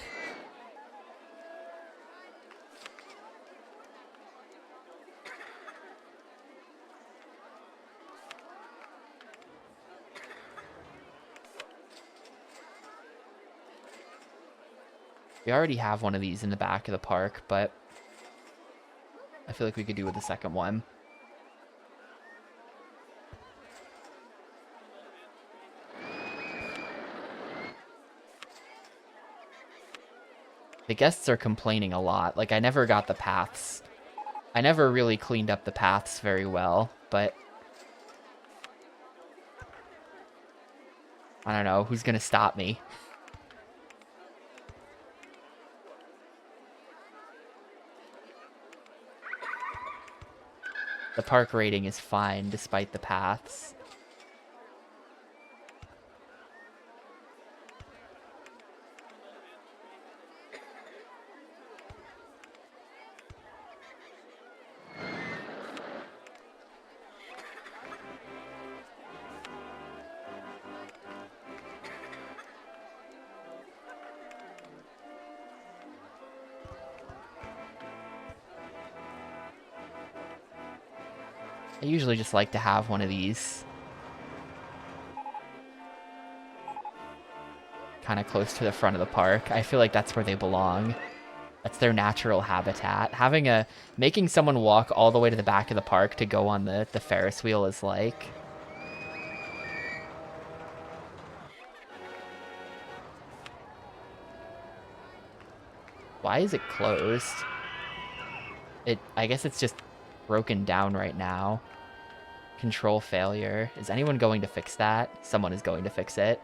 We already have one of these in the back of the park, but I feel like we could do with the second one. The guests are complaining a lot. Like, I never got the paths. I never really cleaned up the paths very well, but I don't know. Who's gonna stop me? The park rating is fine despite the paths. I usually just like to have one of these kind of close to the front of the park. I feel like that's where they belong. That's their natural habitat. Making someone walk all the way to the back of the park to go on the Ferris wheel is like... Why is it closed? I guess it's just broken down right now. Control failure. Is anyone going to fix that? Someone is going to fix it.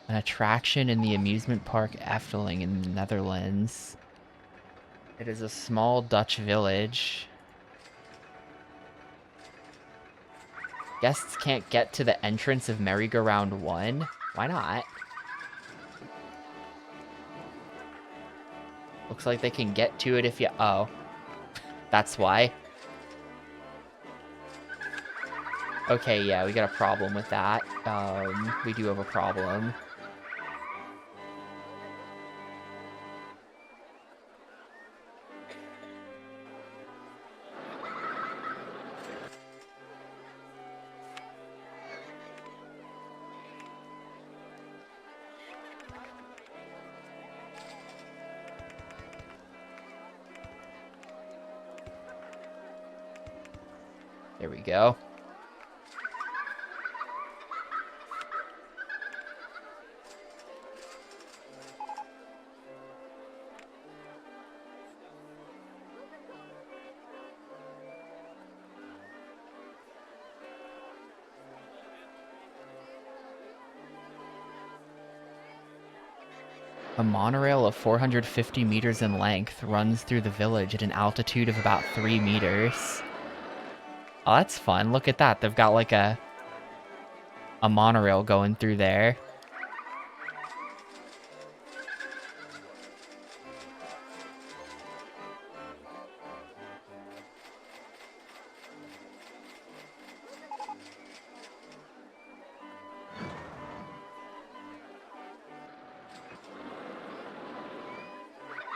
An attraction in the amusement park Efteling in the Netherlands. It is a small Dutch village. Guests can't get to the entrance of Merry-Go-Round 1? Why not? Looks like they can get to it if you... Oh. That's why. Okay, yeah, we got a problem with that. We do have a problem. There we go. A monorail of 450 meters in length runs through the village at an altitude of about 3 meters. Oh, that's fun. Look at that. They've got like a monorail going through there.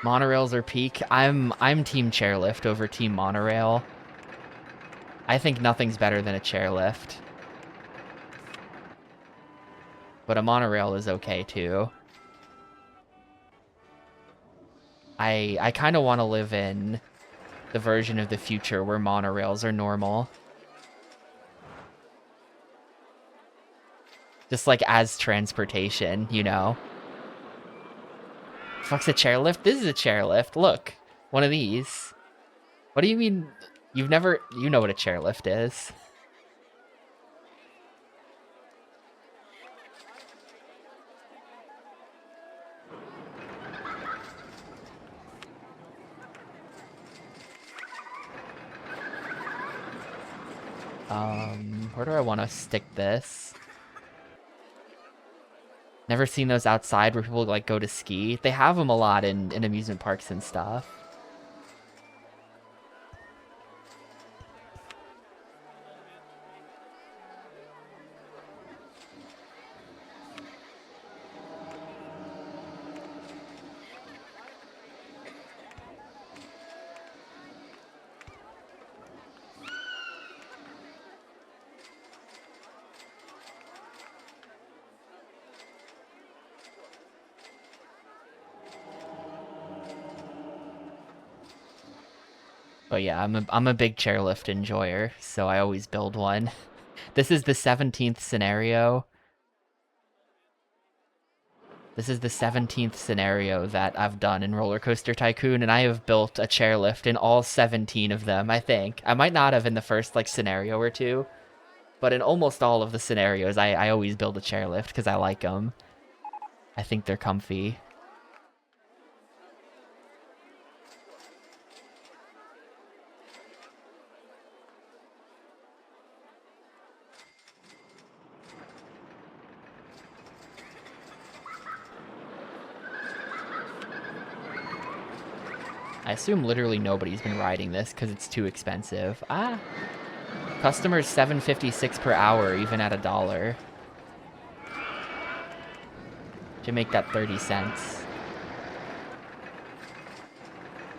Monorails are peak. I'm team chairlift over team monorail. I think nothing's better than a chairlift. But a monorail is okay too. I kind of want to live in the version of the future where monorails are normal. Just like as transportation, you know? Fuck's a chairlift? This is a chairlift. Look, one of these. What do you mean? You know what a chairlift is. Where do I want to stick this? Never seen those outside where people like go to ski. They have them a lot in amusement parks and stuff. But yeah, I'm a big chairlift enjoyer, so I always build one. This is the 17th scenario. This is the 17th scenario that I've done in Rollercoaster Tycoon, and I have built a chairlift in all 17 of them, I think. I might not have in the first, like, scenario or two, but in almost all of the scenarios, I always build a chairlift because I like them. I think they're comfy. I assume literally nobody's been riding this because it's too expensive. Ah! Customers $7.56 per hour, even at $1. To make that 30 cents.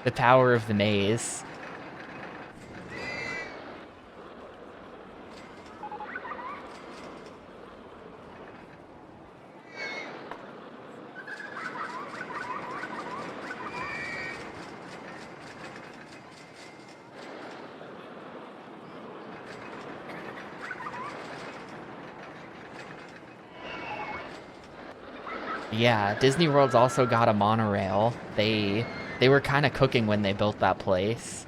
The power of the maze. Yeah, Disney World's also got a monorail. They were kind of cooking when they built that place.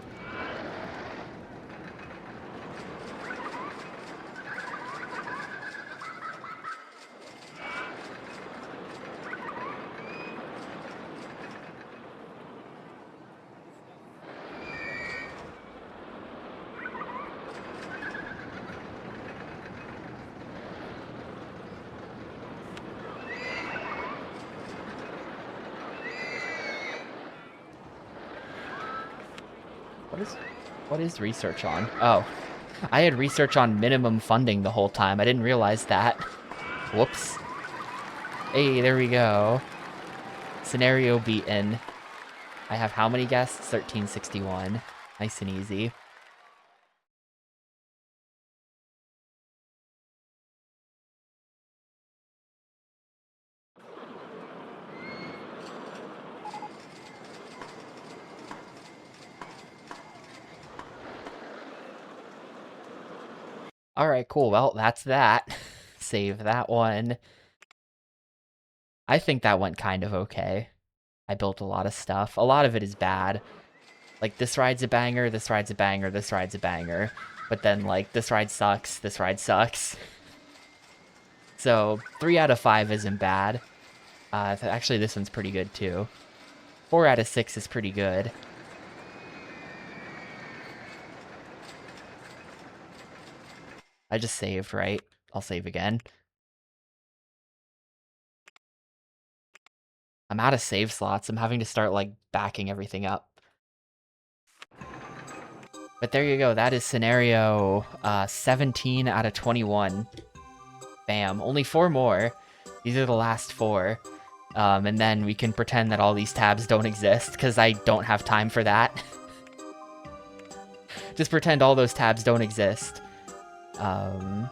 What is research on? Oh, I had research on minimum funding the whole time. I didn't realize that. Whoops. Hey, there we go. Scenario beaten. I have how many guests? 1361. Nice and easy. Alright, cool. Well, that's that. Save that one. I think that went kind of okay. I built a lot of stuff. A lot of it is bad. Like, this ride's a banger, this ride's a banger, this ride's a banger. But then, like, this ride sucks, this ride sucks. So, 3 out of 5 isn't bad. Actually, this one's pretty good, too. 4 out of 6 is pretty good. I just saved, right? I'll save again. I'm out of save slots. I'm having to start, like, backing everything up. But there you go. That is scenario 17 out of 21. Bam. Only 4 more. These are the last 4. And then we can pretend that all these tabs don't exist, because I don't have time for that. Just pretend all those tabs don't exist. And